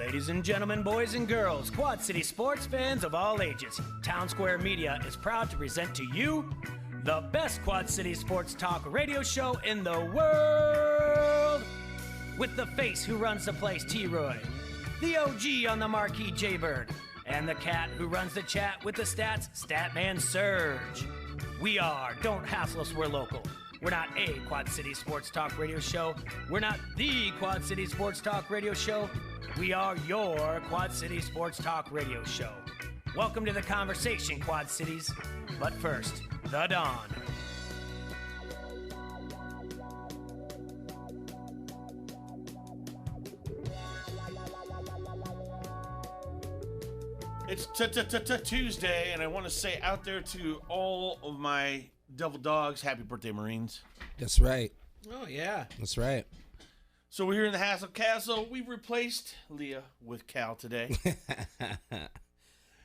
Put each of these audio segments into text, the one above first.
Ladies and gentlemen, boys and girls, Quad City sports fans of all ages, Town Square Media is proud to present to you the best Quad City sports talk radio show in the world. With the face who runs the place, T-Roy, the OG on the marquee, Jaybird, and the cat who runs the chat with the stats, Statman Surge. We are Don't Hassle Us, We're Local. We're not a Quad City sports talk radio show. We're not the Quad City sports talk radio show. We are your Quad City sports talk radio show. Welcome to the conversation, Quad Cities. But first, the dawn. It's Tuesday, and I want to say out there to all of my Devil Dogs, happy birthday, Marines. That's right. Oh, yeah. That's right. So we're here in the Hassle Castle. We've replaced Leah with Cal today.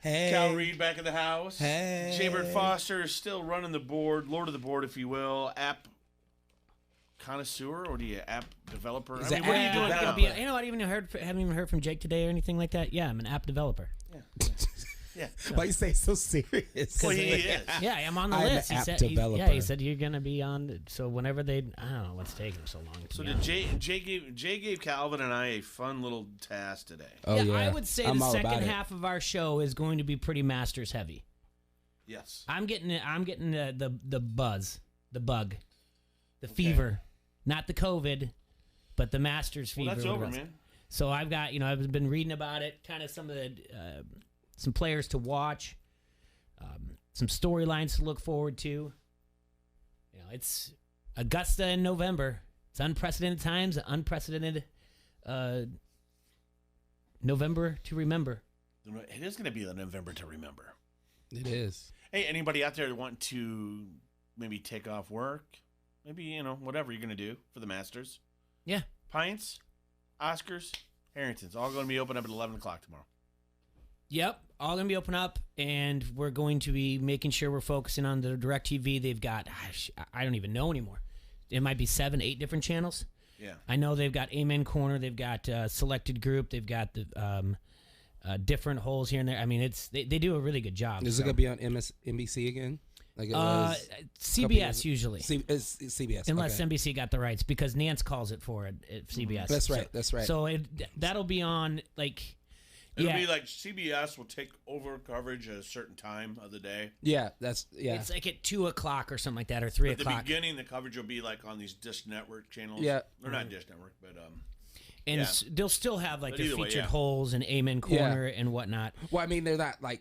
Hey. Cal Reed back in the house. Hey. Jaybird Foster is still running the board, lord of the board, if you will. App connoisseur, or do you app developer? Is I mean, it what are you doing I'm now? gonna be, you know, I haven't even heard from Jake today or anything like that. Yeah, I'm an app developer. Yeah. Why you say so serious? Well, he is. Yeah, I'm on the I'm list. an app He developer. said you're gonna be on. So whenever I don't know what's taking so long. So did Jay gave Calvin and I a fun little task today. Oh, yeah, I would say I'm the all second about it. half of our show is going to be pretty Masters heavy. Yes. I'm getting the buzz, the bug, the fever, not the COVID, but the Masters fever. Well, that's over, whatever. man. So I've got, I've been reading about it, kind of some of the some players to watch, some storylines to look forward to. It's Augusta in November. It's unprecedented times, unprecedented November to remember. It is going to be the November to remember. It is. Hey, anybody out there want to maybe take off work? Maybe, whatever you're going to do for the Masters. Yeah. Pints, Oscars, Harrington's, all going to be open up at 11 o'clock tomorrow. Yep, all going to be open up, and we're going to be making sure we're focusing on the DirecTV. They've got, I don't even know anymore. It might be 7, 8 different channels. Yeah. I know they've got Amen Corner, they've got Selected Group, they've got the different holes here and there. I mean, they do a really good job. Is it going to be on NBC again? Like it was CBS usually. It's CBS. Unless okay. NBC got the rights, because Nance calls it for it at CBS. That's right. That's right. So that'll be on, like... It'll be like CBS will take over coverage at a certain time of the day. Yeah, It's like at 2 o'clock or something like that, or 3 At the o'clock. beginning, the coverage will be like on these Dish Network channels. Yeah. Or not Dish Network, but... And they'll still have like But their either way, featured yeah. holes and Amen Corner and whatnot. Well, I mean, they're not like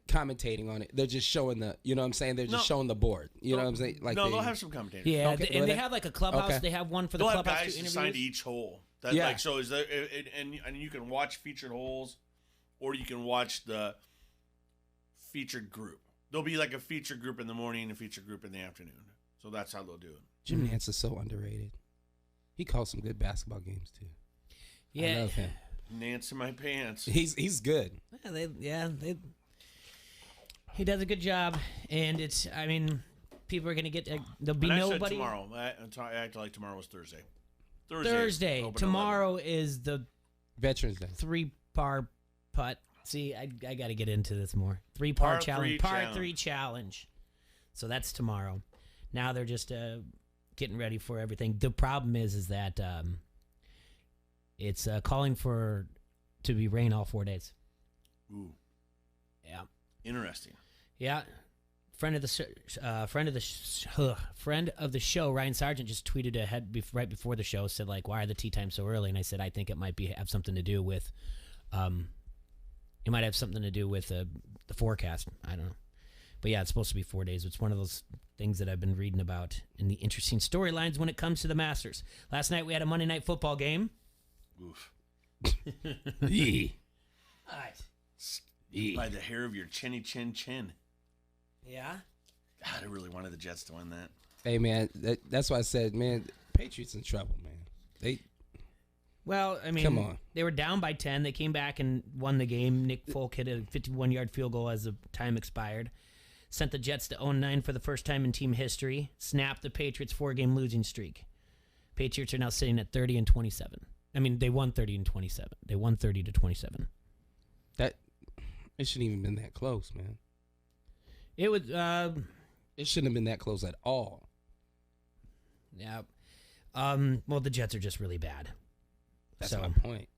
commentating on it. They're just showing the, you know what I'm saying? They're just showing the board. You know what I'm saying? Like they'll have some commentators. Yeah, Okay, and they have like a clubhouse. Okay. They have one for the They'll have clubhouse guys to assigned to interviews. each hole. Yeah. So is there, and you can watch featured holes, or you can watch the featured group. There'll be like a featured group in the morning and a featured group in the afternoon. So that's how they'll do it. Jim Nance is so underrated. He calls some good basketball games too. Yeah, I love him. Nance in my pants. He's good. He does a good job, and people are gonna get. There'll be And I said nobody tomorrow. I acted like tomorrow was Thursday. Thursday. open at Tomorrow is the Veterans Day. 3-par putt. See, I got to get into this more. 3-par Par challenge. three Par challenge. 3 challenge. So that's tomorrow. Now they're just getting ready for everything. The problem is that it's calling to be rain all 4 days. 11. Ooh, Yeah. interesting. Yeah. Friend of the show, Ryan Sargent, just tweeted ahead right before the show, said like, "Why are the tee times so early?" And I said, "I think it might have something to do with, the forecast. I don't know, but yeah, it's supposed to be 4 days. It's one of those things that I've been reading about in the interesting storylines when it comes to the Masters. Last night we had a Monday Night Football game. Oof. Yeah. All right. By the hair of your chinny chin. Yeah. God, I really wanted the Jets to win that. Hey man, that's why I said, man, Patriots in trouble, man. Well, I mean, Come on. They were down by 10. They came back and won the game. Nick Folk hit a 51-yard field goal as the time expired. Sent the Jets to 0-9 for the first time in team history. Snapped the Patriots' 4-game losing streak. Patriots are now sitting at 30-27. I mean, they won 30-27. They won 30-27. That it shouldn't even been that close, man. It was. It shouldn't have been that close at all. Yeah. Well, the Jets are just really bad. That's so my point.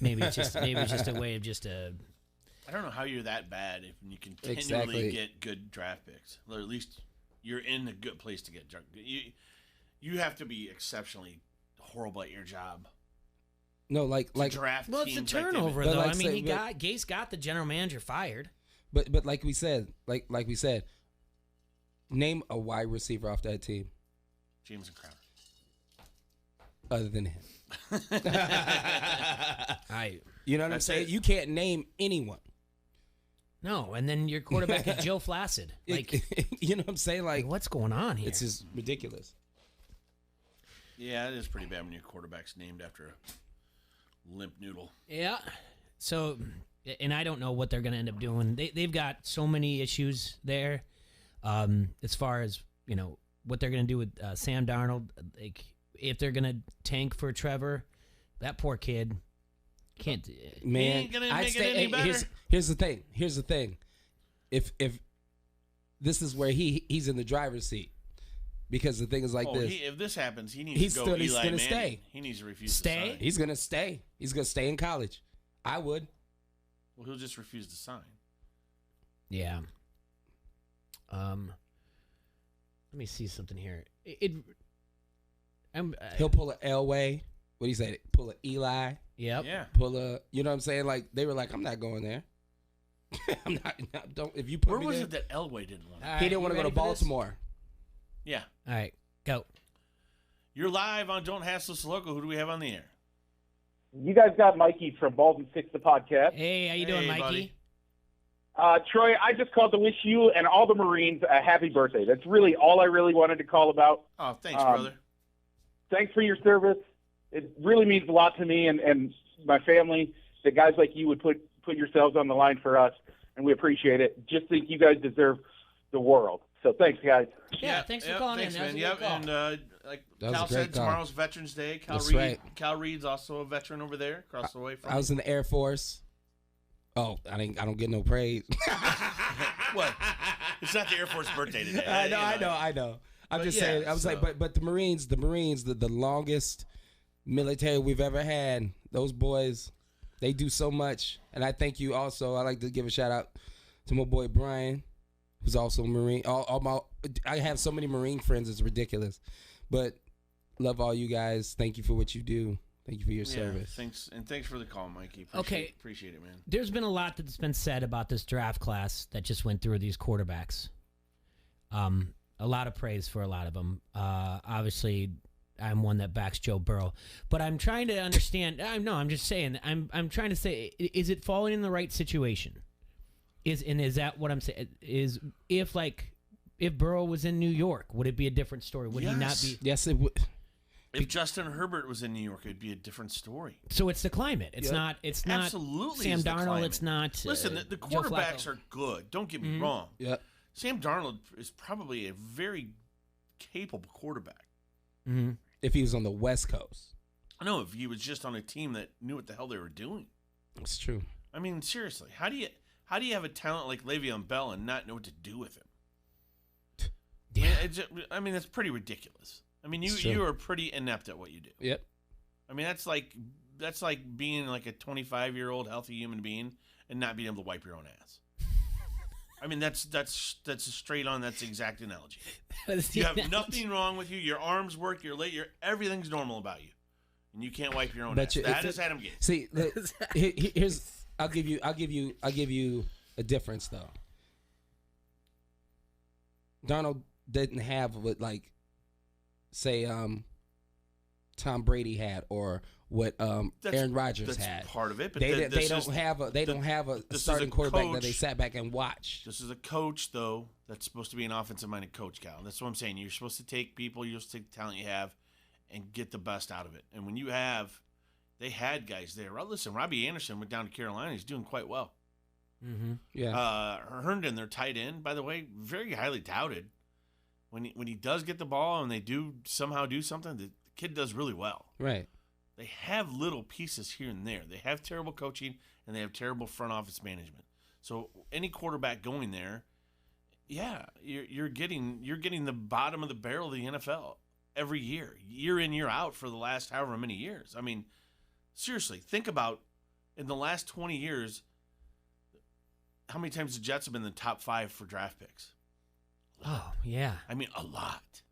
maybe it's just a way of just a. I don't know how you're that bad if you continually get good draft picks. Or at least you're in a good place to get drunk. You have to be exceptionally horrible at your job. No, like draft. Well, it's a teams turnover, like though. Like I mean, say, Gase got the general manager fired. But like we said, name a wide receiver off that team. Jameson Crowder. Other than him. You know what I'm saying? it. You can't name anyone. No, and then your quarterback is Joe Flacid. Like, you know what I'm saying? Like, what's going on here? it's just ridiculous. Yeah, it is pretty bad when your quarterback's named after a limp noodle. Yeah. So, and I don't know what they're going to end up doing. They've got so many issues there, as far as what they're going to do with Sam Darnold. Like, if they're going to tank for Trevor, that poor kid can't. Man, ain't gonna make it any better. Here's the thing. If this is where he's in the driver's seat, because the thing is like this. If this happens, he needs to go he's Eli gonna Manning. stay. He needs to refuse Stay? to sign. He's gonna stay. He's gonna stay in college. I would. Well, he'll just refuse to sign. Yeah. Let me see something here. He'll pull a Elway. What do you say? Pull a Eli. Yep. Yeah. Pull a. You know what I'm saying? Like they were like, I'm not going there. I'm not. Don't. If you put Where me was there, it that Elway didn't want? All he right, didn't want to you go to ready for this? Baltimore. Yeah. All right, go. You're live on Don't Hassle Us Local. Who do we have on the air? You guys got Mikey from Balls and Sticks, the podcast. Hey, how you doing, Hey, Mikey? buddy. Troy, I just called to wish you and all the Marines a happy birthday. That's really all I really wanted to call about. Oh, thanks, brother. Thanks for your service. It really means a lot to me and my family that guys like you would put yourselves on the line for us, and we appreciate it. Just think you guys deserve the world. So thanks, guys. Yeah, thanks for calling thanks, in. That man. was a good call. And like That was Cal a great said, call. tomorrow's Veterans Day. That's right. Cal Reed's also a veteran over there, across the way from. I was in the Air Force. Oh, I don't get no praise. What? It's not the Air Force birthday today. I know. I'm But just yeah, saying. I was so- like, but the Marines, the longest military we've ever had. Those boys, they do so much, and I thank you also. I like to give a shout out to my boy Brian, who's also a Marine. I have so many Marine friends, it's ridiculous. But love all you guys. Thank you for what you do. Thank you for your service. Thanks for the call, Mikey. Appreciate it, man. There's been a lot that's been said about this draft class that just went through these quarterbacks. A lot of praise for a lot of them. Obviously, I'm one that backs Joe Burrow, but I'm trying to understand. I'm just saying. I'm trying to say, is it falling in the right situation? Is that what I'm saying? Is if Burrow was in New York, would it be a different story? Would he not be? Yes, it would. If Justin Herbert was in New York, it'd be a different story. So it's the climate. It's Yep. not. It's not. Absolutely, Sam it's the Darnold. climate. It's not. Listen, the Joe quarterbacks Flacco. are good. Don't get me wrong. Yep. Sam Darnold is probably a very capable quarterback. Mm-hmm. If he was on the West Coast. I know if he was just on a team that knew what the hell they were doing. That's true. I mean, seriously, how do you have a talent like Le'Veon Bell and not know what to do with him? Yeah. I mean, that's pretty ridiculous. I mean, It's true. you are pretty inept at what you do. Yep. I mean, that's like being like a 25-year-old healthy human being and not being able to wipe your own ass. I mean, that's a straight on. That's the exact analogy. You have nothing wrong with you. Your arms work. Everything's normal about you, and you can't wipe your own ass. That is Adam Gates. See, here's I'll give you a difference though. Donald didn't have what say Tom Brady had or what Aaron Rodgers that's had. part of it, but They don't have a this is starting a quarterback that coach. they sat back and watched. This is a coach, though, that's supposed to be an offensive-minded coach, Cal. That's what I'm saying. You're supposed to take people, you're supposed to take the talent you have, and get the best out of it. And when they had guys there. Well, listen, Robbie Anderson went down to Carolina. He's doing quite well. Mm-hmm. Yeah. Herndon, their tight end, by the way, very highly touted. When he does get the ball and they do somehow do something, the kid does really well. Right. They have little pieces here and there. They have terrible coaching and they have terrible front office management. So any quarterback going there, yeah, you're getting the bottom of the barrel of the NFL every year in, year out for the last however many years. I mean, seriously, think about in the last 20 years, how many times the Jets have been in the top 5 for draft picks? Oh, yeah. I mean, a lot.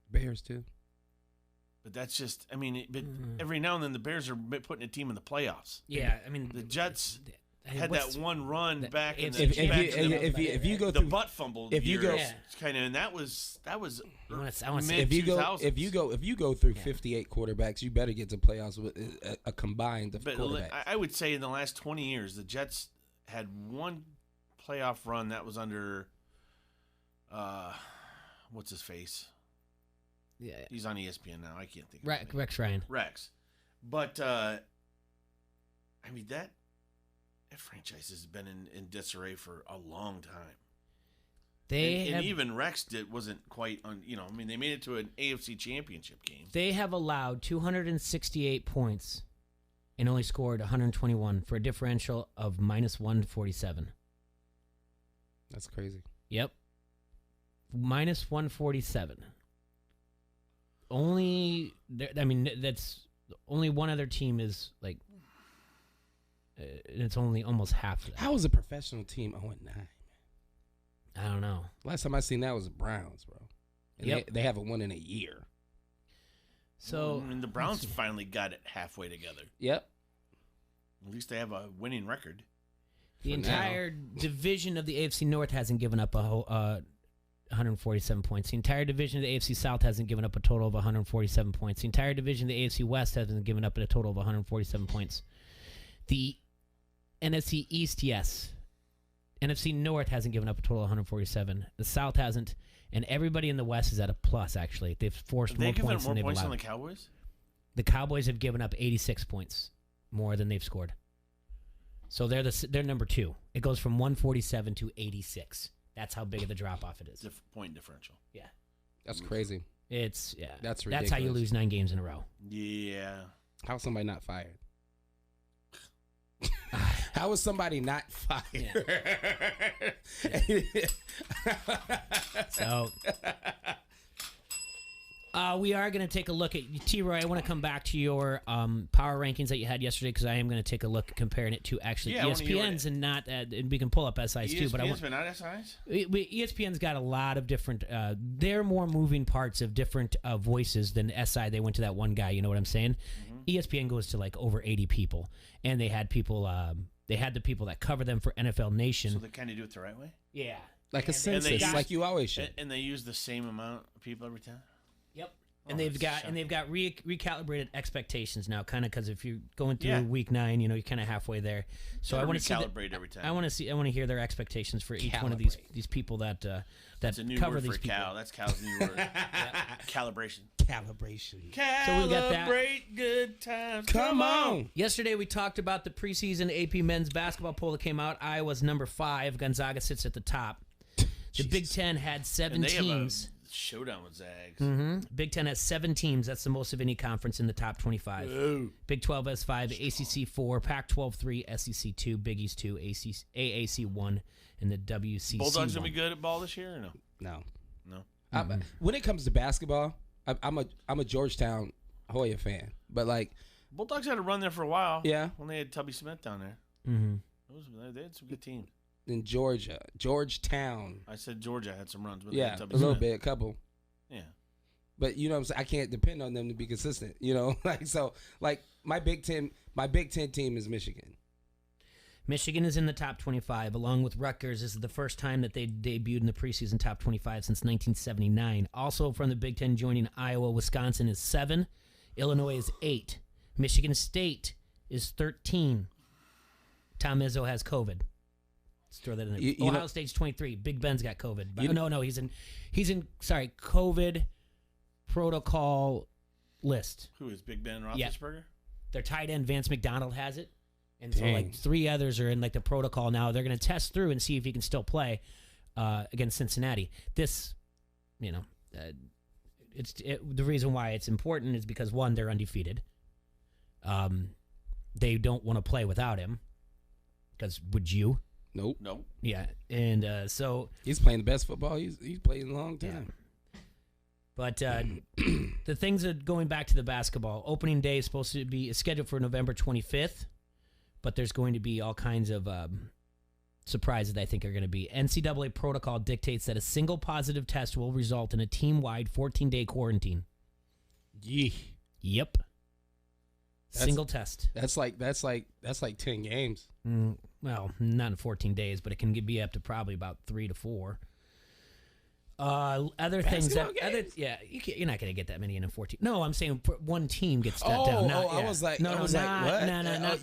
Bears too. But that's just, I mean, but every now and then the Bears are putting a team in the playoffs. Yeah, I mean, The Jets had that one run back in if you go the through butt fumble if you years, go- kind of, and that was I wanna say- mid if you go 2000s. if you go through 58 quarterbacks, you better get to playoffs with a combined of But quarterbacks. I would say in the last 20 years, the Jets had one playoff run that was under, what's his face? yeah, He's on ESPN now. I can't think of his name. Rex Ryan. Rex. But, I mean, that franchise has been in disarray for a long time. And even Rex wasn't quite on, I mean, they made it to an AFC championship game. They have allowed 268 points and only scored 121 for a differential of minus 147. That's crazy. Yep. Minus 147. Only, I mean, that's only one other team is like, it's only almost half of that. How is a professional team 0-9? I don't know. Last time I seen that was the Browns, bro. And Yep. they haven't won in a year. So, I mean, the Browns finally got it halfway together. Yep. At least they have a winning record. the for entire division of the AFC North hasn't given up 147 points. The entire division of the AFC South hasn't given up a total of 147 points. The entire division of the AFC West hasn't given up a total of 147 points. The NFC East, yes. NFC North hasn't given up a total of 147. The South hasn't, and everybody in the West is at a plus. Actually, they've forced Have they more given up points more than they've points allowed. than the Cowboys? The Cowboys have given up 86 points more than they've scored. So they're number 2. It goes from 147 to 86. That's how big of the drop off it is. Point differential. Yeah, That's crazy. it's That's That's how you ridiculous. lose 9 games in a row. Yeah. How is somebody not fired? How is somebody not fired? So we are going to take a look at T-Roy. I want to come back to your power rankings that you had yesterday because I am going to take a look comparing it to actually Yeah, I wanna hear ESPN's and not. And we can pull up SI's too. But I want but not SI's? ESPN's got a lot of different. They're more moving parts of different voices than SI. They went to that one guy. You know what I'm saying? ESPN goes to like over 80 people, and they had people. They had the people that cover them for NFL Nation. So they kind of do it the right way? Yeah, Like a And they census, got- like you always should. And they use the same amount of people every time? Yep. Oh, And they've that's got recalibrated expectations now, kind of because if you're going through Yeah. week 9, you're kind of halfway there. So I want to see. Recalibrate every time. I want to hear their expectations for each one of Calibrate. these people that That's a new cover word these for people. Cal. That's Cal's new word. Calibration. Calibration. So we got that. Calibrate good times. Come on. Yesterday we talked about the preseason AP men's basketball poll that came out. Iowa's number 5. Gonzaga sits at the top. The Big Ten had 7 And they have a teams. showdown with Zags. Big Ten has 7 teams. That's the most of any conference in the top 25. Ooh. Big 12 has 5, ACC 4, Pac-12 3, SEC 2, Big East 2, AAC 1, and the WCC Bulldogs 1. going to be good at ball this year or no? No. No. When it comes to basketball, I'm a Georgetown Hoya fan, but like, Bulldogs had a run there for a while. yeah, When they had Tubby Smith down there. Mm-hmm. They had some good teams. in Georgetown, I said Georgia had some runs. But yeah, they had a Tubby little Smith. bit, a couple. Yeah. But you know what I'm saying? I can't depend on them to be consistent, you know? Like, so, like, my Big Ten team is Michigan. Michigan is in the top 25, along with Rutgers. This is the first time that they debuted in the preseason top 25 since 1979. Also from the Big Ten joining Iowa, Wisconsin is 7. Illinois is 8. Michigan State is 13. Tom Izzo has COVID. Let's throw that in there. You Ohio know- State's 23. Big Ben's got COVID. You- No, he's in COVID protocol list. Who is Big Ben Yeah. Roethlisberger? Their tight end Vance McDonald has it, and so Dang. like 3 others are in like the protocol now. They're going to test through and see if he can still play against Cincinnati. This, the reason why it's important is because, one, they're undefeated. They don't want to play without him. Because would you? Nope. Yeah, and so he's playing the best football he's played in a long time. Yeah. But the things that going back to the basketball, opening day is scheduled for November 25th, but there's going to be all kinds of surprises that I think are going to be. NCAA protocol dictates that a single positive test will result in a team-wide 14-day quarantine. Yep. Single test. That's like 10 games. Well, not in 14 days, but it can be up to probably about 3 to 4. Other things you're not going to get that many in 14. No, I'm saying one team gets that down. I was like, what? Not the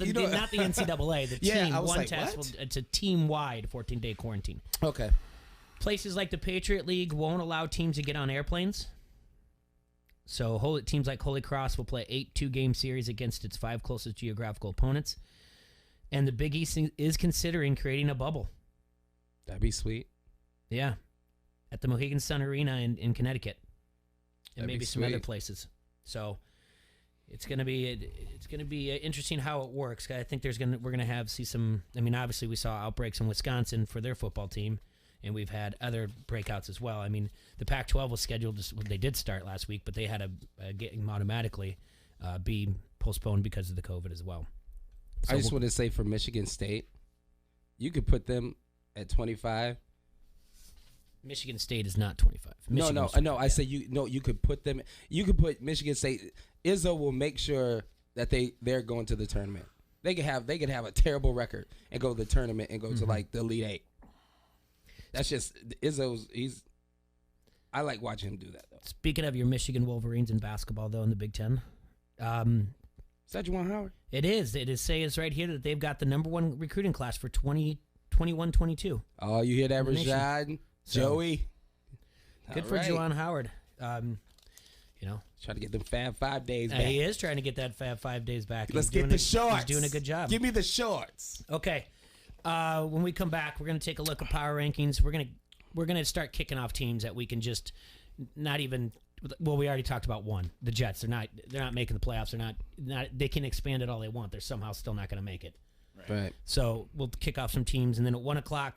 NCAA. The team. I was one like, test. what? It's a team-wide 14-day quarantine. Okay. Places like the Patriot League won't allow teams to get on airplanes. So teams like Holy Cross will play 8 2-game series against its 5 closest geographical opponents. And the Big East is considering creating a bubble. That'd be sweet. Yeah. At the Mohegan Sun Arena in Connecticut. And maybe some other places. So it's gonna be interesting how it works. I think we're gonna see some. I mean, obviously we saw outbreaks in Wisconsin for their football team. And we've had other breakouts as well. I mean, the Pac-12 was scheduled. They did start last week, but they had a game automatically be postponed because of the COVID as well. So I just want to say for Michigan State, you could put them at 25. Michigan State is not 25. No. I say you could put them. You could put Michigan State. Izzo will make sure that they're going to the tournament. They could have a terrible record and go to the tournament and go to like the Elite Eight. That's just Izzo's. I like watching him do that though. Speaking of your Michigan Wolverines in basketball, though, in the Big Ten, is that Juwan Howard? It is. It says right here that they've got the number 1 recruiting class for 2021-22. Oh, you hear that, Rashad? Joey. Good for Juwan Howard. Trying to get them Fab 5 days back. He is trying to get that Fab 5 days back. Let's get the shorts. He's doing a good job. Give me the shorts. Okay. When we come back, we're going to take a look at power rankings. We're gonna start kicking off teams that we can just not even. Well, we already talked about one, the Jets. They're not making the playoffs. They're not. They can expand it all they want. They're somehow still not going to make it. Right. So we'll kick off some teams, and then at 1:00,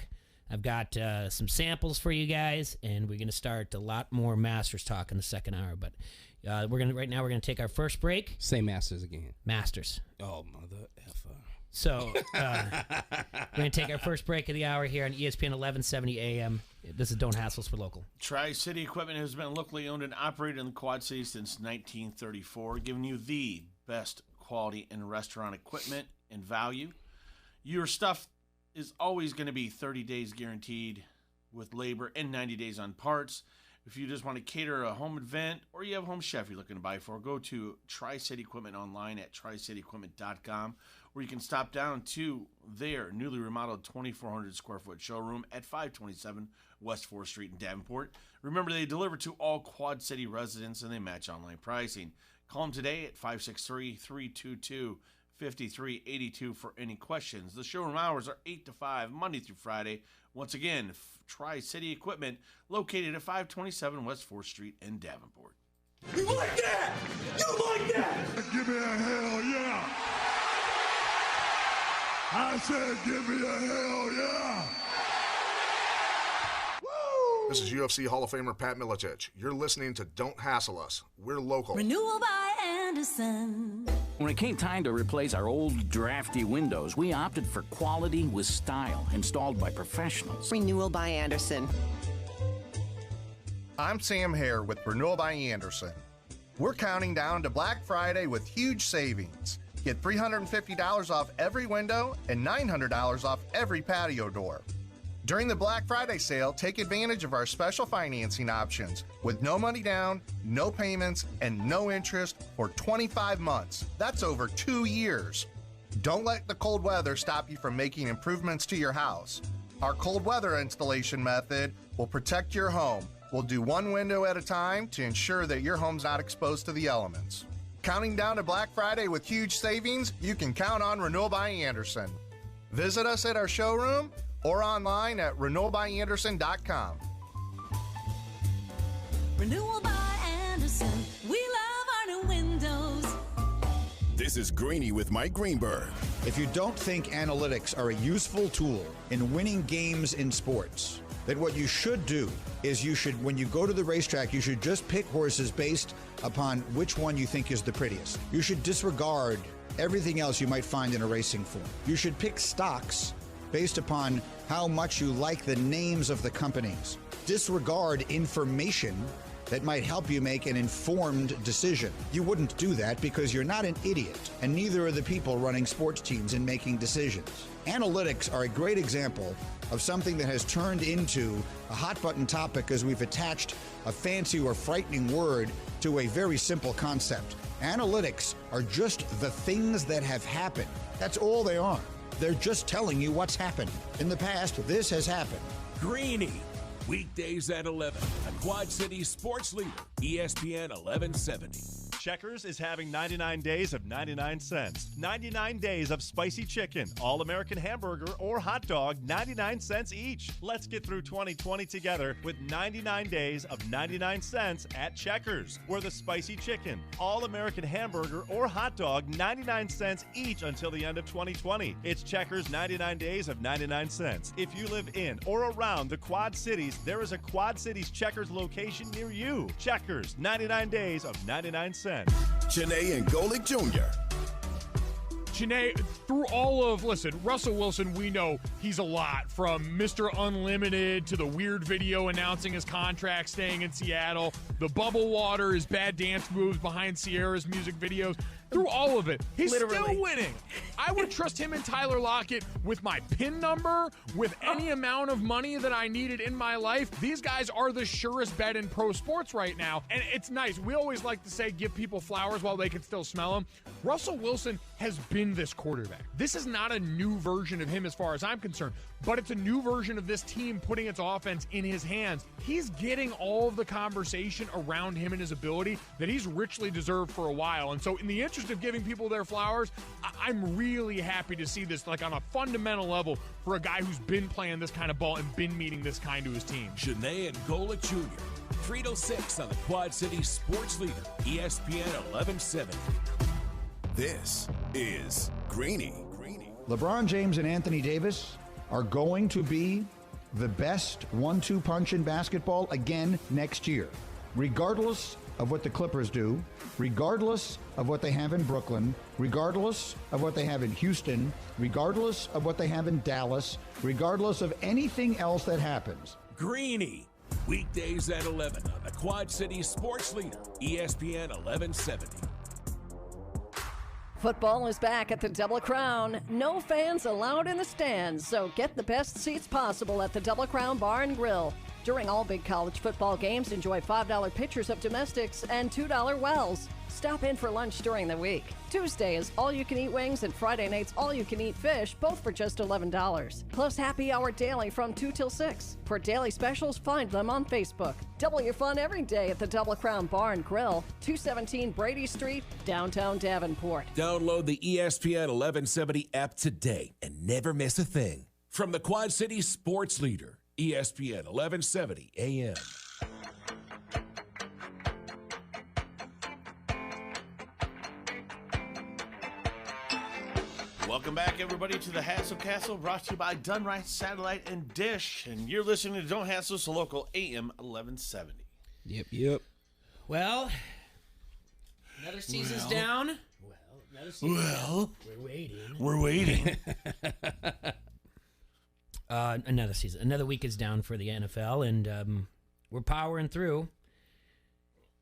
I've got some samples for you guys, and we're going to start a lot more Masters talk in the second hour. But we're gonna take our first break. Say Masters again. Masters. Oh, mother effer. So we're going to take our first break of the hour here on ESPN 1170 AM. This is Don't Hassles for Local. Tri-City Equipment has been locally owned and operated in the Quad Cities since 1934, giving you the best quality in restaurant equipment and value. Your stuff is always going to be 30 days guaranteed with labor and 90 days on parts. If you just want to cater a home event or you have a home chef you're looking to buy for, go to Tri-City Equipment online at tricityequipment.com, where you can stop down to their newly remodeled 2,400 square foot showroom at 527 West 4th Street in Davenport. Remember, they deliver to all Quad City residents and they match online pricing. Call them today at 563-322-5382 for any questions. The showroom hours are 8 to 5, Monday through Friday. Once again, Tri-City Equipment, located at 527 West 4th Street in Davenport. You like that? You like that? Give me a hell yeah. I said give me a hell yeah. Woo! This is UFC Hall of Famer Pat Miletich. You're listening to Don't Hassle Us. We're local. Renewal by Anderson. When it came time to replace our old drafty windows, we opted for quality with style, installed by professionals. Renewal by Anderson. I'm Sam Hare with Renewal by Anderson. We're counting down to Black Friday with huge savings. Get $350 off every window and $900 off every patio door. During the Black Friday sale, take advantage of our special financing options with no money down, no payments, and no interest for 25 months. That's over 2 years. Don't let the cold weather stop you from making improvements to your house. Our cold weather installation method will protect your home. We'll do one window at a time to ensure that your home's not exposed to the elements. Counting down to Black Friday with huge savings, you can count on Renewal by Anderson. Visit us at our showroom or online at renewalbyanderson.com. Renewal by Anderson. This is Greeny with Mike Greenberg. If you don't think analytics are a useful tool in winning games in sports, then what you should do is when you go to the racetrack, you should just pick horses based upon which one you think is the prettiest. You should disregard everything else you might find in a racing form. You should pick stocks based upon how much you like the names of the companies. Disregard information that might help you make an informed decision. You wouldn't do that because you're not an idiot, and neither are the people running sports teams and making decisions. Analytics are a great example of something that has turned into a hot button topic as we've attached a fancy or frightening word to a very simple concept. Analytics are just the things that have happened. That's all they are. They're just telling you what's happened. In the past, this has happened. Greeny, weekdays at 11 on Quad City Sports Leader, ESPN 1170. Checkers is having 99 days of 99 cents. 99 days of spicy chicken, all-American hamburger, or hot dog, 99 cents each. Let's get through 2020 together with 99 days of 99 cents at Checkers, where the spicy chicken, all-American hamburger, or hot dog, 99 cents each until the end of 2020. It's Checkers 99 days of 99 cents. If you live in or around the Quad Cities, there is a Quad Cities Checkers location near you. Checkers, 99 days of 99 cents. Janae and Golick Jr. Janae, through all of, Russell Wilson, we know he's a lot, from Mr. Unlimited to the weird video announcing his contract staying in Seattle, the bubble water, his bad dance moves behind Sierra's music videos. Through all of it, he's still winning. I would trust him and Tyler Lockett with my PIN number, with any amount of money that I needed in my life. These guys are the surest bet in pro sports right now, and it's nice. We always like to say give people flowers while they can still smell them. Russell Wilson has been this quarterback. This is not a new version of him as far as I'm concerned, but it's a new version of this team putting its offense in his hands. He's getting all of the conversation around him and his ability that he's richly deserved for a while. And so in the interest of giving people their flowers, I'm really happy to see this, on a fundamental level, for a guy who's been playing this kind of ball and been meaning this kind to his team. Janae and Golick Jr. 306 on the Quad City Sports Leader, ESPN 1170. This is Greeny. LeBron James and Anthony Davis are going to be the best 1-2 punch in basketball again next year, regardless of what the Clippers do, regardless of what they have in Brooklyn, regardless of what they have in Houston, regardless of what they have in Dallas, regardless of anything else that happens. Greeny, weekdays at 11 on the Quad City Sports Leader, ESPN 1170. Football is back at the Double Crown. No fans allowed in the stands, so get the best seats possible at the Double Crown Bar and Grill. During all big college football games, enjoy $5 pitchers of domestics and $2 wells. Stop in for lunch during the week. Tuesday is all-you-can-eat wings and Friday nights all-you-can-eat fish, both for just $11. Plus happy hour daily from 2 till 6. For daily specials, find them on Facebook. Double your fun every day at the Double Crown Bar and Grill, 217 Brady Street, downtown Davenport. Download the ESPN 1170 app today and never miss a thing. From the Quad City Sports Leader, ESPN 1170 AM. Welcome back, everybody, to the Hassle Castle, brought to you by Dunright Satellite and Dish. And you're listening to Don't Hassle Us, local AM 1170. Yep. Well, another season's down. Another season. We're waiting. Another season. Another week is down for the NFL, and we're powering through.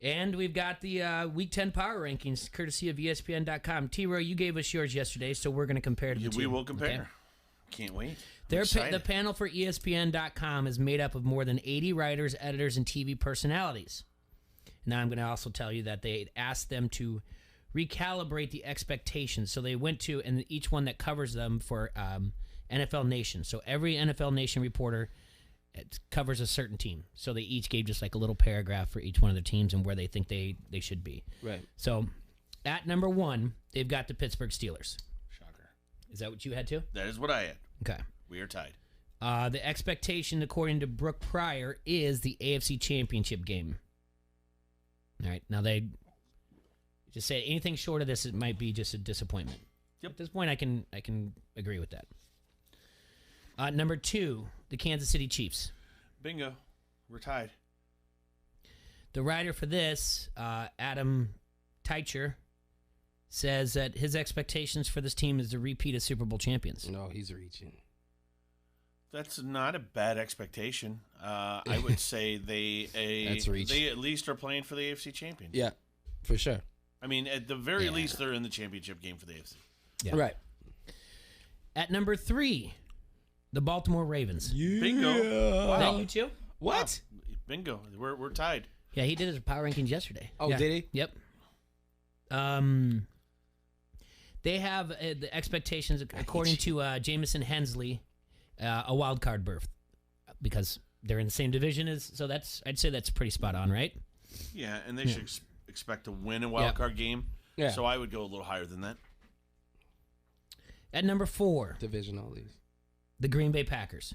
And we've got the Week 10 Power Rankings, courtesy of ESPN.com. T-Roy, you gave us yours yesterday, so we're going to compare to the two. We will compare. Okay? Can't wait. The panel for ESPN.com is made up of more than 80 writers, editors, and TV personalities. Now I'm going to also tell you that they asked them to recalibrate the expectations. So they went to, and each one that covers them for NFL Nation. So every NFL Nation reporter covers a certain team. So they each gave just like a little paragraph for each one of the teams and where they think they should be. Right. So at number 1, they've got the Pittsburgh Steelers. Shocker. Is that what you had too? That is what I had. Okay. We are tied. The expectation, according to Brooke Pryor, is the AFC Championship game. All right. Now Just say anything short of this, it might be just a disappointment. Yep. At this point, I can agree with that. Number 2, the Kansas City Chiefs. Bingo. We're tied. The writer for this, Adam Teicher, says that his expectations for this team is to repeat as Super Bowl champions. No, he's reaching. That's not a bad expectation. I would say they at least are playing for the AFC championship. Yeah, for sure. I mean, at the very least, they're in the championship game for the AFC. Yeah. Right. At number 3, the Baltimore Ravens. Bingo. Wow. Is that you too? What? Wow. Bingo. We're tied. Yeah, he did his power rankings yesterday. Oh, yeah. did he? Yep. They have the expectations, according to Jameson Hensley, a wild card berth because they're in the same division as. So I'd say that's pretty spot on, right? Yeah, and they should expect to win a wild card game. Yeah. So I would go a little higher than that. At number 4, Division all these. the Green Bay Packers.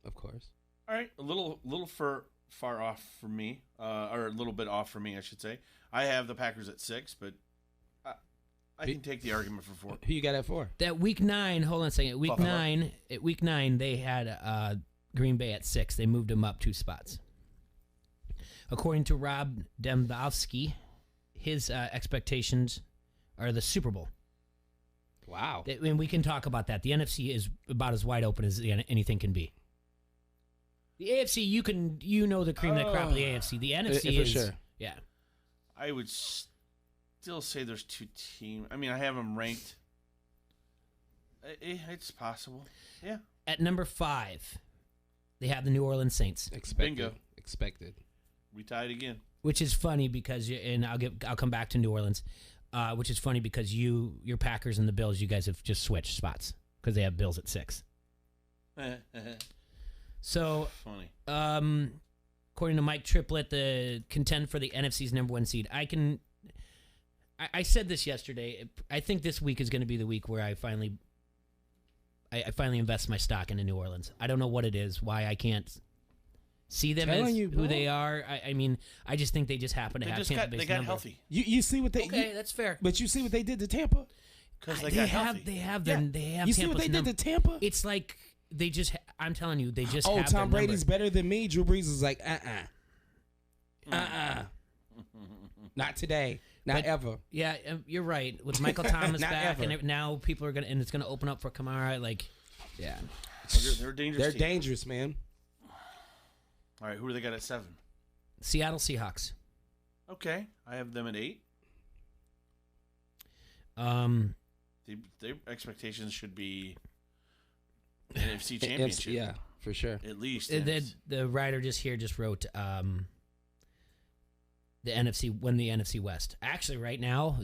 Of course. All right, a little far off for me, or a little bit off for me, I should say. I have the Packers at 6, but I can take the argument for 4. Who you got at 4? That week 9, hold on a second. At week 9, they had Green Bay at 6. They moved them up 2 spots. According to Rob Dembowski, his expectations are the Super Bowl. Wow. And we can talk about that. The NFC is about as wide open as anything can be. The AFC, you know the cream of the crop of the AFC. The NFC for is sure. Yeah. I would still say there's 2 teams. I mean, I have them ranked. It's possible. Yeah. At number 5, they have the New Orleans Saints. Bingo. Expected. We tied again. Which is funny because I'll come back to New Orleans. Which is funny because your Packers and the Bills, you guys have just switched spots because they have Bills at 6. So funny. According to Mike Triplett, the contend for the NFC's number 1 seed. I said this yesterday. I think this week is going to be the week where I finally invest my stock into New Orleans. I don't know what it is, why I can't see them as who they are. I mean, I just think they just happen to have Tampa Bay's They got number. healthy. You see what they? Okay, that's fair. But you see what they did to Tampa? Because they got healthy. They have them. They have. You see what they did to Tampa? It's like they just. I'm telling you, they just. Oh, have Tom their Brady's number. better than me. Drew Brees is like, not today, not ever. Yeah, you're right. With Michael Thomas Not back, ever. and now people are gonna, and it's gonna open up for Kamara. Like, yeah, They're dangerous. They're team. dangerous, man. All right, who do they got at 7? Seattle Seahawks. Okay, I have them at 8. Their expectations should be NFC Championship. Yeah, for sure. At least. The writer just wrote the NFC win the NFC West. Actually, right now,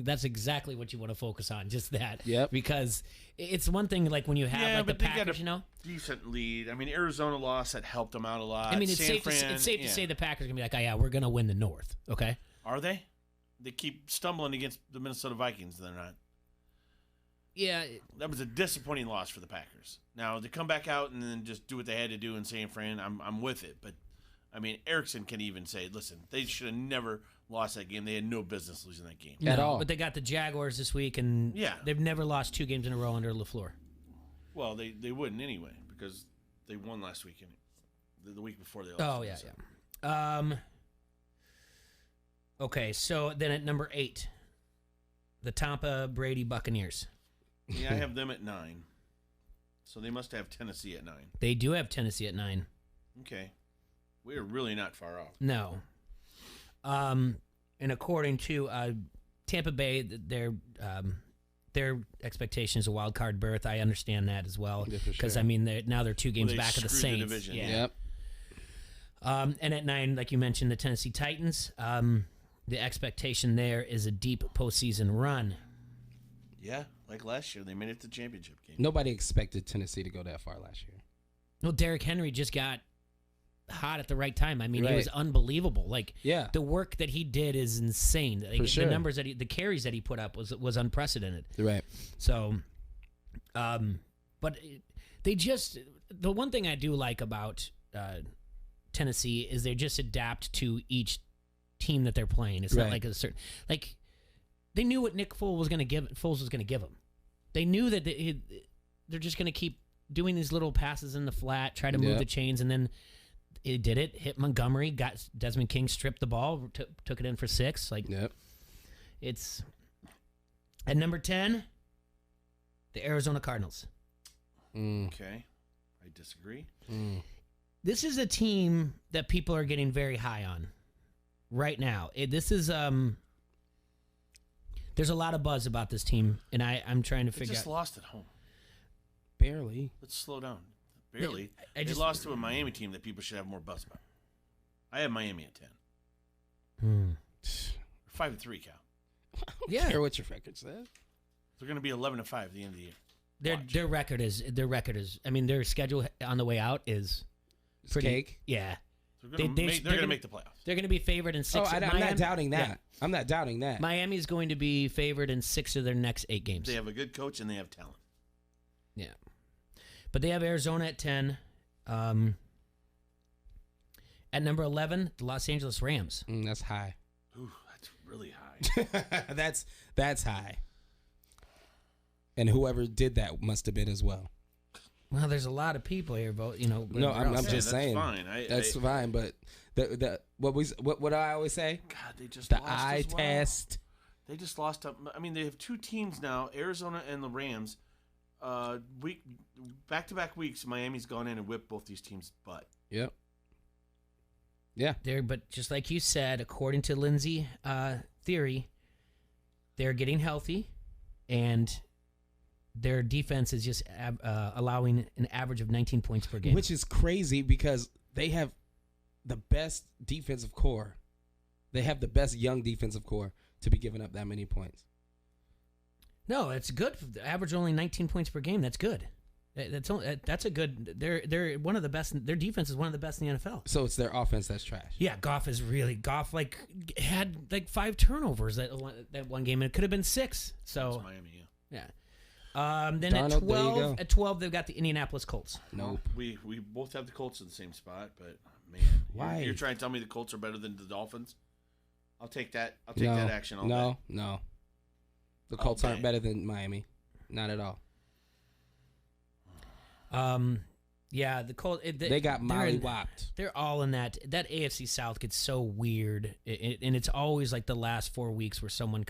that's exactly what you want to focus on. Just that. Yep. Because it's one thing like when you have like the they Packers, got a you know. decent lead. I mean, Arizona loss that helped them out a lot. I mean, it's San safe Fran, to say the Packers are gonna be like, oh yeah, we're gonna win the North. Okay. Are they? They keep stumbling against the Minnesota Vikings. They're not. Yeah. That was a disappointing loss for the Packers. Now to come back out and then just do what they had to do in San Fran, I'm with it. But I mean, Erickson can even say, listen, they should have never lost that game. They had no business losing that game at all. But they got the Jaguars this week, and they've never lost 2 games in a row under LaFleur. Well, they wouldn't anyway because they won last week. The week before they lost. Oh yeah, yeah. Okay, so then at number 8, the Tampa Brady Buccaneers. Yeah, I have them at 9. So they must have Tennessee at 9. They do have Tennessee at 9. Okay. We're really not far off. No. And according to Tampa Bay, their expectation is a wild card berth. I understand that as well because I mean now they're 2 games back of the Saints. The division. Yeah. Yep. And at 9, like you mentioned, the Tennessee Titans. The expectation there is a deep postseason run. Yeah, like last year, they made it to the championship game. Nobody expected Tennessee to go that far last year. Well, Derrick Henry just got hot at the right time. I mean, Right. He was unbelievable. Like, Yeah. the work that he did is insane. Like, For sure. The numbers that the carries that he put up was unprecedented. Right. So, but they just, the one thing I do like about Tennessee is they just adapt to each team that they're playing. It's not Right. like a certain, like they knew what Nick Foles was going to give. Foles was going to give them. They knew that they're just going to keep doing these little passes in the flat, try to move the chains, and then it did it. Hit Montgomery, got Desmond King, stripped the ball, took it in for 6. It's at number 10, the Arizona Cardinals. Okay, I disagree. This is a team that people are getting very high on right now. There's a lot of buzz about this team, and I'm trying to figure out. They just lost at home. Barely. Let's slow down. Barely. They lost to a Miami team that people should have more buzz about. I have Miami at 10. 5-3, Cal. I don't care what your record says. They're going to be 11-5 at the end of the year. Their record is. I mean, their schedule on the way out is pretty. Cake. Yeah. They're going to make the playoffs. They're going to be favored in 6. I'm not doubting that. Yeah. I'm not doubting that. Miami is going to be favored in 6 of their next 8 games. They have a good coach and they have talent. Yeah. But they have Arizona at 10. At number 11, the Los Angeles Rams. That's high. Ooh, that's really high. That's high. And whoever did that must have been as well. Well, there's a lot of people here, but No, I'm just saying. Fine. That's fine. But what I always say? God, they just the lost eye as well. test. They just lost. I mean, they have 2 teams now, Arizona and the Rams. Back-to-back weeks, Miami's gone in and whipped both these teams' butt. Yep. Yeah. But just like you said, according to Lindsay theory, they're getting healthy, and their defense is just allowing an average of 19 points per game. Which is crazy because they have the best defensive core. They have the best young defensive core to be giving up that many points. No, it's good. Average only 19 points per game. That's good. That's a good. They're one of the best. Their defense is one of the best in the NFL. So it's their offense that's trash. Yeah, Goff had 5 turnovers that one game, and it could have been 6. So that's Miami, yeah. Then Darnold, at 12, they've got the Indianapolis Colts. Nope. We both have the Colts in the same spot, but man, why? You're trying to tell me the Colts are better than the Dolphins? I'll take that. I'll take that action all day. No. The Colts aren't better than Miami. Not at all. Yeah, the Colts. They got molly-whopped. They're all in that. That AFC South gets so weird, and it's always like the last 4 weeks where someone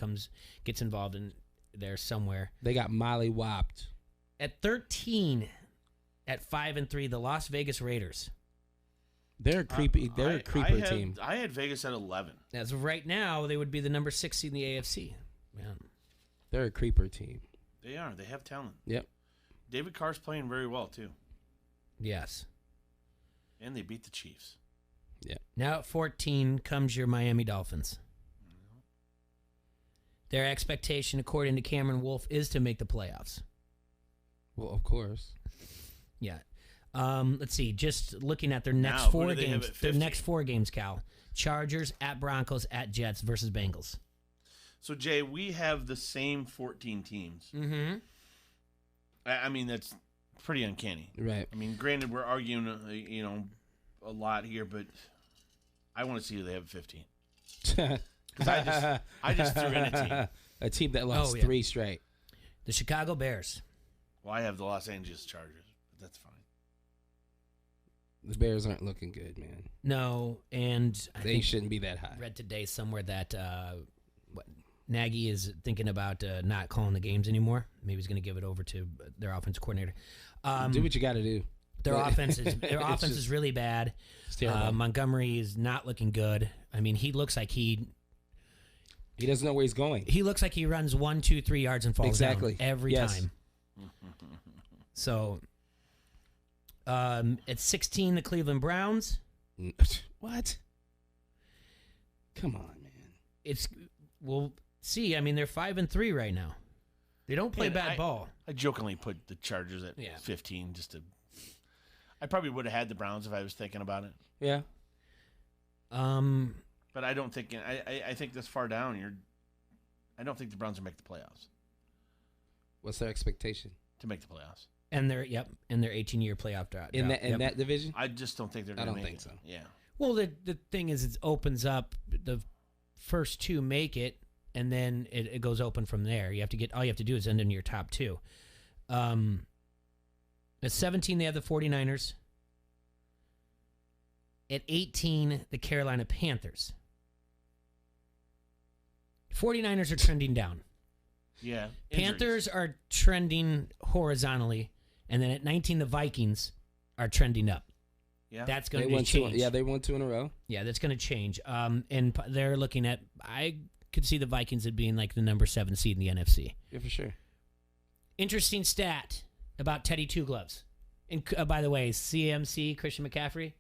gets involved in there somewhere. They got molly-whopped. At 13, at 5-3, the Las Vegas Raiders. They're a creepy. They're a creeper team. I had Vegas at 11. As of right now, they would be the number 6 seed in the AFC. Man. They're a creeper team. They are. They have talent. Yep. David Carr's playing very well too. Yes. And they beat the Chiefs. Yeah. Now at 14 comes your Miami Dolphins. Their expectation, according to Cameron Wolf, is to make the playoffs. Well, of course. Yeah. Let's see. Just looking at their next 4 games. Their next 4 games, Cal. Chargers, at Broncos, at Jets versus Bengals. So, Jay, we have the same 14 teams. Mm-hmm. I mean, that's pretty uncanny. Right. I mean, granted, we're arguing, a lot here, but I want to see who they have at 15. Because I just threw in a team. A team that lost 3 straight. The Chicago Bears. Well, I have the Los Angeles Chargers, but that's fine. The Bears aren't looking good, man. No, and they shouldn't be that high. I read today somewhere that Nagy is thinking about not calling the games anymore. Maybe he's going to give it over to their offensive coordinator. Do what you got to do. Their offense is really bad. Montgomery is not looking good. I mean, he looks like he doesn't know where he's going. He looks like he runs 1, 2, 3 yards and falls down every time. So, at 16, the Cleveland Browns. What? Come on, man. We'll see. I mean, they're 5-3 right now. They don't play bad ball. I jokingly put the Chargers at 15 just to. I probably would have had the Browns if I was thinking about it. Yeah. But I don't think I think this far down I don't think the Browns will make the playoffs. What's their expectation? To make the playoffs. And their 18-year playoff drought. In that division? I just don't think they're going to make it. I don't think so. Yeah. Well, the thing is, it opens up the first 2 make it, and then it goes open from there. All you have to do is end in your top 2. At 17, they have the 49ers. At 18, the Carolina Panthers. 49ers are trending down. Yeah. Panthers are trending horizontally. And then at 19, the Vikings are trending up. Yeah. That's going to change. They won 2 in a row. Yeah, that's going to change. And they're looking at, I could see the Vikings as being like the number 7 seed in the NFC. Yeah, for sure. Interesting stat about Teddy Two Gloves. And by the way, CMC, Christian McCaffrey,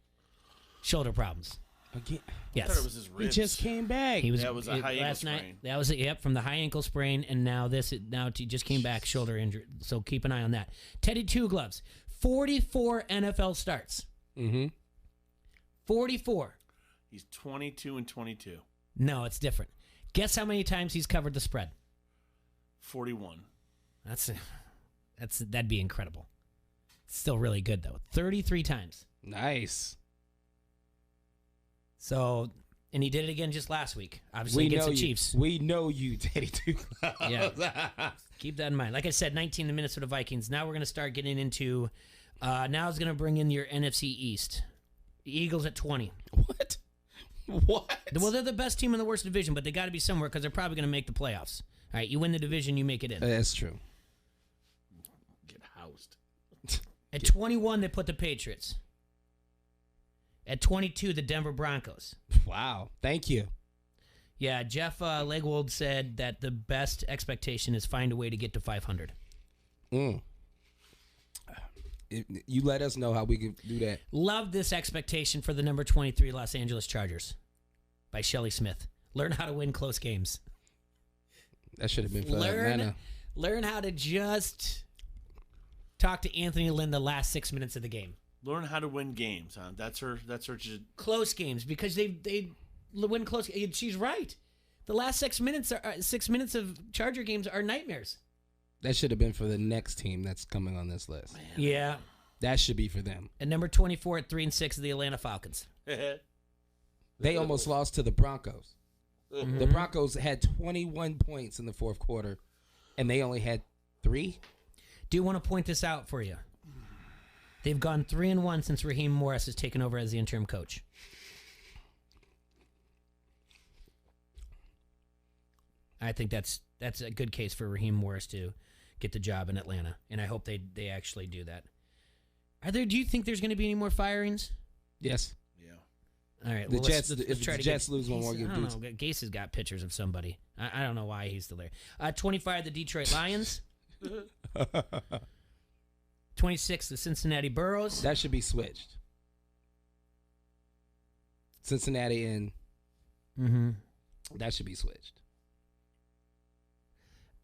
shoulder problems. Again? Yes. I thought it was his ribs. He just came back. That was a high ankle last sprain. night. That was from the high ankle sprain, and now he just came back shoulder injury. So keep an eye on that. Teddy Two Gloves, 44 NFL starts. Mm-hmm. 44. He's 22 and 22. No, it's different. Guess how many times he's covered the spread? 41. That'd be incredible. Still really good though. 33 times. Nice. So, and he did it again just last week. Obviously against the Chiefs. We know you, Teddy Two Gloves. Yeah. Keep that in mind. Like I said, 19 the Minnesota Vikings. Now we're going to start getting into. Now it's going to bring in your NFC East. The Eagles at 20. What? What? Well, they're the best team in the worst division, but they got to be somewhere because they're probably going to make the playoffs. All right, you win the division, you make it in. That's true. Get housed. At 21, they put the Patriots. At 22, the Denver Broncos. Wow. Thank you. Yeah, Jeff Legwold said that the best expectation is find a way to get to 500. You let us know how we can do that. Love this expectation for the number 23 Los Angeles Chargers by Shelley Smith. Learn how to win close games. That should have been for Atlanta. Learn how to just talk to Anthony Lynn the last 6 minutes of the game. Learn how to win games, huh? That's her. Close games, because they win close. She's right. The last 6 minutes of Charger games are nightmares. That should have been for the next team that's coming on this list. Man. Yeah. That should be for them. And number 24 at 3-6 of the Atlanta Falcons. They almost lost to the Broncos. Mm-hmm. The Broncos had 21 points in the fourth quarter, and they only had 3. Do want to point this out for you. They've gone 3-1 since Raheem Morris has taken over as the interim coach. I think that's a good case for Raheem Morris to get the job in Atlanta, and I hope they actually do that. Do you think there's going to be any more firings? Yes. Yeah. All right. The Well, Jets. let's If try the to Jets get, lose one more, I don't know. Gase has got pictures of somebody. I don't know why he's still there. 25, the Detroit Lions. 26, the Cincinnati Burrows. That should be switched. Cincinnati and that should be switched.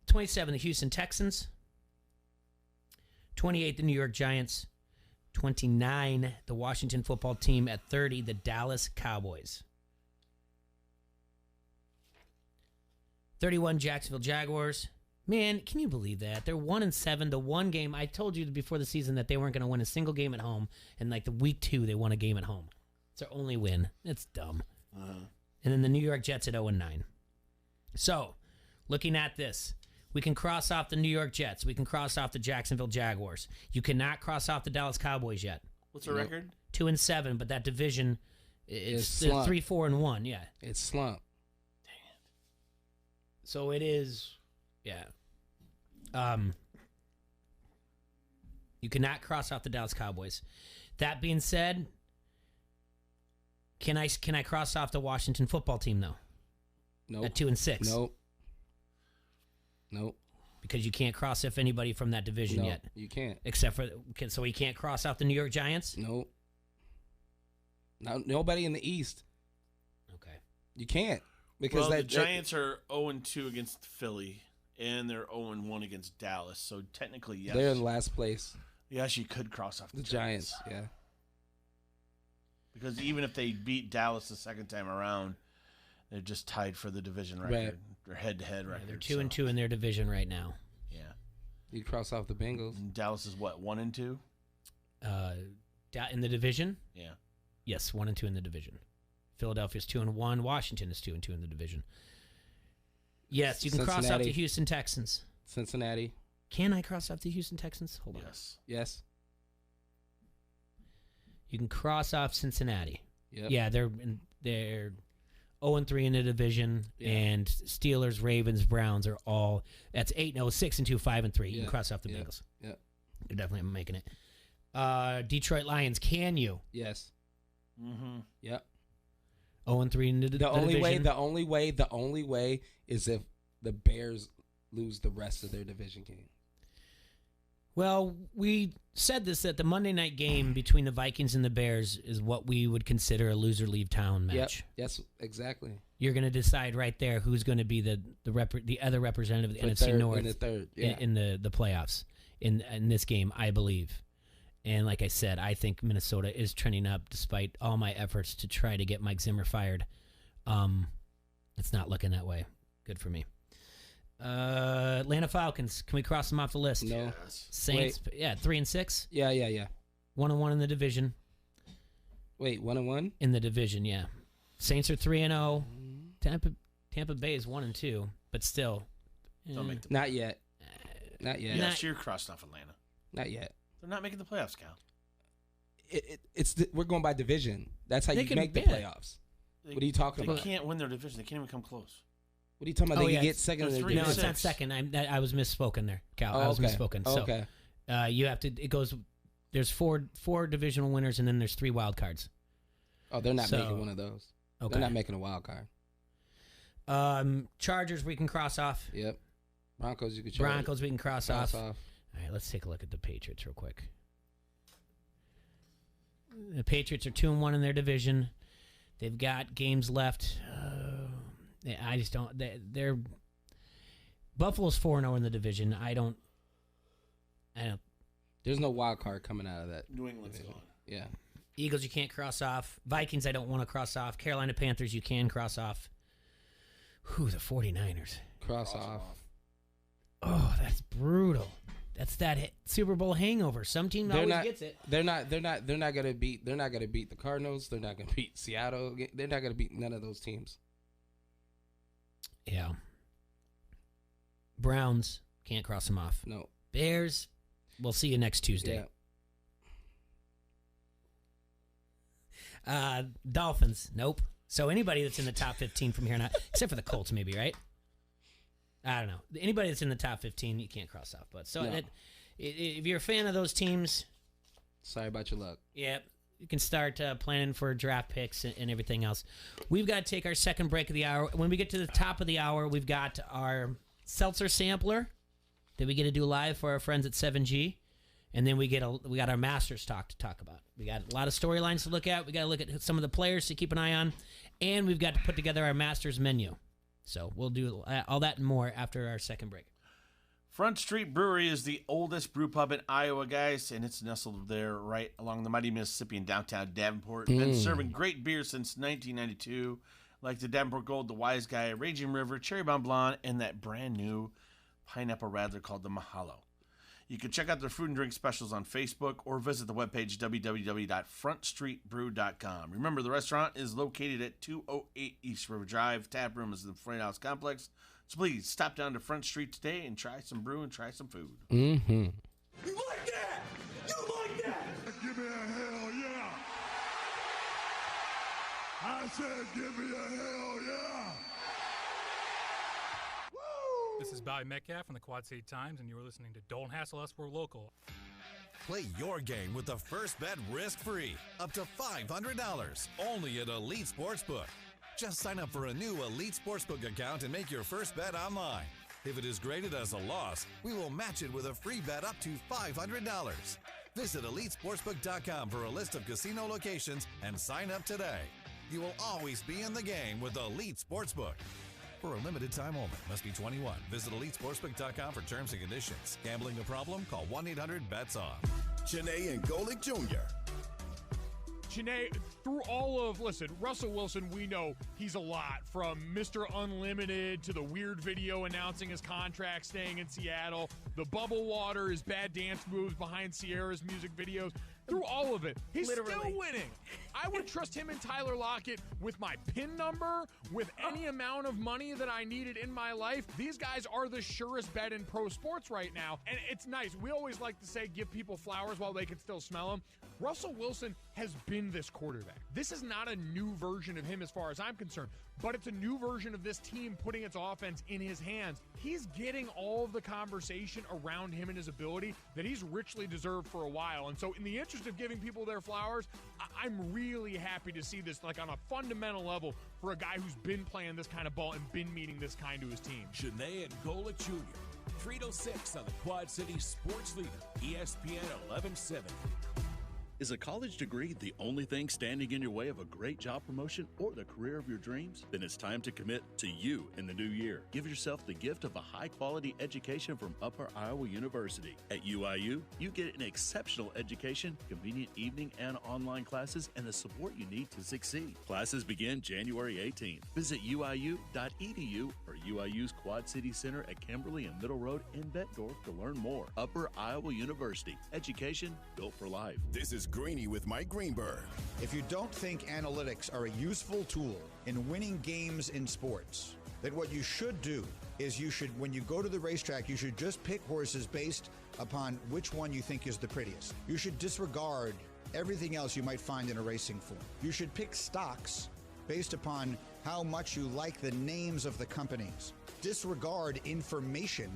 27, the Houston Texans. 28, the New York Giants. 29, the Washington Football Team. At 30, the Dallas Cowboys. 31, Jacksonville Jaguars. Man, can you believe that? They're 1-7. The one game, I told you before the season that they weren't going to win a single game at home. And like the week 2, they won a game at home. It's their only win. It's dumb. And then the New York Jets at 0-9. So, looking at this, we can cross off the New York Jets. We can cross off the Jacksonville Jaguars. You cannot cross off the Dallas Cowboys yet. What's the record? 2-7, but that division, it's 3-4-1. Yeah, it's slump. Dang it. So it is, yeah. You cannot cross off the Dallas Cowboys. That being said, can I cross off the Washington Football Team though? Nope. At 2-6. Nope. Because you can't cross off anybody from that division yet. You can't. Except for, so he can't cross off the New York Giants? Nope. No, nobody in the East. Okay. You can't. Because the Giants are 0-2 against Philly, and they're 0-1 against Dallas. So technically, yes. They're in last place. Yes, you could cross off the Giants. Yeah. Because even if they beat Dallas the second time around, they're just tied for the division record. Right. Or head-to-head record. They're 2-2 in their division right now. Yeah. You cross off the Bengals. And Dallas is what, 1-2? In the division? Yeah. Yes, 1-2 in the division. Philadelphia's 2-1. Washington is 2-2 in the division. Yes, you can cross off Cincinnati. the Houston Texans. Cincinnati. Can I cross off the Houston Texans? Hold on. Yes. You can cross off Cincinnati. Yep. Yeah, they're 0-3 in the division, and Steelers, Ravens, Browns are all. That's 8-0, 6-2, 5-3. You can cross off the Bengals. Yeah. They're definitely making it. Detroit Lions. Can you? Yes. Mm-hmm. Yep. 0-3 in the The only way. division. The only way is if the Bears lose the rest of their division game. Well, we said this that the Monday night game between the Vikings and the Bears is what we would consider a loser leave town match. Yep. Yes, exactly. You're going to decide right there who's going to be the other representative of the NFC North in the third, yeah. in the playoffs in this game, I believe. And like I said, I think Minnesota is trending up despite all my efforts to try to get Mike Zimmer fired. It's not looking that way. Good for me. Atlanta Falcons. Can we cross them off the list? No. Saints. Wait. Yeah, 3-6. Yeah. 1-1 in the division. Wait, 1-1 in the division. Yeah. Saints are 3-0. Tampa Bay is 1-2, but still. Not yet. Not yet. Yes, you're crossing off Atlanta. Not yet. They're not making the playoffs, Cal. We're going by division. That's how They you can make the bet. playoffs. What are you talking about? They can't win their division. They can't even come close. What are you talking about? They can get second in they're their 3-6. No, division. it's not second. I was misspoken there, Cal. Oh, I was okay. misspoken. Oh, So, okay. you have to. It goes. There's four divisional winners, and then there's 3 wild cards. Oh, they're not making one of those. Okay. They're not making a wild card. Chargers we can cross off. Yep. Broncos you can. Broncos we can cross off. off. All right, let's take a look at the Patriots real quick. The Patriots are 2-1 in their division. They've got games left. I just don't. They're Buffalo's 4-0 in the division. I don't. There's no wild card coming out of that. New England's division. gone. Yeah. Eagles you can't cross off. Vikings I don't want to cross off. Carolina Panthers you can cross off. Who, the 49ers? Cross off. Oh, that's brutal. That's that Super Bowl hangover. Some team always gets it. They're not gonna beat the Cardinals. They're not gonna beat Seattle. They're not gonna beat none of those teams. Yeah. Browns can't cross them off. No. Bears, we'll see you next Tuesday. Yeah. Dolphins, nope. So anybody that's in the top 15 from here on out, except for the Colts, maybe, right? I don't know. Anybody that's in the top 15, you can't cross off. But so No. if you're a fan of those teams, sorry about your luck. Yeah, you can start planning for draft picks and everything else. We've got to take our second break of the hour. When we get to the top of the hour, we've got our seltzer sampler that we get to do live for our friends at 7G. And then we got our Masters talk to talk about. We got a lot of storylines to look at. We got to look at some of the players to keep an eye on. And we've got to put together our Masters menu. So we'll do all that and more after our second break. Front Street Brewery is the oldest brew pub in Iowa, guys, and it's nestled there right along the mighty Mississippi in downtown Davenport. Been serving great beer since 1992, like the Davenport Gold, the Wise Guy, Raging River, Cherry Bomb Blonde, and that brand new pineapple radler called the Mahalo. You can check out their food and drink specials on Facebook or visit the webpage www.frontstreetbrew.com. Remember, the restaurant is located at 208 East River Drive. Tap room is in the Freight House Complex. So please stop down to Front Street today and try some brew and try some food. Mm-hmm. You like that? You like that? Give me a hell yeah. I said give me a hell yeah. This is Bobby Metcalf from the Quad City Times, and you're listening to Don't Hassle Us, We're Local. Play your game with the first bet risk-free, up to $500, only at Elite Sportsbook. Just sign up for a new Elite Sportsbook account and make your first bet online. If it is graded as a loss, we will match it with a free bet up to $500. Visit EliteSportsbook.com for a list of casino locations and sign up today. You will always be in the game with Elite Sportsbook. For a limited time only. Must be 21. Visit EliteSportsbook.com for terms and conditions. Gambling a problem? Call 1-800-BETS-OFF. Janae and Golick Jr. Janae, through all of, Russell Wilson, we know he's a lot. From Mr. Unlimited to the weird video announcing his contract staying in Seattle, the bubble water, his bad dance moves behind Sierra's music videos. through all of it, he's Literally. still winning. I would trust him and Tyler Lockett with my PIN number, with any amount of money that I needed in my life. These guys are the surest bet in pro sports right now, and it's nice. We always like to say give people flowers while they can still smell them. Russell Wilson has been this quarterback. This is not a new version of him as far as I'm concerned, but it's a new version of this team putting its offense in his hands. He's getting all of the conversation around him and his ability that he's richly deserved for a while. And so in the interest of giving people their flowers, I'm really happy to see this like on a fundamental level for a guy who's been playing this kind of ball and been meeting this kind to his team. Janae and Golick Jr. 306 on the Quad City Sports Leader, ESPN 1170. Is a college degree the only thing standing in your way of a great job promotion or the career of your dreams? Then it's time to commit to you in the new year. Give yourself the gift of a high-quality education from Upper Iowa University. At UIU, you get an exceptional education, convenient evening and online classes, and the support you need to succeed. Classes begin January 18th. Visit uiu.edu or UIU's Quad City Center at Kimberly and Middle Road in Bettendorf to learn more. Upper Iowa University. Education built for life. This is Greeny with Mike Greenberg. If you don't think analytics are a useful tool in winning games in sports, then what you should do is when you go to the racetrack, you should just pick horses based upon which one you think is the prettiest. You should disregard everything else you might find in a racing form. You should pick stocks based upon how much you like the names of the companies. Disregard information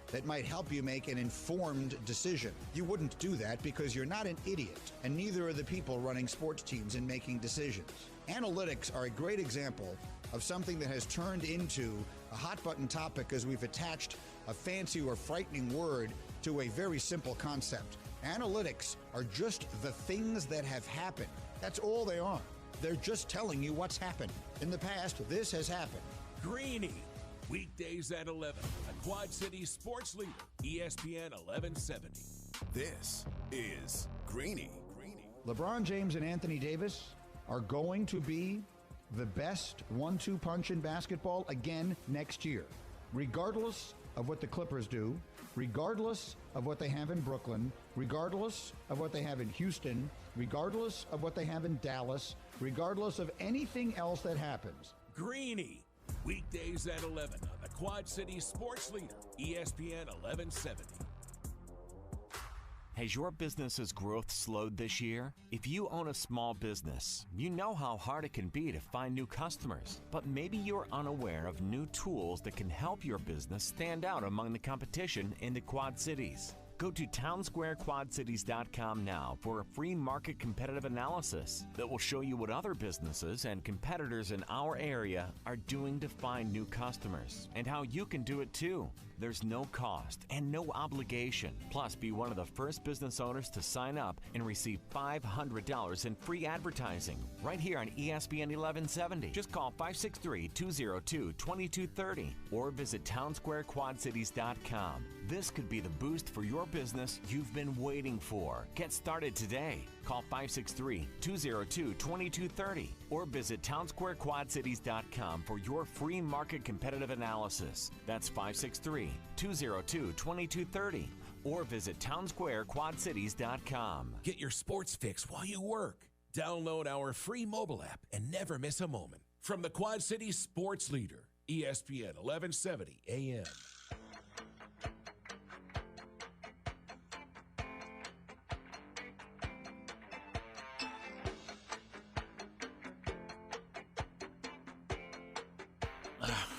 that might help you make an informed decision. You wouldn't do that because you're not an idiot, and neither are the people running sports teams and making decisions. Analytics are a great example of something that has turned into a hot-button topic as we've attached a fancy or frightening word to a very simple concept. Analytics are just the things that have happened. That's all they are. They're just telling you what's happened. In the past, this has happened. Greeny. Weekdays at 11, the Quad City Sports Leader, ESPN 1170. This is Greeny. LeBron James and Anthony Davis are going to be the best 1-2 punch in basketball again next year, regardless of what the Clippers do, regardless of what they have in Brooklyn, regardless of what they have in Houston, regardless of what they have in Dallas, regardless of anything else that happens. Greeny. Weekdays at 11 on the Quad City Sports Leader, ESPN 1170. Has your business's growth slowed this year? If you own a small business, you know how hard it can be to find new customers. But maybe you're unaware of new tools that can help your business stand out among the competition in the Quad Cities. Go to townsquarequadcities.com now for a free market competitive analysis that will show you what other businesses and competitors in our area are doing to find new customers and how you can do it too. There's no cost and no obligation. Plus, be one of the first business owners to sign up and receive $500 in free advertising right here on ESPN 1170. Just call 563-202-2230 or visit townsquarequadcities.com. This could be the boost for your business you've been waiting for. Get started today. Call 563-202-2230 or visit townsquarequadcities.com for your free market competitive analysis. That's 563-202-2230 or visit townsquarequadcities.com. Get your sports fix while you work. Download our free mobile app and never miss a moment. From the Quad City Sports Leader, ESPN 1170 AM.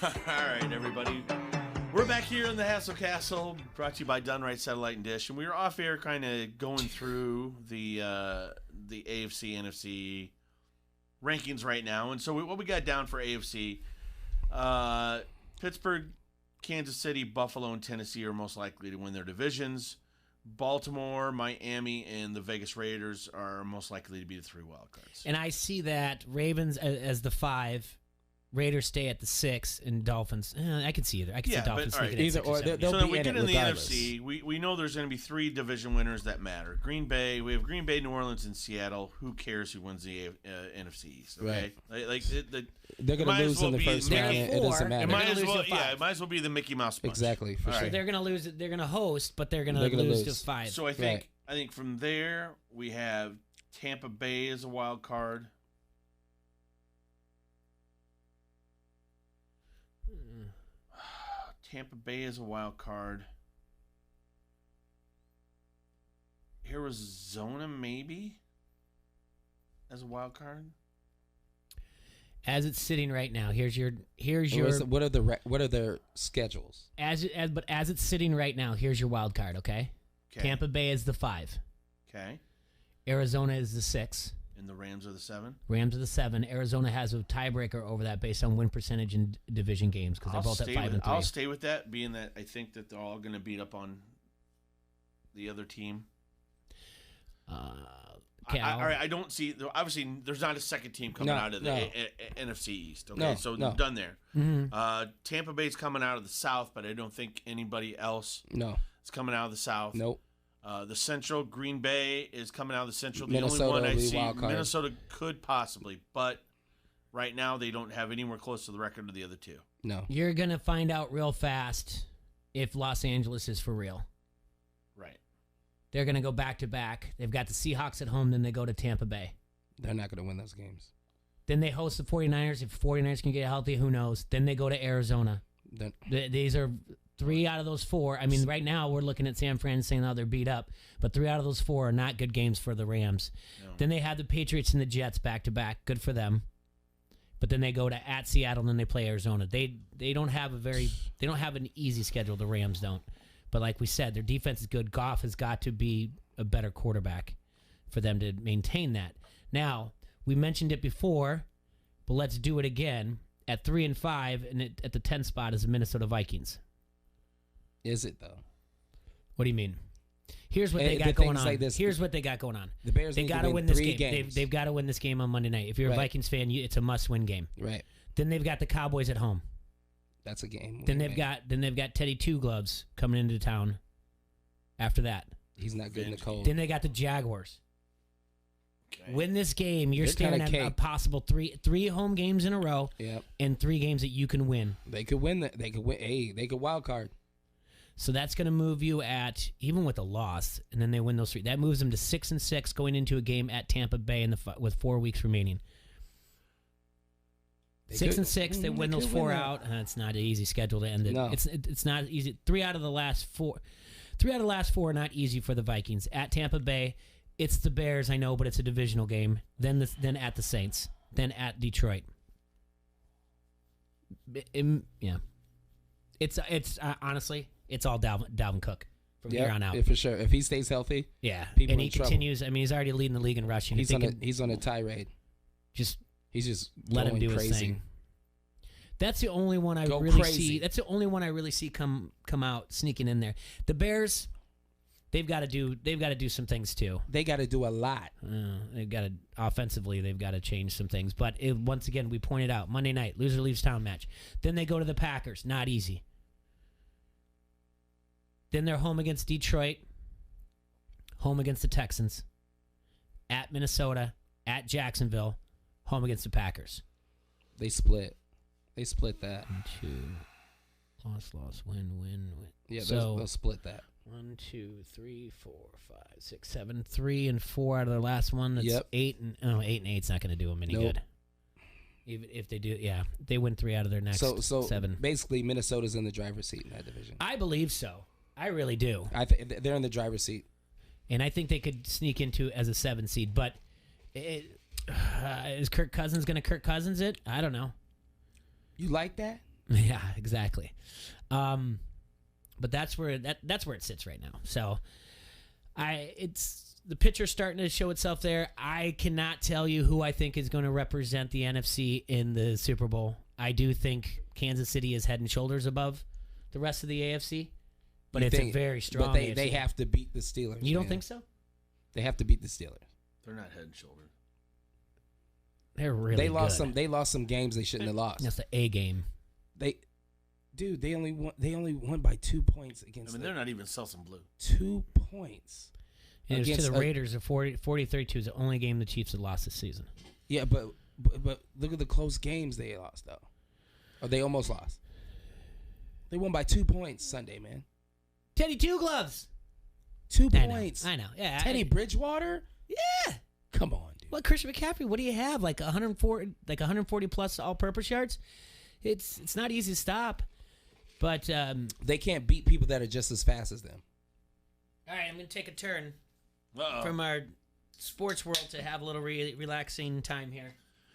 All right, everybody. We're back here in the Hassel Castle, brought to you by Dunright Satellite and Dish, and we were off air, kind of going through the AFC, NFC rankings right now. And so what we got down for AFC, Pittsburgh, Kansas City, Buffalo, and Tennessee are most likely to win their divisions. Baltimore, Miami, and the Vegas Raiders are most likely to be the 3 wild cards. And I see that Ravens as the 5. Raiders stay at the 6, and Dolphins. I can see either. I can see Dolphins sneaking at 6 or 7. So then we get in the NFC. We know there's going to be 3 division winners that matter. Green Bay. We have Green Bay, New Orleans, and Seattle. Who cares who wins the NFC East? Okay, right. They're going to lose in the first round. It doesn't matter. It might as well be the Mickey Mouse bunch. Exactly. For sure. So they're going to lose. They're going to host, but they're going to lose to 5. So I think I think from there we have Tampa Bay as a wild card. Tampa Bay is a wild card. Arizona maybe as a wild card. As it's sitting right now, here's your what are their schedules? As it's sitting right now, here's your wild card. Okay. Tampa Bay is the 5. Okay. Arizona is the 6. And the Rams are the 7. Rams are the 7. Arizona has a tiebreaker over that based on win percentage in division games because they're both at 5 and 3. I'll stay with that, being that I think that they're all going to beat up on the other team. Okay, I don't see. Obviously, there's not a second team coming out of the NFC East. Okay, so they're done there. Mm-hmm. Tampa Bay's coming out of the South, but I don't think anybody else is coming out of the South. Nope. The Central, Green Bay is coming out of the Central. The Minnesota only one I see, wild card. Minnesota could possibly, but right now they don't have anywhere close to the record of the other two. No. You're gonna find out real fast if Los Angeles is for real. Right. They're going to go back-to-back. They've got the Seahawks at home, then they go to Tampa Bay. They're not going to win those games. Then they host the 49ers. If 49ers can get healthy, who knows? Then they go to Arizona. These are 3 out of those 4. I mean, right now we're looking at San Fran saying, oh, they're beat up. But 3 out of those 4 are not good games for the Rams. No. Then they have the Patriots and the Jets back-to-back. Good for them. But then they go to at Seattle, and then they play Arizona. They don't have an easy schedule. The Rams don't. But like we said, their defense is good. Goff has got to be a better quarterback for them to maintain that. Now, we mentioned it before, but let's do it again. At 3 and 5, and at the 10th spot is the Minnesota Vikings. Is it, though? What do you mean? Here's what they got going on. Like this, Here's what they got going on. The Bears they need got to win this game. games. They've got to win this game on Monday night. If you're a Vikings fan, it's a must-win game. Right. Then they've got the Cowboys at home. That's a game. Then they've got Teddy Two Gloves coming into town. After that, he's not good in the cold. Then they got the Jaguars. Okay. Win this game, you're staring at a possible three home games in a row. Yep. And 3 games that you can win. They could win that. They could win. Hey, they could wild card. So that's going to move you at, even with a loss, and then they win those 3. That moves them to 6 and 6 going into a game at Tampa Bay with 4 weeks remaining. 6 and 6, they win those 4 out. It's not an easy schedule to end it. No. It's not easy. 3 out of the last 4 are not easy for the Vikings. At Tampa Bay, it's the Bears, I know, but it's a divisional game. Then at the Saints. Then at Detroit. Yeah. It's honestly, it's all Dalvin Cook from here on out. For sure. If he stays healthy, yeah. People and he in trouble. continues. I mean, he's already leading the league in rushing. He's on a tirade. He's just let him do crazy. his thing. That's the only one I really see. That's the only one I really see come out sneaking in there. The Bears, they've got to do some things too. They got to do a lot. They've got to offensively. They've got to change some things. But once again, we pointed out Monday night loser leaves town match. Then they go to the Packers. Not easy. Then they're home against Detroit. Home against the Texans. At Minnesota. At Jacksonville. Home against the Packers. They split that. 1, 2. Loss, win. Yeah, they'll split that. 1, 2, 3, 4, 5, 6, 7, 3 and 4 out of their last one. That's 8 and 8's not going to do them any good. Even if they do, they win 3 out of their next 7. Basically, Minnesota's in the driver's seat in that division. I believe so. I really do. They're in the driver's seat, and I think they could sneak into as a 7 seed. But is Kirk Cousins going to Kirk Cousins it? I don't know. You like that? Yeah, exactly. But that's where it sits right now. So it's the picture starting to show itself there. I cannot tell you who I think is going to represent the NFC in the Super Bowl. I do think Kansas City is head and shoulders above the rest of the AFC, but a very strong. But AFC. they have to beat the Steelers. You don't think so? They have to beat the Steelers. They're not head and shoulders. They're really They lost good. They lost some games they shouldn't have lost. That's the A game. They only won by 2 points against. I mean, they're not even Selsun Blue. 2 points. And it was to the Raiders. 40-32 is the only game the Chiefs had lost this season. Yeah, but look at the close games they lost though. Or they almost lost. They won by 2 points Sunday, man. Teddy Two Gloves. 2 points. I know. Yeah. Teddy Bridgewater? Yeah. Come on, dude. Well, Christian McCaffrey, what do you have? Like 140 plus all-purpose yards? It's not easy to stop. But they can't beat people that are just as fast as them. All right, I'm going to take a turn from our sports world to have a little relaxing time here.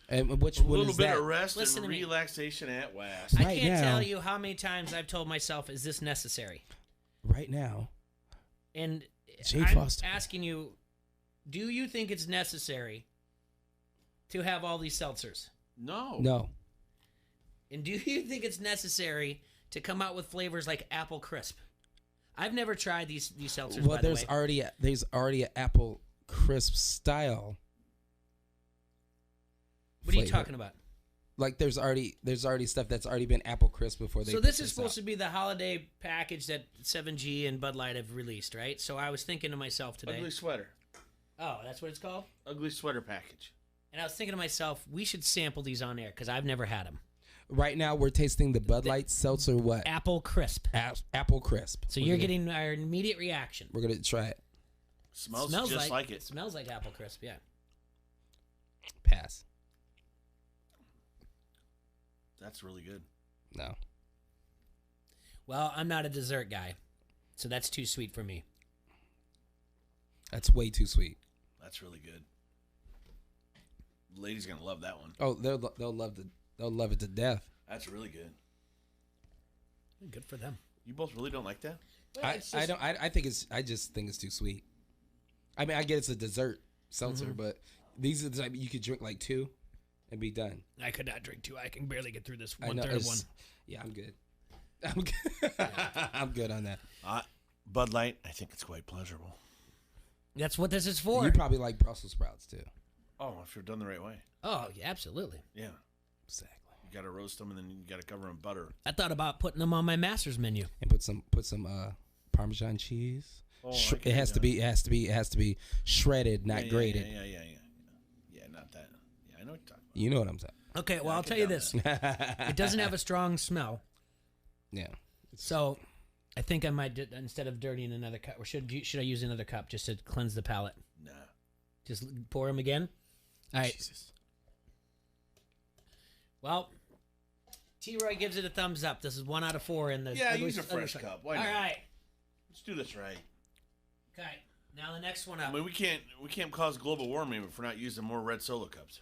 And which a one little is bit that? of rest Listen and to me. relaxation at West. I can't tell you how many times I've told myself, is this necessary? Right now. And Jay I'm Foster. asking you, do you think it's necessary to have all these seltzers? No. And do you think it's necessary to come out with flavors like apple crisp? I've never tried these seltzers. Well, by there's the way. already an apple crisp style. What flavor. are you talking about? Like there's already stuff that's already been apple crisp before they. So this is supposed to be the holiday package that 7G and Bud Light have released, right? So I was thinking to myself today. Ugly sweater. Oh, that's what it's called? Ugly sweater package. And I was thinking to myself, we should sample these on air because I've never had them. Right now, we're tasting the Bud Light seltzer. What? Apple crisp. Apple crisp. So you're getting our immediate reaction. We're gonna try it. Smells just like it. Smells like apple crisp. Yeah. Pass. That's really good. No. Well, I'm not a dessert guy, so that's too sweet for me. That's way too sweet. That's really good. The lady's gonna love that one. Oh, they'll love it to death. That's really good. Good for them. You both really don't like that? I just think it's too sweet. I mean, I get it's a dessert seltzer, but these are the type you could drink like 2 and be done. I could not drink 2. I can barely get through this I know, 1/3 one. Yeah, I'm good. I'm good. I'm good on that. Bud Light, I think it's quite pleasurable. That's what this is for. You probably like Brussels sprouts too. Oh, if you're done the right way. Oh, yeah, absolutely. Yeah. Exactly. You got to roast them and then you got to cover them in butter. I thought about putting them on my master's menu and put some Parmesan cheese. Oh, it has to be shredded, not grated. Yeah, not that. Yeah, I know what you're talking about. You know what I'm saying. Okay, well, I'll tell you this. It doesn't have a strong smell. Yeah. So, I think I might, instead of dirtying another cup, or should I use another cup just to cleanse the palate? Nah. Just pour them again? All right. Jesus. Well, T-Roy gives it a thumbs up. This is 1 out of 4 in the... Yeah, use a fresh cup. Why not? All right. Let's do this right. Okay. Now the next one up. I mean, we can't cause global warming if we're not using more red Solo cups.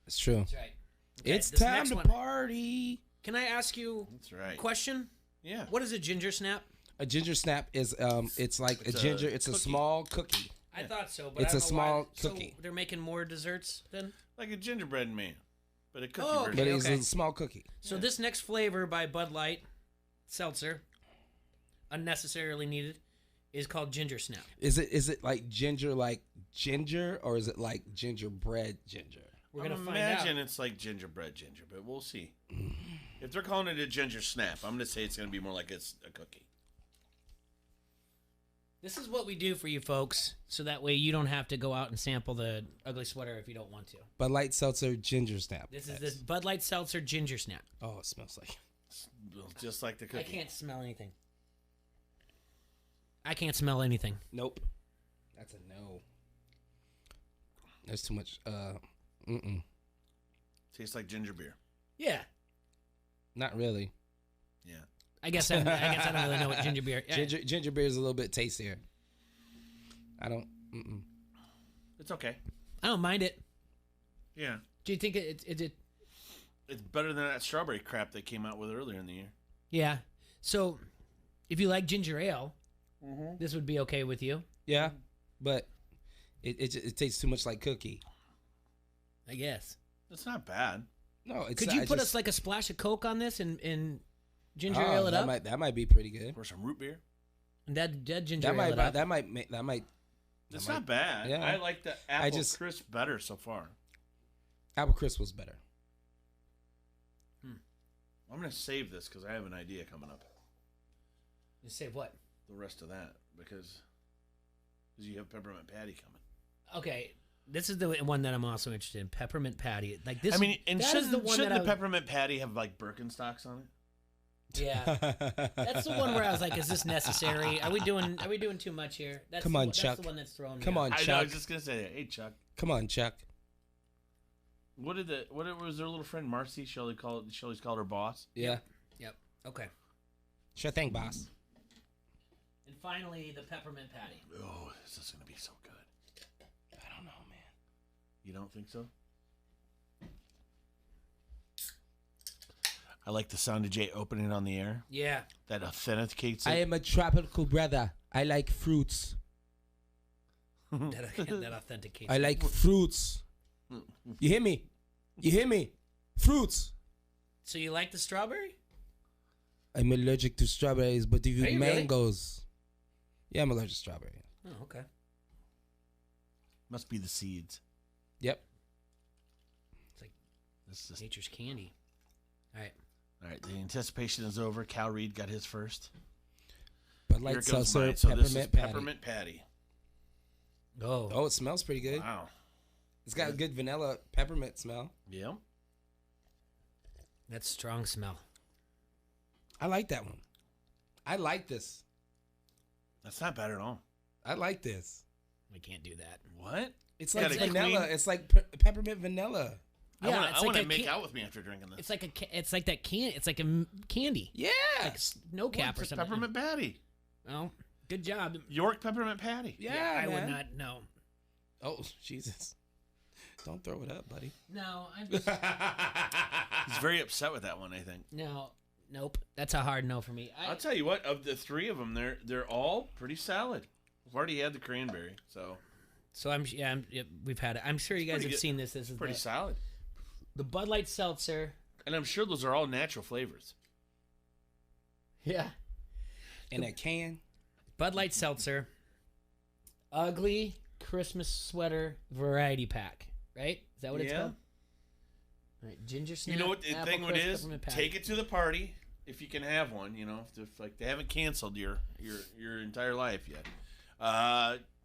It's true. That's right. Okay, it's this time next to one. party. Can I ask you a question? Yeah. What is a ginger snap? A ginger snap is it's like It's a ginger. a It's a cookie. small cookie. I thought so, but It's I a don't know why. small cookie. So they're making more desserts then? Like a gingerbread man, but a cookie Oh, version. But it's okay. a small cookie. So this next flavor by Bud Light seltzer, unnecessarily needed, is called ginger snap. Is it like ginger, or is it like gingerbread ginger? We're gonna find out. Imagine it's like gingerbread ginger, but we'll see. If they're calling it a ginger snap, I'm gonna say it's gonna be more like it's a cookie. This is what we do for you folks, so that way you don't have to go out and sample the ugly sweater if you don't want to. Bud Light seltzer ginger snap. This is this Bud Light seltzer ginger snap. Oh, it smells like. Just like the cookie. I can't smell anything. I can't smell anything. Nope. That's a no. There's too much. Tastes like ginger beer. Yeah. Not really. Yeah. I guess I don't really know what ginger beer. Ginger beer is a little bit tastier. I don't. It's okay. I don't mind it. Yeah. Do you think it's It's better than that strawberry crap they came out with earlier in the year. Yeah. So, if you like ginger ale, this would be okay with you. Yeah, but it tastes too much like cookie. I guess. It's not bad. No, it's. Could you put us like a splash of Coke on this and ginger ale it up? That might be pretty good. Or some root beer. And that ginger ale that it up. That might. It's not bad. Yeah. I like the apple crisp better so far. Apple crisp was better. I'm gonna save this because I have an idea coming up. You save what? The rest of that because you have peppermint patty coming. Okay, this is the one that I'm also interested in. Peppermint patty, like this. I mean, and that is shouldn't the that I would- peppermint patty have like Birkenstocks on it? Yeah, that's the one where I was like, "Is this necessary? Are we doing too much here?" That's Come on, Chuck. That's the one that's throwing me. Come on, off. Chuck. I know. I was just gonna say that. Hey, Chuck. Come on, Chuck. What was their little friend Marcy? She always called her boss. Yeah. Yep. Okay. Sure thing, boss. And finally, the peppermint patty. Oh, this is gonna be so good. I don't know, man. You don't think so? I like the sound of Jay opening it on the air. Yeah. That authenticates it. I am a tropical brother. I like fruits. that authenticates. I like fruits. You hear me? You hear me? Fruits. So you like the strawberry? I'm allergic to strawberries, but if Are you really? mangoes. Yeah, I'm allergic to strawberry. Oh, okay. Must be the seeds. Yep. It's like This is nature's candy. All right. all right. The anticipation is over. Cal Reed got his first. But Here like goes seltzer, mine. So this is peppermint patty. peppermint patty. Oh, it smells pretty good. Wow. It's got a good vanilla peppermint smell. Yeah. That's strong smell. I like that one. I like this. That's not bad at all. I like this. We can't do that. What? It's You like got a vanilla. queen? It's like peppermint vanilla. Yeah, I want to make out with me after drinking this. It's like it's like that It's like a candy. Yeah. Like snow cap or It's a something. peppermint patty. Oh, good job. York peppermint patty. Yeah, I would man. not. No. Oh, Jesus. Don't throw it up, buddy. No, I'm just. He's very upset with that one, I think. No. Nope. That's a hard no for me. I'll tell you what, of the three of them, they're all pretty solid. We've already had the cranberry, so we've had it. I'm sure you guys have good. seen this. This is pretty solid. The Bud Light Seltzer. And I'm sure those are all natural flavors. Yeah. In a can. Bud Light Seltzer. Ugly Christmas sweater variety pack. Right? Is that what it's called? All right. Ginger snap. You know what the apple thing what crisp, is? peppermint patty. Take it to the party if you can have one. You know, if like they haven't canceled your entire life yet.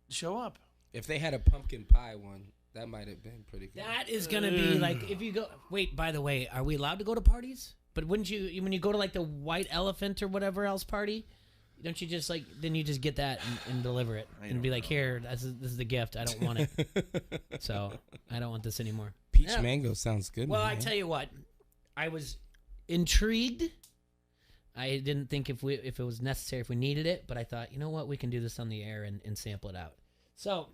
Show up. If they had a pumpkin pie one, that might have been pretty good. That is going to be like, if you go, wait, by the way, are we allowed to go to parties? But wouldn't you, when you go to like the White Elephant or whatever else party, don't you just like, then you just get that and deliver it and be like, here, this is the gift. I don't want it. So I don't want this anymore. Peach mango sounds good. Well, man. I tell you what, I was intrigued. I didn't think if it was necessary, if we needed it, but I thought, you know what, we can do this on the air and sample it out. So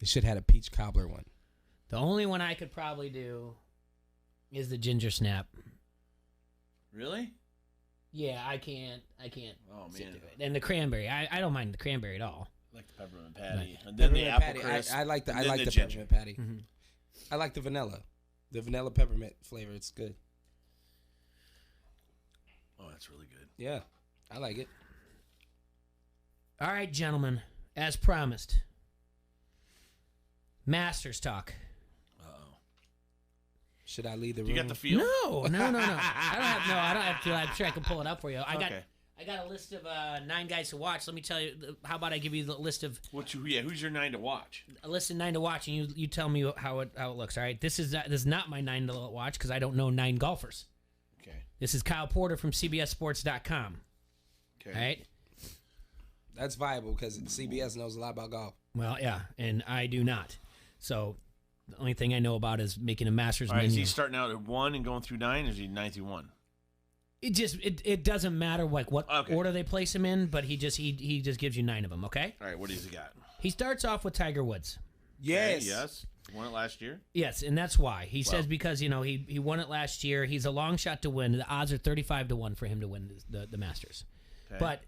They should have had a peach cobbler one. the only one I could probably do is the ginger snap. Really? Yeah, I can't. Oh sit man. through it. And the cranberry, I don't mind the cranberry at all. I like the peppermint patty, and then the apple crisp. I like the and then the peppermint patty. Mm-hmm. I like the vanilla peppermint flavor. It's good. Oh, that's really good. Yeah, I like it. All right, gentlemen, as promised, Masters talk. Should I leave the room? You got the feel? No. I don't have to. I'm sure I can pull it up for you. I got a list of 9 guys to watch. Let me tell you. How about I give you the list of who's your 9 to watch? a list of 9 to watch, and you tell me how it looks. All right. This is not my 9 to watch because I don't know 9 golfers. Okay. This is Kyle Porter from CBSSports.com. Okay. All right. That's viable because CBS knows a lot about golf. Well, yeah, and I do not. So the only thing I know about is making a Masters All right, menu. is he starting out at 1 and going through 9, or is he 9 through 1? It doesn't matter like what order they place him in, but he just gives you 9 of them. Okay. All right, what has he got? He starts off with Tiger Woods. Yes. Okay, yes. Won it last year. Yes, and that's why he says because he won it last year. He's a long shot to win. The odds are 35-1 for him to win the Masters. Okay. But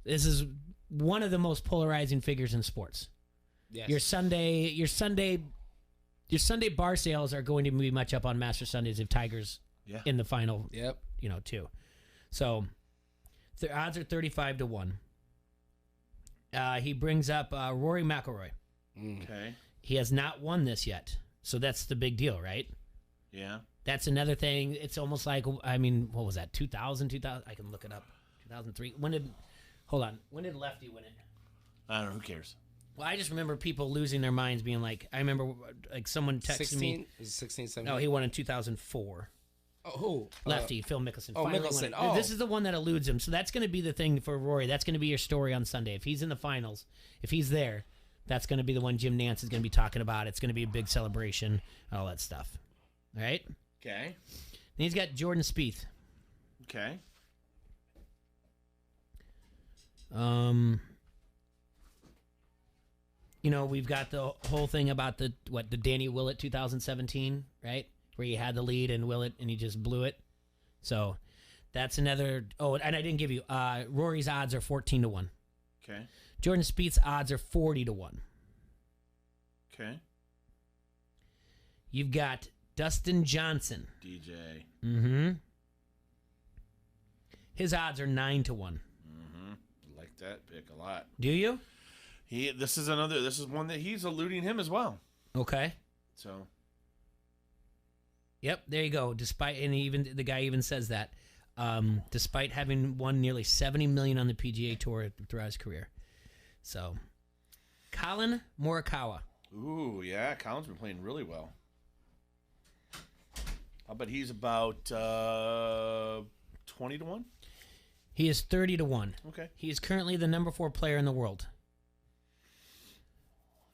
this is one of the most polarizing figures in sports. Yes. Your Sunday bar sales are going to be much up on Master Sundays if Tiger's in the final. Yep. Too. So the odds are 35-1. He brings up Rory McIlroy. Okay. He has not won this yet, so that's the big deal, right? Yeah. That's another thing. It's almost like, I mean, what was that? 2000? I can look it up. 2003. When did Lefty win it? I don't know. Who cares? Well, I just remember people losing their minds, being like, I remember like someone texted me. Is it 16, 17? No, he won in 2004. Oh, lefty Phil Mickelson. Oh, Finally Mickelson. won it. Oh. This is the one that eludes him. So that's going to be the thing for Rory. That's going to be your story on Sunday. If he's in the finals, if he's there, that's going to be the one Jim Nantz is going to be talking about. It's going to be a big celebration, all that stuff. All right? Okay. Then he's got Jordan Spieth. Okay. We've got the whole thing about the Danny Willett 2017, right? Where he had the lead and Willett and he just blew it. So that's another. Oh, and I didn't give you. Rory's odds are 14-1. Okay. Jordan Spieth's odds are 40-1. Okay. You've got Dustin Johnson. DJ. Mm-hmm. His odds are 9-1. Mm-hmm. Like that pick a lot. Do you? This is one that he's eluding him as well. Okay. So. Yep, there you go. And the guy even says that, despite having won nearly $70 million on the PGA Tour throughout his career. So, Colin Morikawa. Ooh, yeah, Colin's been playing really well. I'll bet he's about 20-1. He is 30-1. Okay. He is currently the number 4 player in the world.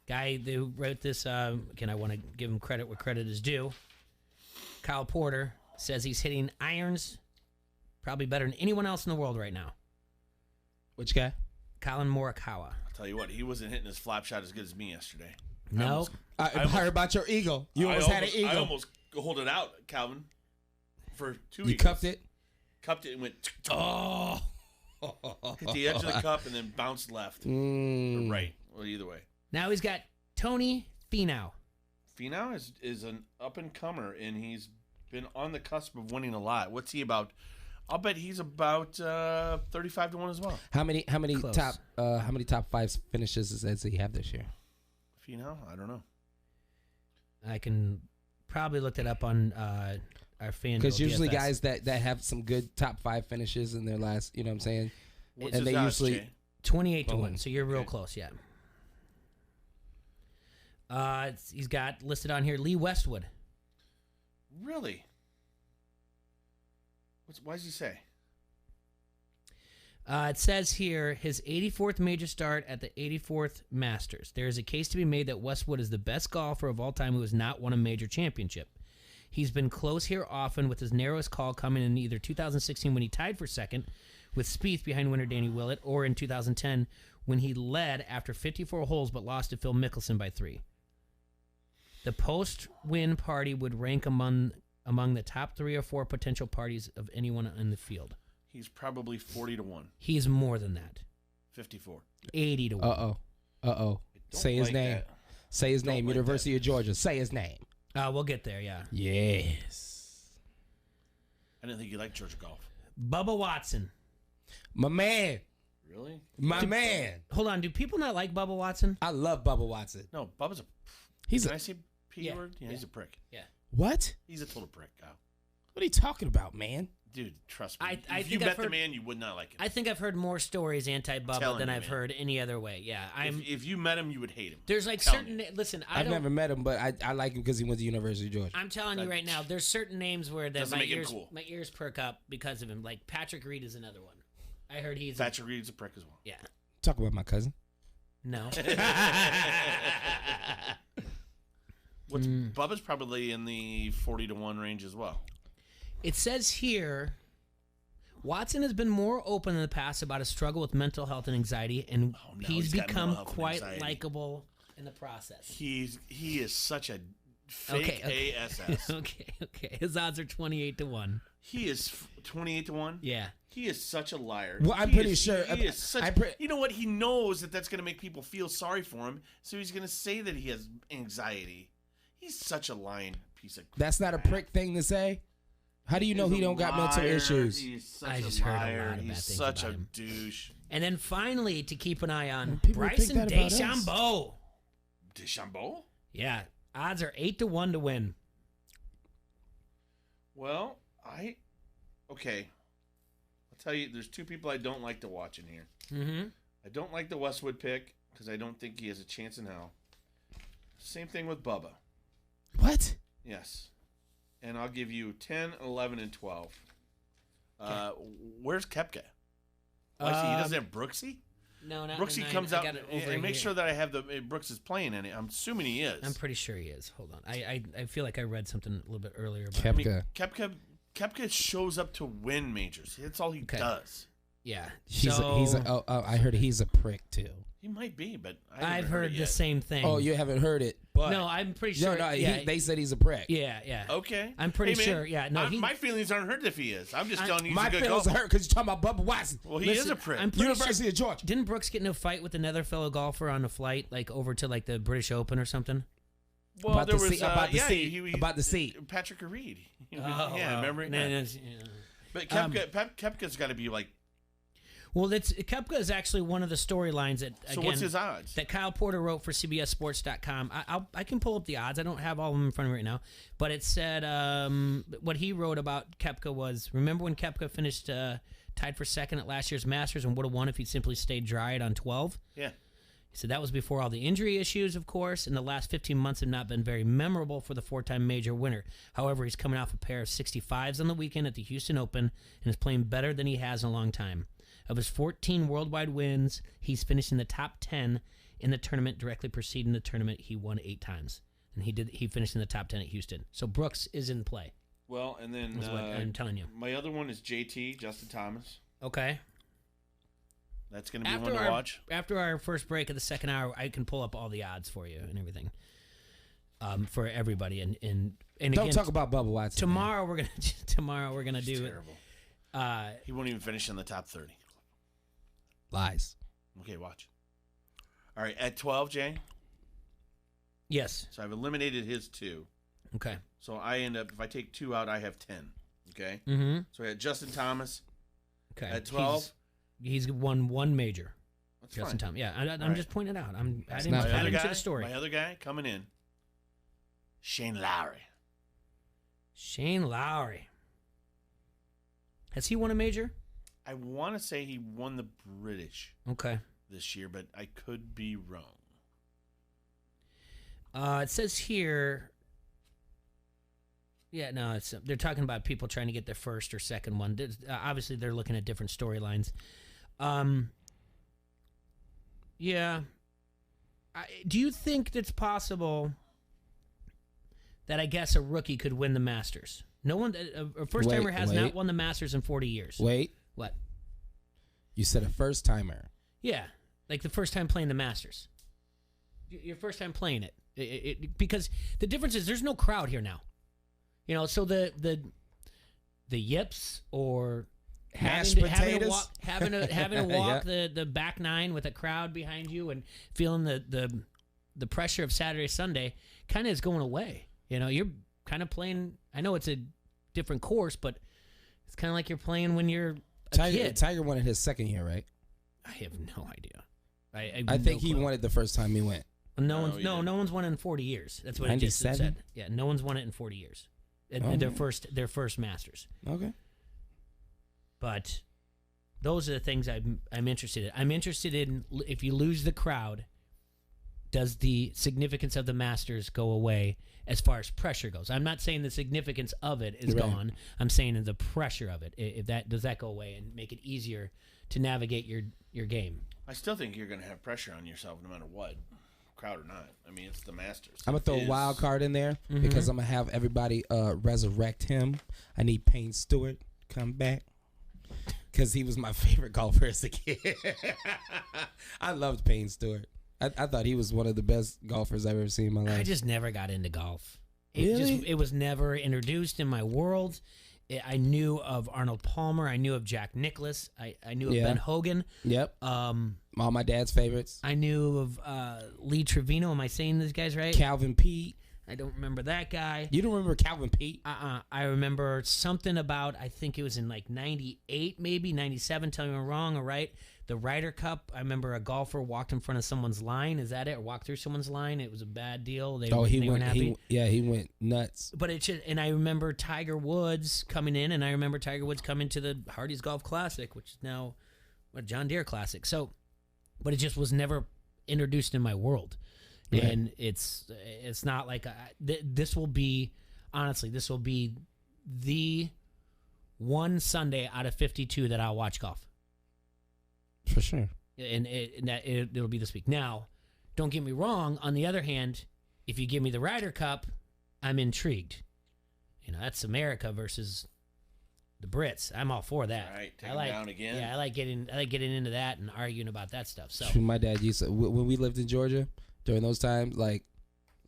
Guy who wrote this, again, I want to give him credit where credit is due. Kyle Porter says he's hitting irons probably better than anyone else in the world right now. Which guy? Colin Morikawa. I'll tell you what, he wasn't hitting his flap shot as good as me yesterday. No. I heard about your eagle. You almost had an eagle. I almost hold it out, Calvin, for 2 You eagles. cupped it? Cupped it and went. Oh. Hit the edge of the cup and then bounced left. Or right. Well, either way. Now he's got Tony Finau. Finau is an up-and-comer, and he's been on the cusp of winning a lot. What's he about? I'll bet he's about 35-1 as well. How many Close. top 5 finishes does he have this year? Finau? I don't know. I can probably look that up on our fan. Because usually guys that have some good top 5 finishes in their last, you know what I'm saying? What's and his they odds, usually Jay? 28-1. So you're real close, yeah. He's got listed on here Lee Westwood. Really? Why does he say? It says here his 84th major start at the 84th Masters. There is a case to be made that Westwood is the best golfer of all time who has not won a major championship. He's been close here often, with his narrowest call coming in either 2016 when he tied for second with Spieth behind winner Danny Willett, or in 2010 when he led after 54 holes but lost to Phil Mickelson by 3. The post-win party would rank among the top 3 or 4 potential parties of anyone in the field. He's probably 40-1. He's more than that. 54. 80-1. Uh-oh. Say his like name. that. Say his name. like University of Georgia. Say his name. We'll get there, yeah. Yes. I didn't think you liked Georgia golf. Bubba Watson. My man. Really? My man. Hold on. Do people not like Bubba Watson? I love Bubba Watson. No, Bubba's a... Can I say P word? Yeah, he's a prick. Yeah. What? He's a total prick, Kyle. What are you talking about, man? Dude, trust me. I if you think met I've the heard- man, you would not like him. I think I've heard more stories anti-Bubba Telling than you, I've man. heard any other way. Yeah, If you met him, you would hate him. There's like Telling certain. you. Listen, I've never met him, but I like him because he went to University of Georgia. I'm telling you right now, there's certain names where that Doesn't my make him ears cool. my ears perk up because of him. Like Patrick Reed is another one. I heard he's Patrick Reed's a prick as well. Yeah. Talk about my cousin. No. Bubba's probably in the 40-1 range as well. It says here, Watson has been more open in the past about his struggle with mental health and anxiety, and he's got become mental health and quite anxiety. likable in the process. He is such a fake ASS. Okay. His odds are 28-1. He is 28-1. Yeah. He is such a liar. Well, I'm He pretty is- sure- He is such. You know what? He knows that's going to make people feel sorry for him, so he's going to say that he has anxiety. He's such a lying piece of crap. That's not a prick thing to say. How do you know He's he a don't got mental liar. issues? He's such I a just heard a liar. lot of bad He's things such about a him. douche. And then finally, to keep an eye on, People think Bryson that about us. DeChambeau. DeChambeau? Yeah, odds are 8-1 to win. Well, okay. I'll tell you, there's 2 people I don't like to watch in here. Mm-hmm. I don't like the Westwood pick because I don't think he has a chance in hell. Same thing with Bubba. What? Yes. and I'll give you 10, 11, and 12. Where's Koepka? He doesn't have Brooksy? No, not Brooksy the comes I out got it over and make here. sure that I have Brooks is playing in it. I'm assuming he is. I'm pretty sure he is. Hold on. I feel like I read something a little bit earlier about Koepka. Koepka shows up to win majors. That's all he does. Yeah. I heard he's a prick too. He might be, but I've heard the same thing. Oh, you haven't heard it? But no, I'm pretty sure. They said he's a prick. Yeah, yeah. Okay. I'm pretty sure. Yeah, no. My feelings aren't hurt if he is. I'm just telling you he's my a good feelings golfer. are hurt because you're talking about Bubba Watson. Well, he is a prick. I'm pretty University of Georgia. Didn't Brooks get in a fight with another fellow golfer on a flight, like over to like the British Open or something? Well, about there the was seat, about the seat. Patrick Reed. Remember? But Koepka's got to be like. Well, Koepka is actually one of the storylines that. So what's his odds? That Kyle Porter wrote for CBSSports.com. I can pull up the odds. I don't have all of them in front of me right now, but it said what he wrote about Koepka was: remember when Koepka finished tied for second at last year's Masters and would have won if he'd simply stayed dry on 12? Yeah. He said that was before all the injury issues, of course, and the last 15 months have not been very memorable for the four-time major winner. However, he's coming off a pair of 65s on the weekend at the Houston Open and is playing better than he has in a long time. Of his 14 worldwide wins, he's finished in the top 10 in the tournament. Directly preceding the tournament, he won 8 times, and he finished in the top 10 at Houston. So Brooks is in play. Well, and then That's what I'm telling you. My other one is JT, Justin Thomas. Okay. That's going to be one to watch. After our first break of the second hour, I can pull up all the odds for you and everything for everybody. And Don't again, talk about Bubba Watson. Tomorrow we're gonna do terrible. He won't even finish in the top 30. Lies. Okay, watch. All right, at 12, Jay. Yes. So I've eliminated his 2. Okay. So I end up, if I take 2 out, I have 10. Okay. Mm-hmm. So I had Justin Thomas. Okay. At 12. He's won one major. That's Justin fine. Thomas. Yeah, I'm right. just pointing it out. I'm adding my other to guy, the story. My other guy coming in, Shane Lowry. Shane Lowry. Has he won a major? I want to say he won the British this year, but I could be wrong. It says here. Yeah, no, they're talking about people trying to get their first or second one. Obviously, they're looking at different storylines. Yeah. Do you think it's possible that I guess a rookie could win the Masters? No one, a first timer has not won the Masters in 40 years. Wait. What? You said a first timer. Yeah, like the first time playing the Masters. Your first time playing it, because the difference is there's no crowd here now. You know, so the yips or having to walk the back nine with a crowd behind you and feeling the pressure of Saturday, Sunday kind of is going away. You know, you're kind of playing. I know it's a different course, but it's kind of like you're playing when you're a kid. Tiger won it his second year, right? I have no idea. I think he won it the first time he went. No one's won it in 40 years. That's what it just said. Yeah, no one's won it in 40 years. Their first Masters. Okay. But those are the things I'm interested in. I'm interested in if you lose the crowd, does the significance of the Masters go away as far as pressure goes? I'm not saying the significance of it is gone. I'm saying the pressure of it. Does that go away and make it easier to navigate your game? I still think you're going to have pressure on yourself no matter what, crowd or not. I mean, it's the Masters. I'm going to throw a wild card in there because I'm going to have everybody resurrect him. I need Payne Stewart come back because he was my favorite golfer as a kid. I loved Payne Stewart. I thought he was one of the best golfers I've ever seen in my life. I just never got into golf. Really? It was never introduced in my world. I knew of Arnold Palmer. I knew of Jack Nicklaus. I knew of Ben Hogan. Yep. All my dad's favorites. I knew of Lee Trevino. Am I saying these guys right? Calvin Peete. I don't remember that guy. You don't remember Calvin Peete? I remember something about, I think it was in like 98, maybe 97. Tell me if I'm wrong or right. The Ryder Cup. I remember a golfer walked in front of someone's line. Is that it? Or walked through someowe's line. It was a bad deal. They weren't happy. He went nuts. But and I remember Tiger Woods coming in, and I remember Tiger Woods coming to the Hardy's Golf Classic, which is now a John Deere Classic. So, but it just was never introduced in my world. Right. And it's not like this will be honestly, this will be the one Sunday out of 52 that I'll watch golf. For sure. And it'll be this week. Now, don't get me wrong. On the other hand, if you give me the Ryder Cup, I'm intrigued. That's America versus the Brits. I'm all for that. All right, take them down again. Yeah, I like getting into that and arguing about that stuff. So my dad used to, when we lived in Georgia during those times, like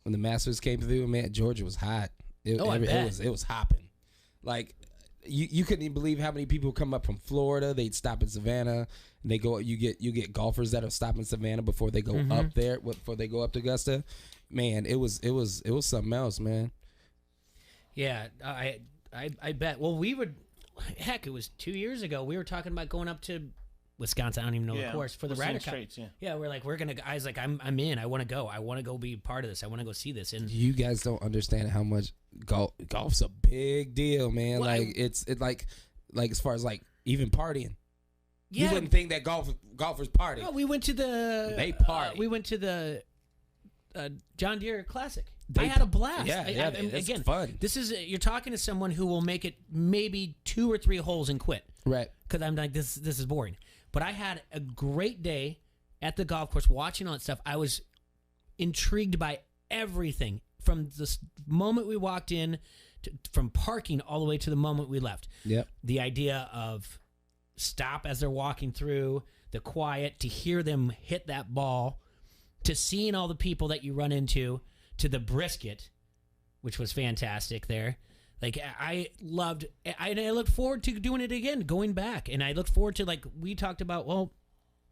when the Masters came through, man, Georgia was hot. It was hopping. Like you couldn't even believe how many people come up from Florida. They'd stop in Savannah. And they go. You get golfers that'll stop in Savannah before they go up there. Before they go up to Augusta. Man, it was something else, man. Yeah, I bet. Well, it was 2 years ago. We were talking about going up to Wisconsin. I don't even know the course for the Ryder Cup. Yeah, we're like, I was like, I'm in. I want to go. I want to go be part of this. I want to go see this. And you guys don't understand how much golf's a big deal, man. Well, it's like as far as like even partying. Yeah. You wouldn't think that golfers party. No, we went to they party. We went to the John Deere Classic. I had a blast. Yeah, it's again, fun. This is you're talking to someone who will make it maybe 2 or 3 holes and quit. Right. Because I'm like, this is boring. But I had a great day at the golf course watching all that stuff. I was intrigued by everything from the moment we walked in, from parking all the way to the moment we left. Yep. The idea of stop as they're walking through, the quiet, to hear them hit that ball, to seeing all the people that you run into, to the brisket, which was fantastic there. Like, I look forward to doing it again, going back. And I look forward to, like, we talked about, well,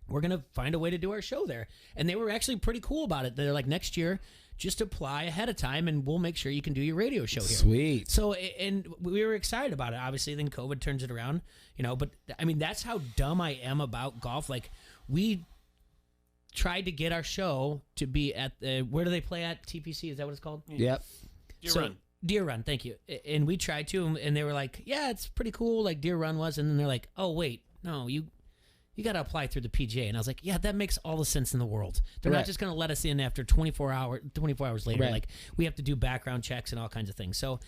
we're going to find a way to do our show there. And they were actually pretty cool about it. They're like, next year, just apply ahead of time, and we'll make sure you can do your radio show here. Sweet. So, and we were excited about it. Obviously, then COVID turns it around, But, I mean, that's how dumb I am about golf. Like, we tried to get our show to be at where do they play at? TPC, is that what it's called? Yep. Deer Run, thank you. And we tried to, and they were like, yeah, it's pretty cool, like Deer Run was. And then they're like, oh, wait, no, you got to apply through the PGA. And I was like, yeah, that makes all the sense in the world. They're not just going to let us in after 24 hours later. Right. Like, we have to do background checks and all kinds of things. So,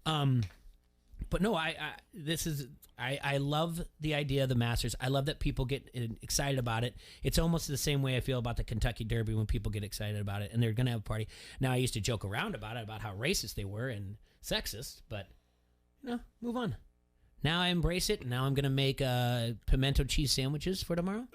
but no, I love the idea of the Masters. I love that people get excited about it. It's almost the same way I feel about the Kentucky Derby when people get excited about it and they're going to have a party. Now, I used to joke around about it, about how racist they were and sexist, but, move on. Now I embrace it. Now I'm going to make pimento cheese sandwiches for tomorrow.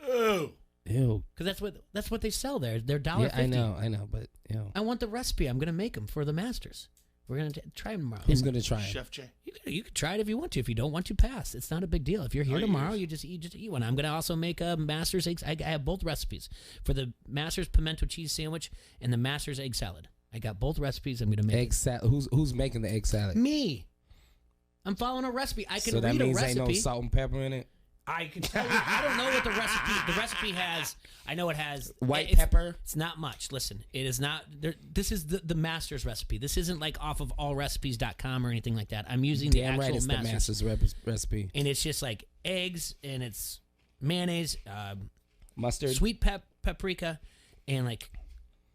Ew. Because that's what they sell there. They're $1.50. Yeah, I know, but, I want the recipe. I'm going to make them for the Masters. We're going to try them tomorrow. Who's going to try it? Chef Jay. You can try it if you want to. If you don't want to, pass. It's not a big deal. If you're here tomorrow, you just eat one. I'm going to also make a Masters eggs. I have both recipes for the Masters pimento cheese sandwich and the Masters egg salad. I got both recipes. I'm going to make egg salad. Who's making the egg salad? Me. I'm following a recipe. I can read a recipe. So that means ain't no salt and pepper in it? I can tell you. I don't know what the recipe has. I know it has white pepper. It's not much. Listen, it is not. This is the Masters recipe. This isn't like off of allrecipes.com or anything like that. I'm using the actual it's Masters. The Masters recipe. And it's just like eggs, and it's mayonnaise, mustard, sweet paprika, and like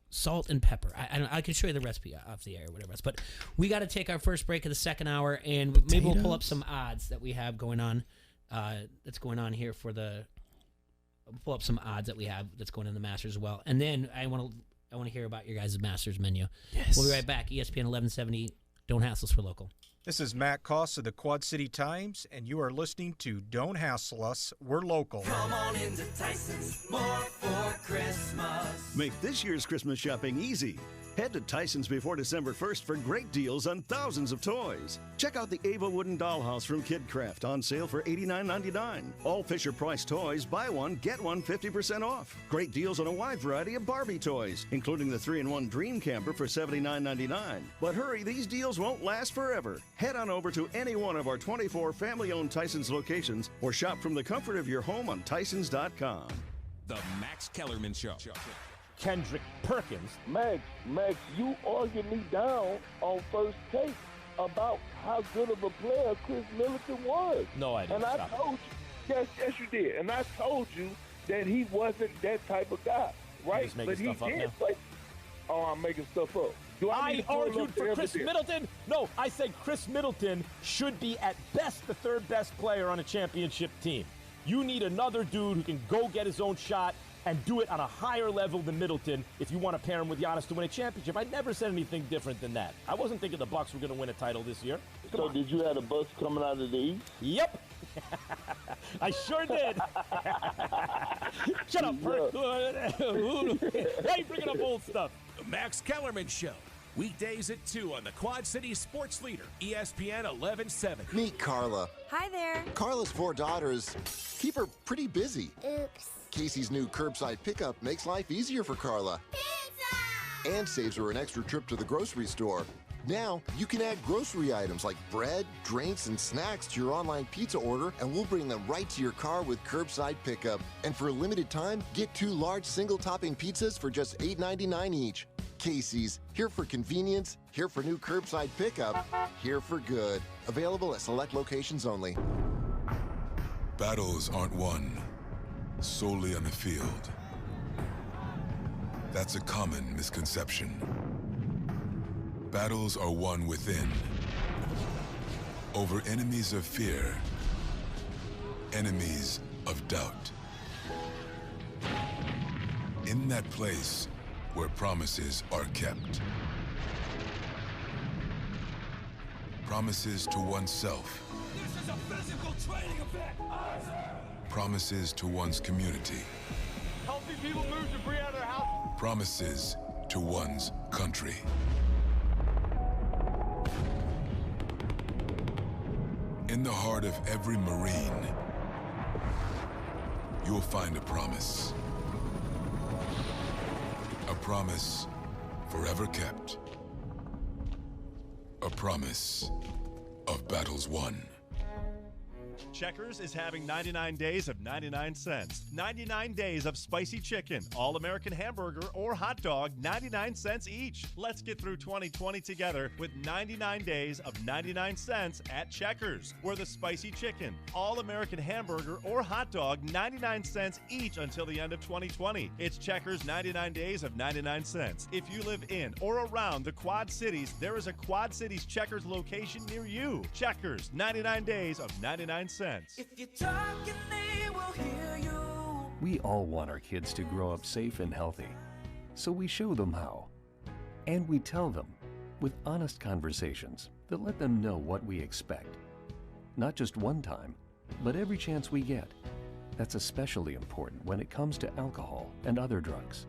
salt and pepper. I can show you the recipe off the air or whatever else. But we got to take our first break of the second hour, and maybe we'll pull up some odds that we have going on. That's going on here for the. I'll pull up some odds that we have that's going in the Masters as well, and then I want to hear about your guys' Masters menu. Yes. We'll be right back. ESPN 1170. Don't hassle us for local. This is Matt Koss of the Quad City Times, and you are listening to Don't Hassle Us, We're Local. Come on into Tyson's, more for Christmas. Make this year's Christmas shopping easy. Head to Tyson's before December 1st for great deals on thousands of toys. Check out the Ava Wooden Dollhouse from KidCraft on sale for $89.99. All Fisher-Price toys, buy one, get one 50% off. Great deals on a wide variety of Barbie toys, including the 3-in-1 Dream Camper for $79.99. But hurry, these deals won't last forever. Head on over to any one of our 24 family-owned Tyson's locations or shop from the comfort of your home on Tysons.com. The Max Kellerman Show. Kendrick Perkins. Max, you argued me down on First Take about how good of a player Chris Middleton was. No, I didn't. And I told you, yes, you did. And I told you that he wasn't that type of guy, right? But he did play. or I'm making stuff up? Do I need I to pull argued up the for Chris evidence? Middleton. No, I said Chris Middleton should be at best the third best player on a championship team. You need another dude who can go get his own shot and do it on a higher level than Middleton if you want to pair him with Giannis to win a championship. I never said anything different than that. I wasn't thinking the Bucks were going to win a title this year. So did you have the Bucks coming out of the East? Yep. I sure did. Shut up, Perk. Why are you bringing up old stuff? The Max Kellerman Show. Weekdays at 2 on the Quad City Sports Leader, ESPN 1170. Meet Carla. Hi there. Carla's 4 daughters keep her pretty busy. Oops. Casey's new curbside pickup makes life easier for Carla. Pizza! And saves her an extra trip to the grocery store. Now, you can add grocery items like bread, drinks, and snacks to your online pizza order, and we'll bring them right to your car with curbside pickup. And for a limited time, get 2 large single-topping pizzas for just $8.99 each. Casey's, here for convenience, here for new curbside pickup, here for good. Available at select locations only. Battles aren't won solely on the field. That's a common misconception. Battles are won within, over enemies of fear, enemies of doubt. In that place where promises are kept. Promises to oneself. This is a physical training event. Promises to one's community. Healthy people move debris out of their house. Promises to one's country. In the heart of every Marine, you'll find a promise. A promise forever kept. A promise of battles won. Checkers is having 99 days of 99 cents. 99 days of spicy chicken, all-American hamburger, or hot dog, 99 cents each. Let's get through 2020 together with 99 days of 99 cents at Checkers, where the spicy chicken, all-American hamburger, or hot dog, 99 cents each until the end of 2020. It's Checkers 99 days of 99 cents. If you live in or around the Quad Cities, there is a Quad Cities Checkers location near you. Checkers, 99 days of 99 cents. If you're talking, they will hear you. We all want our kids to grow up safe and healthy, so we show them how. And we tell them with honest conversations that let them know what we expect. Not just one time, but every chance we get. That's especially important when it comes to alcohol and other drugs.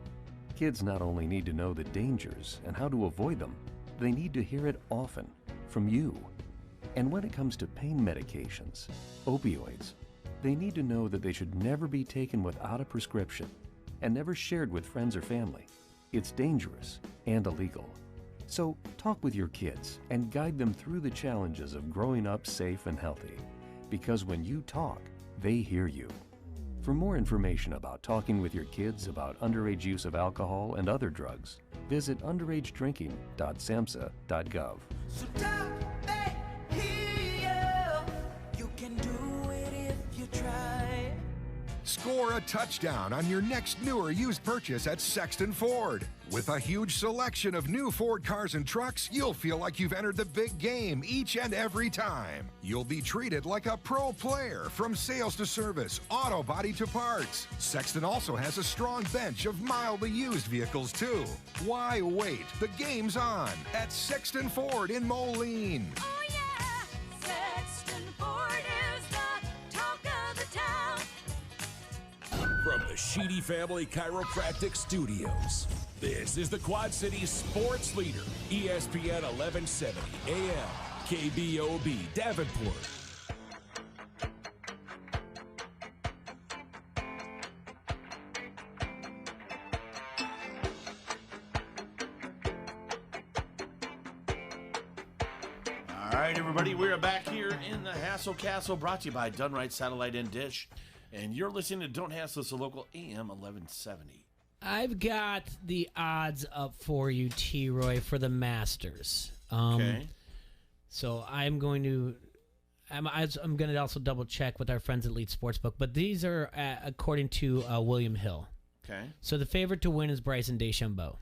Kids not only need to know the dangers and how to avoid them, they need to hear it often from you. And when it comes to pain medications, opioids, they need to know that they should never be taken without a prescription and never shared with friends or family. It's dangerous and illegal. So talk with your kids and guide them through the challenges of growing up safe and healthy. Because when you talk, they hear you. For more information about talking with your kids about underage use of alcohol and other drugs, visit underagedrinking.samhsa.gov. So talk, they hear you. You can do it if you try. Score a touchdown on your next new or used purchase at Sexton Ford. With a huge selection of new Ford cars and trucks, you'll feel like you've entered the big game each and every time. You'll be treated like a pro player from sales to service, auto body to parts. Sexton also has a strong bench of mildly used vehicles too. Why wait? The game's on at Sexton Ford in Moline. Oh yeah, Sexton Ford is the talk of the town. From the Sheedy Family Chiropractic Studios, this is the Quad City Sports Leader, ESPN 1170 AM, KBOB Davenport. All right, everybody, we are back here in the Hassle Castle, brought to you by Done Right Satellite and Dish. And you're listening to Don't Hassle Us, a local AM 1170. I've got the odds up for you, T-Roy, for the Masters. Okay. So I'm going to also double check with our friends at Elite Sportsbook, but these are according to William Hill. Okay. So the favorite to win is Bryson DeChambeau.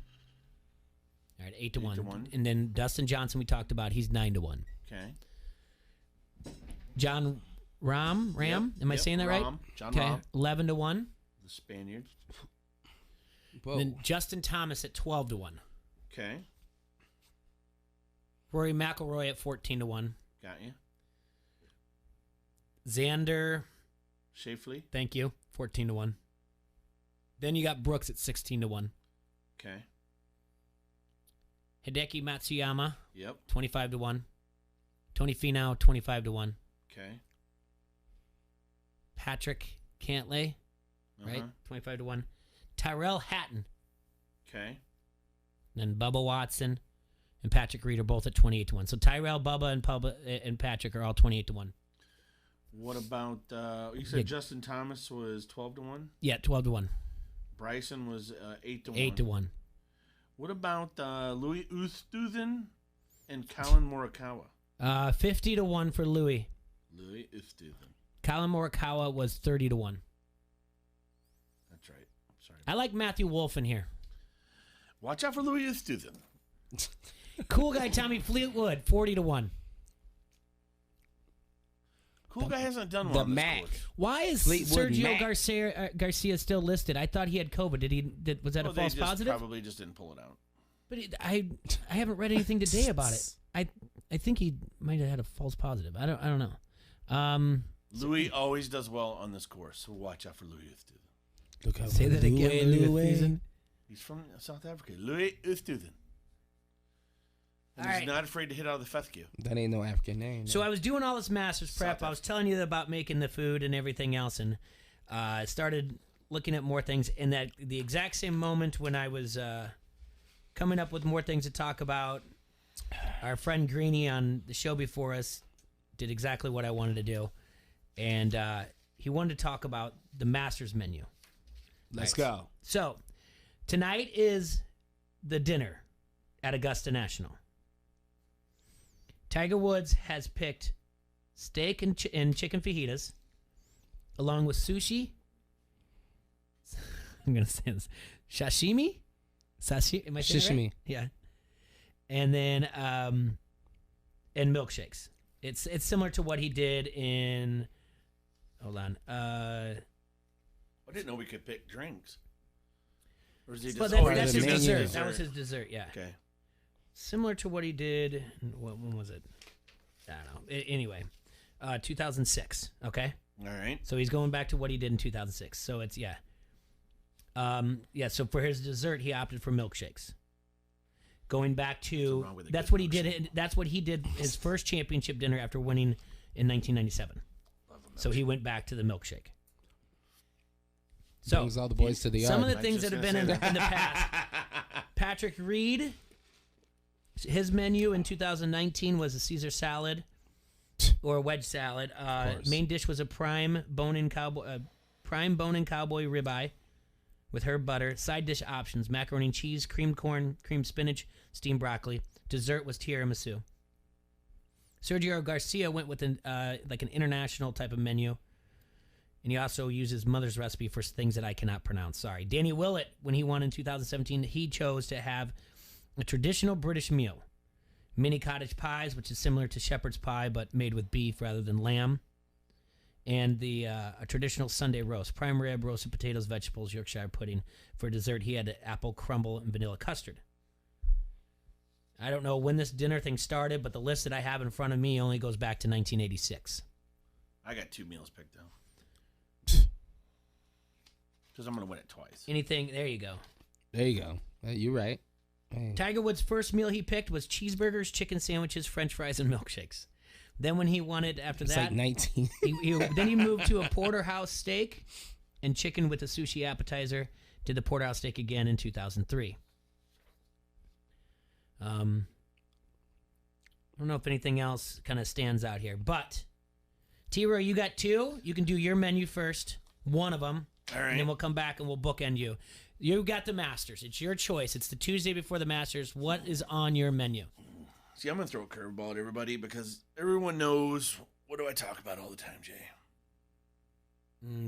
All right, 8-1. And then Dustin Johnson, we talked about. He's 9-1. Okay. John Ram. Am I saying that right? John Ram. 11-1. The Spaniard. Then Justin Thomas at 12-1. Okay. Rory McIlroy at 14-1. Got you. Xander Schauffele. Thank you. 14-1. Then you got Brooks at 16-1. Okay. Hideki Matsuyama. Yep. 25-1. Tony Finau 25-1. Okay. Patrick Cantlay, right? 25-1. Tyrell Hatton. Okay. Then Bubba Watson and Patrick Reed are both at 28-1. So Tyrell, Bubba, and Patrick are all 28-1. What about you said Justin Thomas was 12-1? Yeah, 12-1. Bryson was 8-1. 8-1. What about Louis Oosthuizen and Colin Morikawa? 50-1 for Louis. Louis Oosthuizen. Colin Morikawa was 30-1. That's right. Sorry. I like Matthew Wolf in here. Watch out for Louis Oosthuizen. Cool guy Tommy Fleetwood, 40-1. Cool guy hasn't done well. The Mac. Why is Fleetwood Sergio Mac. Garcia still listed? I thought he had COVID. Was that a false they positive? Probably just didn't pull it out. But I haven't read anything today about it. I think he might have had a false positive. I don't know. Louis always does well on this course, so watch out for Louis Oosthuizen. Look out Say for that again, Louis. He's from South Africa. Louis Oosthuizen. And All he's right. not afraid to hit out of the fescue. That ain't no African name. So I was doing all this Masters prep. I was telling you about making the food and everything else, and I started looking at more things. And that the exact same moment when I was coming up with more things to talk about, our friend Greeny on the show before us did exactly what I wanted to do, and he wanted to talk about the Masters menu. Let's go. So tonight is the dinner at Augusta National. Tiger Woods has picked steak and chicken fajitas, along with sushi. I'm going to say this. Sashimi? Am I saying it right? Sashimi. Yeah. And then and milkshakes. It's similar to what he did in. Hold on. I didn't know we could pick drinks. Or is he just Well, that's his dessert. That was his dessert. Yeah. Okay. Similar to what he did. When was it? I don't know. Anyway, 2006. Okay. All right. So he's going back to what he did in 2006. So it's So for his dessert, he opted for milkshakes. Going back to that's what he did. That's what he did his first championship dinner after winning in 1997. So he went back to the milkshake. So brings all the boys to the yard. some of the things that have been in the past. Patrick Reed, his menu in 2019 was a Caesar salad or a wedge salad. Main dish was a prime bone-in cowboy ribeye with herb butter. Side dish options: macaroni and cheese, creamed corn, creamed spinach, steamed broccoli. Dessert was tiramisu. Sergio Garcia went with an international type of menu. And he also uses mother's recipe for things that I cannot pronounce. Sorry. Danny Willett, when he won in 2017, he chose to have a traditional British meal. Mini cottage pies, which is similar to shepherd's pie, but made with beef rather than lamb. And a traditional Sunday roast. Prime rib, roasted potatoes, vegetables, Yorkshire pudding. For dessert, he had apple crumble and vanilla custard. I don't know when this dinner thing started, but the list that I have in front of me only goes back to 1986. I got 2 meals picked out. Because I'm going to win it twice. Anything, there you go. There you go. You're right. Hey. Tiger Woods' first meal he picked was cheeseburgers, chicken sandwiches, French fries, and milkshakes. Then when he wanted, after It's that, like 19. then he moved to a porterhouse steak and chicken with a sushi appetizer. Did the porterhouse steak again in 2003. I don't know if anything else kind of stands out here, but T-Roy, you got 2. You can do your menu first, one of them. All right. And then we'll come back and we'll bookend you. You got the Masters. It's your choice. It's the Tuesday before the Masters. What is on your menu? See, I'm going to throw a curveball at everybody because everyone knows what do I talk about all the time, Jay?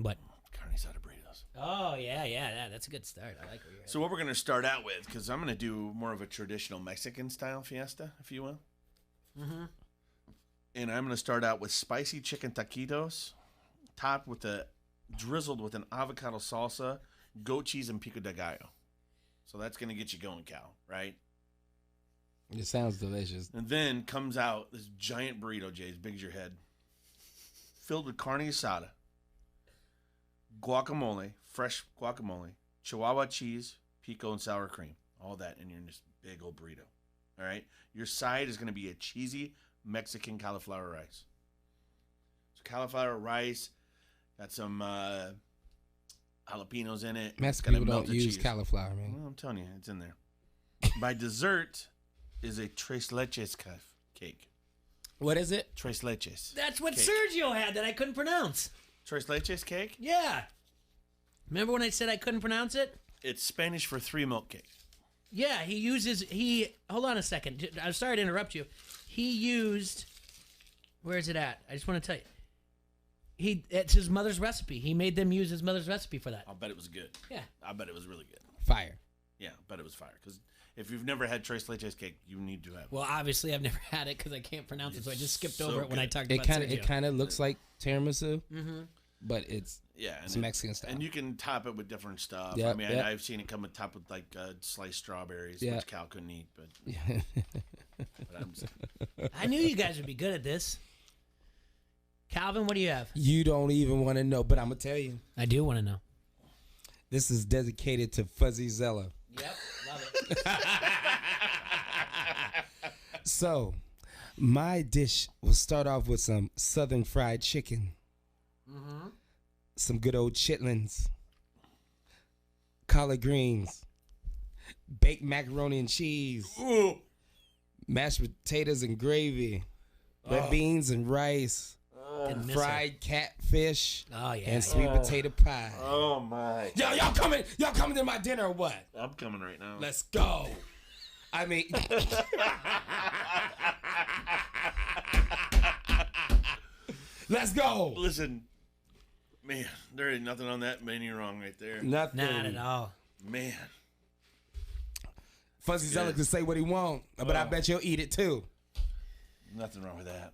What? Carne asada burrito. taquitos. Oh, yeah. That's a good start. I like where you're at. So what we're going to start out with, because I'm going to do more of a traditional Mexican-style fiesta, if you will. Mm-hmm. And I'm going to start out with spicy chicken taquitos, topped with drizzled with an avocado salsa, goat cheese, and pico de gallo. So that's going to get you going, Cal, right? It sounds delicious. And then comes out this giant burrito, Jay, as big as your head, filled with carne asada, guacamole, fresh guacamole, Chihuahua cheese, pico, and sour cream. All that in your this big old burrito. All right? Your side is going to be a cheesy Mexican cauliflower rice. So cauliflower rice, got some jalapenos in it. Mexican people don't use cheese. cauliflower, man. Well, I'm telling you, it's in there. By dessert is a tres leches cake. What is it? Tres leches. That's what cake. Sergio had that I couldn't pronounce. Tres leches cake? Yeah. Remember when I said I couldn't pronounce it? It's Spanish for 3 milk cake. Yeah, hold on a second. I'm sorry to interrupt you. He used, where is it at? I just want to tell you. It's his mother's recipe. He made them use his mother's recipe for that. I'll bet it was good. Yeah. I bet it was really good. Fire. Yeah, I bet it was fire. Because if you've never had tres leches cake, you need to have it. Well, obviously I've never had it because I can't pronounce it, so I just skipped over it when I talked It about kind of Sergio. it kind of looks like tiramisu, but it's it's Mexican style. And you can top it with different stuff. Yep, I mean, yep. I've seen it come with top with like sliced strawberries, Yeah. which Cal couldn't eat. But, but I'm just, I knew you guys would be good at this. Calvin, what do you have? You don't even want to know, but I'm gonna tell you. I do want to know. This is dedicated to Fuzzy Zella. Yep, love it. So, my dish will start off with some southern fried chicken, some good old chitlins, collard greens, baked macaroni and cheese, mashed potatoes and gravy, red beans and rice, fried catfish, and sweet potato pie. Oh my! Y'all coming to my dinner or what? I'm coming right now. Let's go. I mean, let's go. Listen, man, there ain't nothing on that menu wrong right there. Nothing. Not at all. Man. Fuzzy Zella can say what he want, but I bet you'll eat it too. Nothing wrong with that.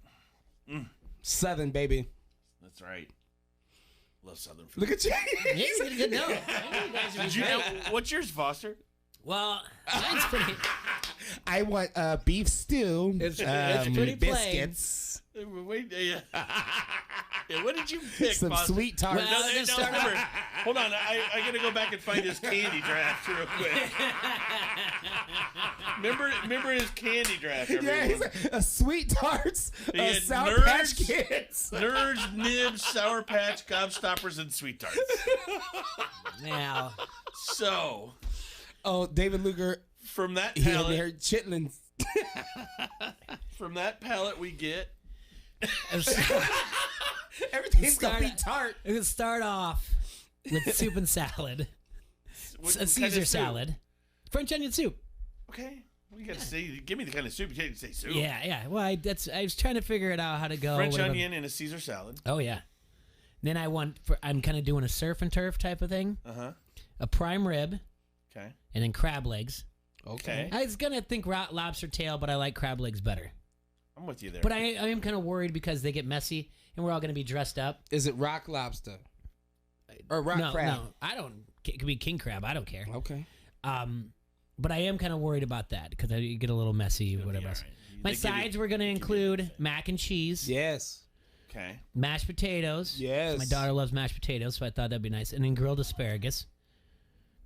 Southern, baby. That's right. Love Southern food. Look at you. Yeah, you did a good note. I knew you guys would be Did you great. know what's yours, Foster? Well, mine's pretty. I want beef stew. It's pretty plain. biscuits. Wait, yeah, what did you pick? Some Foster? sweet tarts. No, remember, hold on. I gotta go back and find his candy draft real quick. remember his candy draft. Yeah, Everyone. he's like, sweet tarts, He had Sour Patch Kids. Nerds, nibs, Sour Patch, Gobstoppers, and sweet tarts. Now, so, David Luger. From that He had palette, there chitlins. from that palette, we get. Everything's gonna be tart. We can start off with soup and salad. What A kind Caesar of soup? salad. French onion soup. Okay, what you got to say? Give me the kind of soup. You can't say soup. Yeah. Well, I was trying to figure it out how to go. French whatever. onion and a Caesar salad. Oh yeah. Then I'm kind of doing a surf and turf type of thing. A prime rib. Okay. And then crab legs. Okay. I was gonna think lobster tail, but I like crab legs better. I'm with you there. But I am kind of worried because they get messy and we're all gonna be dressed up. Is it rock lobster or rock crab? No, I don't. It could be king crab. I don't care. Okay. But I am kind of worried about that because you get a little messy, whatever else. My sides we're gonna include mac and cheese. Yes. Okay. Mashed potatoes. Yes. My daughter loves mashed potatoes, so I thought that'd be nice. And then grilled asparagus.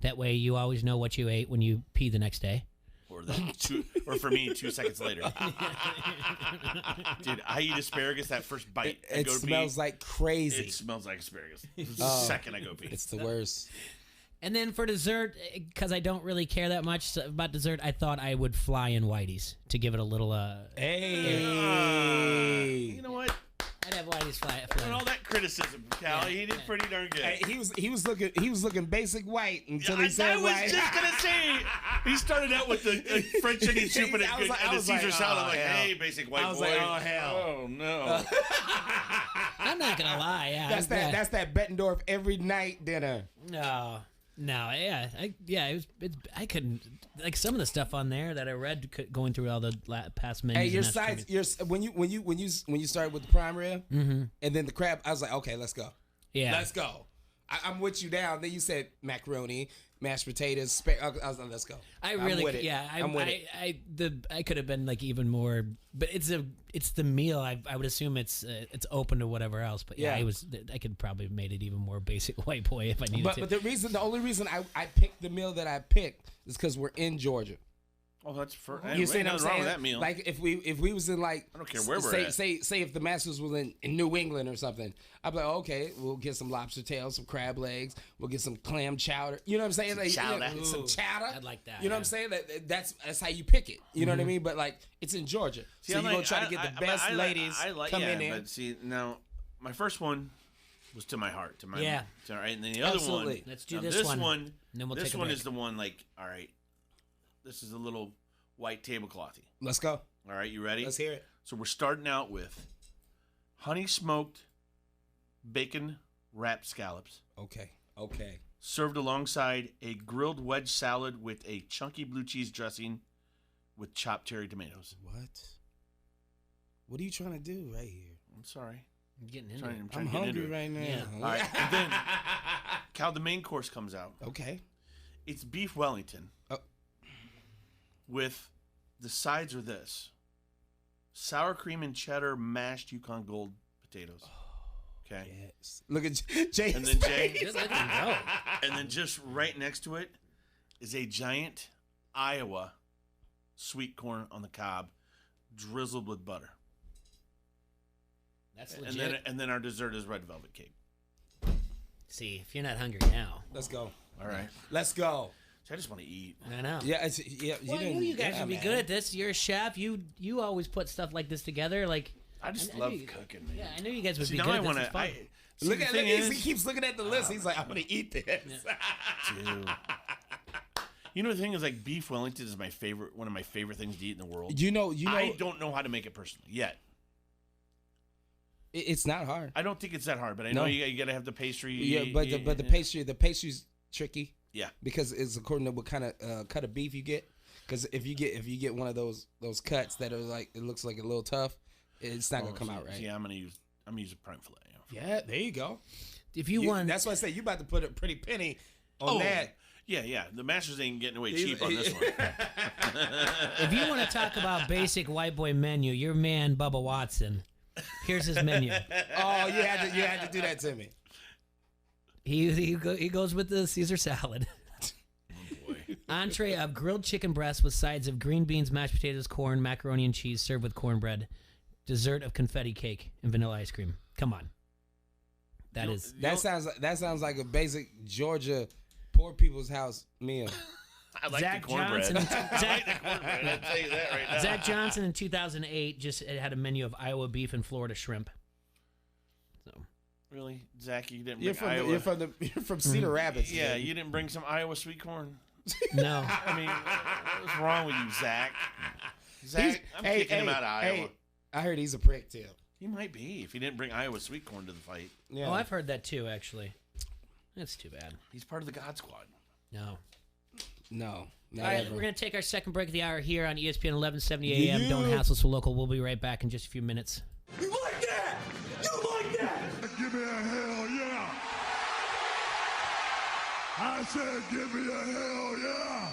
That way you always know what you ate when you pee the next day. Or for me, 2 seconds later. Dude, I eat asparagus that first bite. It go to smells pee. like crazy. It smells like asparagus. The second I go pee. It's the worst. And then for dessert, because I don't really care that much about dessert, I thought I would fly in Whitey's to give it a little. Hey. You know what? I'd have Whitey's fly. And all that criticism, Cal, he did pretty darn good. Hey, he was looking basic white until he said I was white. just gonna say he started out with the French onion soup and the Caesar salad. Like, hey, basic white boy. I was like, oh hell. Oh no. I'm not gonna lie. Yeah, That's that Bettendorf every night dinner. No, yeah, I couldn't like some of the stuff on there that I read going through all the past menus. Hey, your sides, when you started with the prime rib and then the crab, I was like, okay, let's go. Yeah, let's go. I'm with you down. Then you said macaroni, mashed potatoes. I was like, let's go. I'm with it. I could have been like even more, but it's the meal. I would assume it's open to whatever else. But yeah, I could probably have made it even more basic white boy if I needed to. But the only reason I picked the meal that I picked is because we're in Georgia. Oh, that's for you see what I'm saying? Wrong with that meal. Like if we was in like I don't care where we're at. Say if the Masters was in New England or something, I'd be like, okay, we'll get some lobster tails, some crab legs, we'll get some clam chowder. You know what I'm saying? Like, some chowder. I'd like that. You know what I'm saying? That's how you pick it. You know what I mean? But like it's in Georgia, so you're gonna try to get the best ladies come in there. But see, now my first one was to my heart, right? And then the other Absolutely. one. Let's do this one. And then we'll this take a one break. is the one like, all right, this is a little white tableclothy. Let's go. All right, you ready? Let's hear it. So we're starting out with honey smoked bacon wrapped scallops. Okay. Served alongside a grilled wedge salad with a chunky blue cheese dressing with chopped cherry tomatoes. What are you trying to do right here? I'm sorry. I'm getting into it. I'm hungry right now. Yeah. All right, and then Cal, the main course comes out. Okay. It's beef Wellington. With the sides are this: sour cream and cheddar mashed Yukon Gold potatoes. Okay. Yes. Look at Jay. And then Jay. Just let him go. And then just right next to it is a giant Iowa sweet corn on the cob, drizzled with butter. That's legit. And then our dessert is red velvet cake. See, if you're not hungry now, let's go. All right. Let's go. I just want to eat. I know. Yeah, Well, I knew you guys would be good at this. You're a chef. You always put stuff like this together. Like I just love cooking, man. Yeah, I knew you guys would be now good I at wanna, this. It's fun. Look at he keeps looking at the list. He's like, I'm gonna eat this. Dude. You know the thing is, like, beef Wellington is one of my favorite things to eat in the world. You know. I don't know how to make it personally yet. It's not hard. I don't think it's that hard, but I know you got to have the pastry. Yeah, but the pastry's tricky. Yeah, because it's according to what kind of cut of beef you get. Because if you get one of those cuts that are like it looks like a little tough, it's not gonna come out right. Yeah, I'm gonna use a prime fillet. Yeah, there you go. If you want, that's why I say you about to put a pretty penny on that. Yeah. The Masters ain't getting away cheap on this one. If you want to talk about basic white boy menu, your man Bubba Watson. Here's his menu. Oh, you had to do that to me. He goes with the Caesar salad. Oh boy. Entree of grilled chicken breast with sides of green beans, mashed potatoes, corn, macaroni, and cheese, served with cornbread. Dessert of confetti cake and vanilla ice cream. Come on. That sounds like a basic Georgia poor people's house meal. I like Zach the cornbread. Johnson. I like the cornbread. I'll tell you that right now. Zach Johnson in 2008 just had a menu of Iowa beef and Florida shrimp. So really, Zach, you didn't bring Iowa. You're from Cedar Rapids. Yeah, you didn't bring some Iowa sweet corn. No. I mean, what's wrong with you, Zach? Zach, I'm kicking him out of Iowa. Hey, I heard he's a prick too. He might be if he didn't bring Iowa sweet corn to the fight. Yeah. Oh, I've heard that too. Actually, that's too bad. He's part of the God Squad. No. All right, we're going to take our second break of the hour here on ESPN 1170 AM. Don't hassle so local. We'll be right back in just a few minutes. You like that? You like that? Give me a hell yeah. I said give me a hell yeah.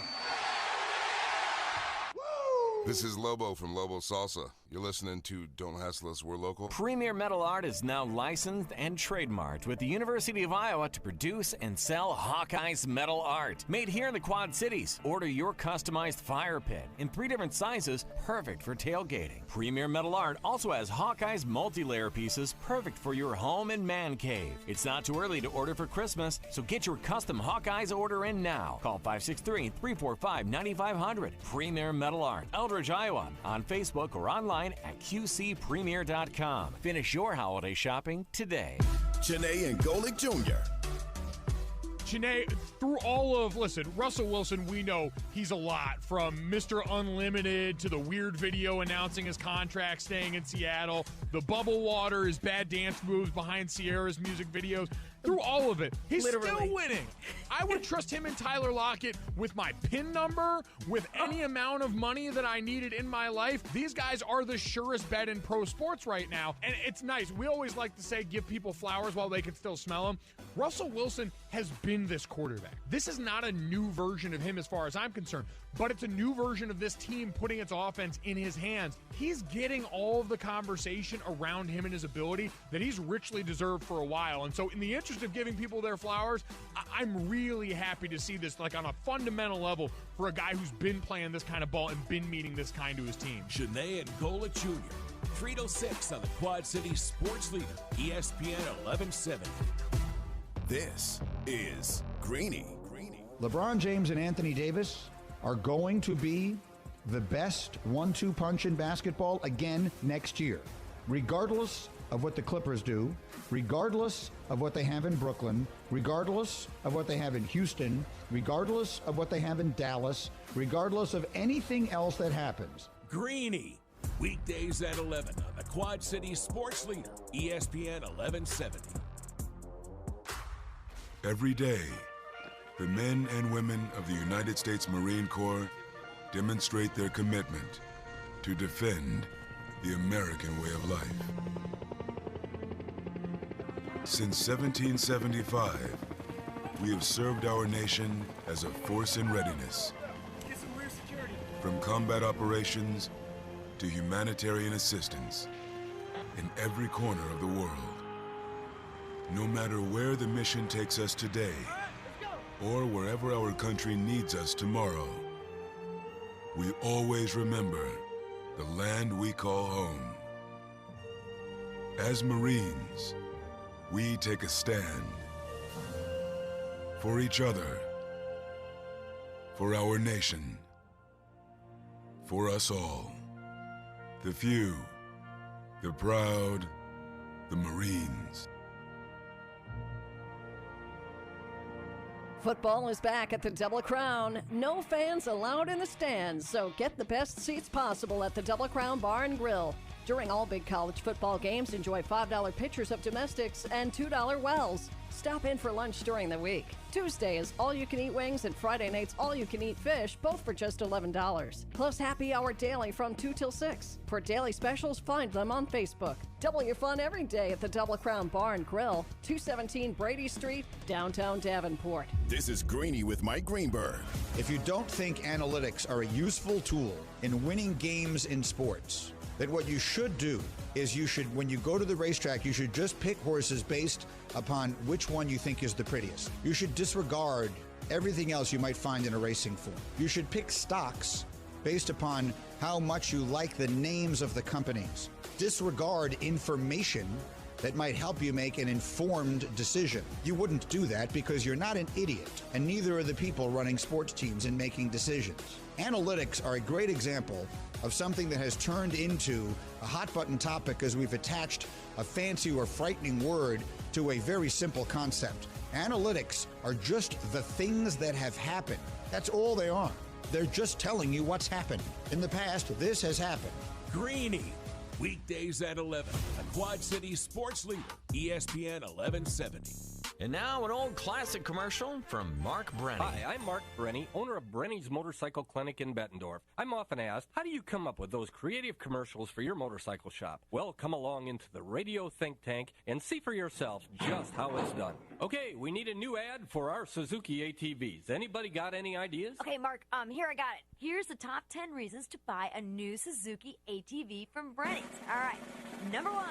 This is Lobo from Lobo Salsa. You're listening to Don't Hassle Us, We're Local. Premier Metal Art is now licensed and trademarked with the University of Iowa to produce and sell Hawkeye's metal art. Made here in the Quad Cities. Order your customized fire pit in 3 different sizes, perfect for tailgating. Premier Metal Art also has Hawkeye's multi-layer pieces, perfect for your home and man cave. It's not too early to order for Christmas, so get your custom Hawkeye's order in now. Call 563-345-9500. Premier Metal Art, Eldridge, Iowa. On Facebook or online online at qcpremier.com. Finish your holiday shopping today. Janae and Golick Jr. Janae, through all of, Russell Wilson, we know he's a lot, from Mr. Unlimited to the weird video announcing his contract staying in Seattle, the bubble water, his bad dance moves behind Sierra's music videos. Through all of it, he's still winning. I would trust him and Tyler Lockett with my PIN number, with any amount of money that I needed in my life. These guys are the surest bet in pro sports right now, and it's nice. We always like to say give people flowers while they can still smell them. Russell Wilson has been this quarterback. This is not a new version of him as far as I'm concerned, but it's a new version of this team putting its offense in his hands. He's getting all of the conversation around him and his ability that he's richly deserved for a while. And so in the interest of giving people their flowers, I'm really happy to see this, on a fundamental level, for a guy who's been playing this kind of ball and been meeting this kind to his team. Janae and Golick Jr. 306 on the Quad City Sports Leader, ESPN 1170. This is Greeny. LeBron James and Anthony Davis are going to be the best 1-2 punch in basketball again next year, regardless of what the Clippers do, regardless of what they have in Brooklyn, regardless of what they have in Houston, regardless of what they have in Dallas, regardless of anything else that happens. Greeny, weekdays at 11 on the Quad City Sports Leader, ESPN 1170. Every day, the men and women of the United States Marine Corps demonstrate their commitment to defend the American way of life. Since 1775, we have served our nation as a force in readiness. From combat operations to humanitarian assistance in every corner of the world. No matter where the mission takes us today, or wherever our country needs us tomorrow, we always remember the land we call home. As Marines, we take a stand for each other, for our nation, for us all. The few, the proud, the Marines. Football is back at the Double Crown. No fans allowed in the stands, so get the best seats possible at the Double Crown Bar and Grill. During all big college football games, enjoy $5 pitchers of domestics and $2 wells. Stop in for lunch during the week. Tuesday is all-you-can-eat wings and Friday nights all-you-can-eat fish, both for just $11. Plus happy hour daily from 2 till 6. For daily specials, find them on Facebook. Double your fun every day at the Double Crown Bar and Grill, 217 Brady Street, downtown Davenport. This is Greeny with Mike Greenberg. If you don't think analytics are a useful tool in winning games in sports, then what you should do is when you go to the racetrack, you should just pick horses based upon which one you think is the prettiest. You should disregard everything else you might find in a racing form. You should pick stocks based upon how much you like the names of the companies. Disregard information that might help you make an informed decision. You wouldn't do that because you're not an idiot, and neither are the people running sports teams and making decisions. Analytics are a great example of something that has turned into a hot button topic as we've attached a fancy or frightening word to a very simple concept. Analytics are just the things that have happened. That's all they are. They're just telling you what's happened. In the past, this has happened. Greeny, weekdays at 11, the Quad City Sports Leader, ESPN 1170. And now an old classic commercial from Mark Brenny. Hi, I'm Mark Brenny, owner of Brenny's Motorcycle Clinic in Bettendorf. I'm often asked, how do you come up with those creative commercials for your motorcycle shop? Well, come along into the radio think tank and see for yourself just how it's done. Okay, we need a new ad for our Suzuki ATVs. Anybody got any ideas? Okay, Mark, here I got it. Here's the top 10 reasons to buy a new Suzuki ATV from Brenny's. All right, number 1,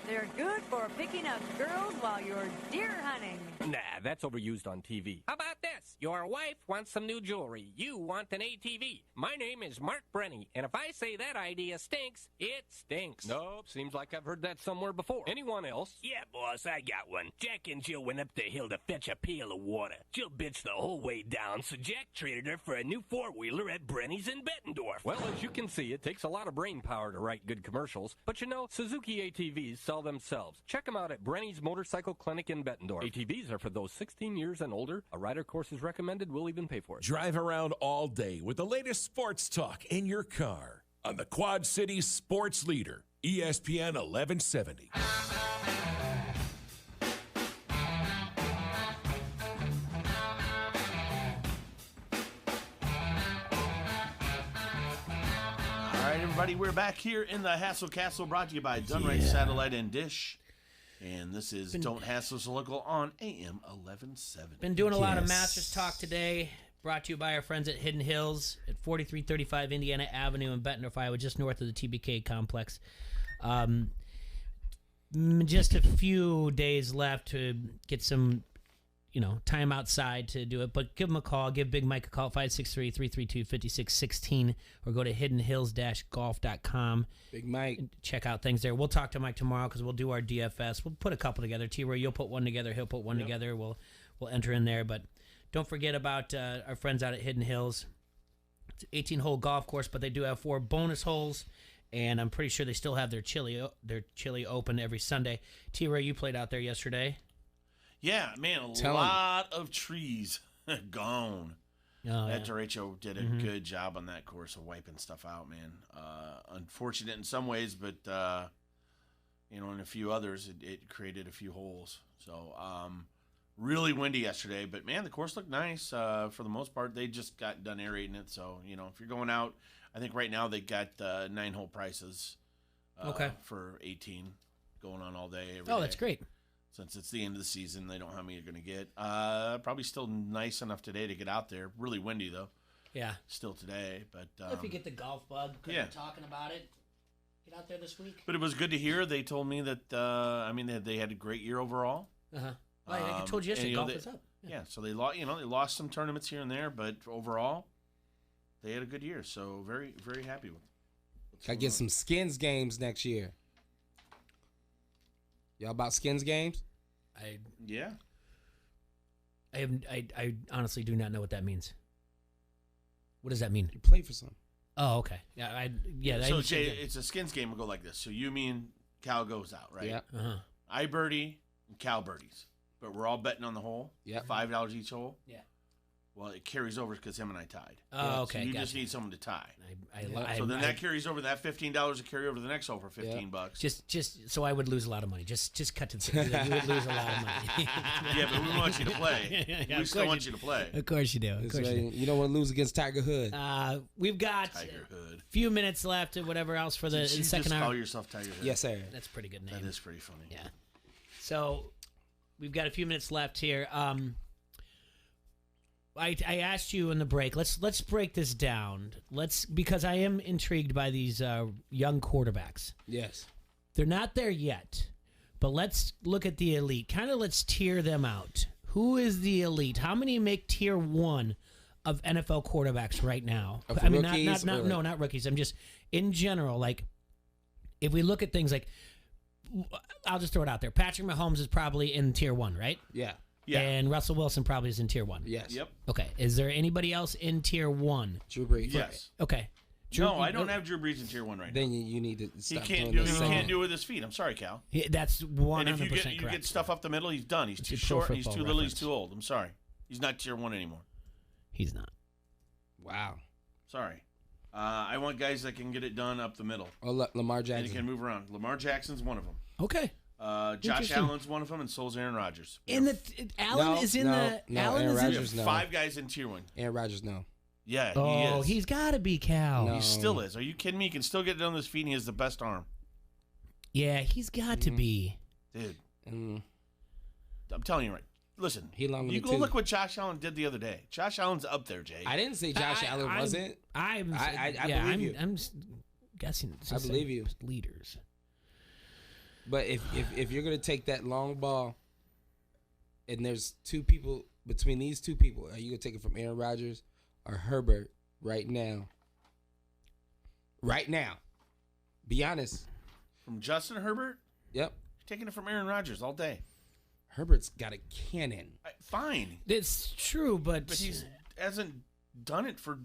they're good for picking up girls while you're deer hunting. Nah, that's overused on TV. How about this? Your wife wants some new jewelry. You want an ATV. My name is Mark Brenny, and if I say that idea stinks, it stinks. Nope, seems like I've heard that somewhere before. Anyone else? Yeah, boss, I got one. Jack and Jill went up the hill to fetch a pail of water. Jill bitched the whole way down, so Jack traded her for a new four-wheeler at Brenny's in Bettendorf. Well, as you can see, it takes a lot of brain power to write good commercials. But you know, Suzuki ATVs sell themselves. Check them out at Brenny's Motorcycle Clinic in Bettendorf. ATVs are for those 16 years and older. A rider course is recommended. We'll even pay for it. Drive around all day with the latest sports talk in your car on the Quad Cities sports leader, ESPN 1170. All right, everybody, we're back here in the Hassle Castle, brought to you by Dunright Satellite and Dish. And this is Don't Hassle So Local on AM 1170. Been doing a lot of Masters talk today. Brought to you by our friends at Hidden Hills at 4335 Indiana Avenue in Bettendorf, Iowa, just north of the TBK complex. Just a few days left to get some, time outside to do it. But give them a call. Give Big Mike a call, 563-332-5616, or go to hiddenhills-golf.com. Big Mike. Check out things there. We'll talk to Mike tomorrow because we'll do our DFS. We'll put a couple together. T-Roy, you'll put one together. He'll put one together. We'll enter in there. But don't forget about our friends out at Hidden Hills. It's an 18-hole golf course, but they do have 4 bonus holes. And I'm pretty sure they still have their chili open every Sunday. T-Roy, you played out there yesterday. Yeah, man, a lot of trees gone. That derecho did a good job on that course of wiping stuff out, man. Unfortunate in some ways, but, in a few others, it created a few holes. So, really windy yesterday. But, man, the course looked nice. For the most part, they just got done aerating it. So, if you're going out, I think right now they got 9-hole prices for 18 going on all day, every day. That's great. Since it's the end of the season, they don't know how many you're going to get. Probably still nice enough today to get out there. Really windy, though. Yeah. Still today. But if you get the golf bug, because we're talking about it, get out there this week. But it was good to hear. They told me that, they had a great year overall. Uh-huh. I told you yesterday, golf is up. Yeah, so they lost some tournaments here and there, but overall, they had a good year. So very, very happy with it. Gotta get some Skins games next year. Y'all about Skins games? I honestly do not know what that means. What does that mean? You play for some. Oh, okay. Yeah, So Jay, it's a Skins game. Will go like this. So you, me, and Cal goes out, right? Yeah. Uh-huh. I birdie and Cal birdies, but we're all betting on the hole. Yeah. $5 each hole. Yeah. Well, it carries over because him and I tied. Oh, okay. So you just need someone to tie. So then that carries over. That $15 will carry over to the next hole for $15. Just so I would lose a lot of money. Just cut to the chase. You would lose a lot of money. Yeah, but we want you to play. We still want you to play. Of course you do. Of course you do. You don't want to lose against Tiger Hood. We've got a few minutes left and whatever else for the second just hour. Call yourself Tiger Hood? Yes, sir. That's a pretty good name. That is pretty funny. Yeah. So we've got a few minutes left here. I asked you in the break. Let's break this down. Because I am intrigued by these young quarterbacks. Yes, they're not there yet, but let's look at the elite. Kind of let's tier them out. Who is the elite? How many make tier 1 of NFL quarterbacks right now? I mean, not rookies. I'm just in general. Like, if we look at things like, I'll just throw it out there. Patrick Mahomes is probably in tier 1, right? Yeah. Yeah. And Russell Wilson probably is in tier 1. Yes. Yep. Okay. Is there anybody else in tier 1? Drew Brees. Yes. Okay. No, I don't have Drew Brees in tier 1 right now. Then you need to stop He can't doing do. this. He can't do it with his feet. I'm sorry, Cal. That's 100% And if you correct. get stuff up the middle, he's done. He's too Pro short. He's Football too little. He's Reference. too old. I'm sorry. He's not tier 1 anymore. He's not. Wow. Sorry. I want guys that can get it done up the middle. Oh, Lamar And he Jackson. can move around. Lamar Jackson's one of them. Okay. Josh Interesting. Allen's one of them, and so's Aaron Rodgers. Allen is in the. Allen Aaron is in Rodgers, no. 5 guys in tier 1. Aaron Rodgers, no. Yeah, he Oh, is. he's got to be Cal. No. He still is. Are you kidding me? He can still get it on his feet, and he has the best arm. Yeah, he's got to be. Dude. Mm. I'm telling you right. Listen, He long in you the go tooth. look what Josh Allen did the other day. Josh Allen's up there, Jay. I didn't say Josh Allen wasn't. I believe you. I'm guessing. I believe you. Leaders. But if you're gonna take that long ball, and there's 2 people between these two people, are you gonna take it from Aaron Rodgers or Herbert right now? Right now, be honest. From Justin Herbert? Yep. You're taking it from Aaron Rodgers all day. Herbert's got a cannon. Fine. It's true, but he hasn't done it for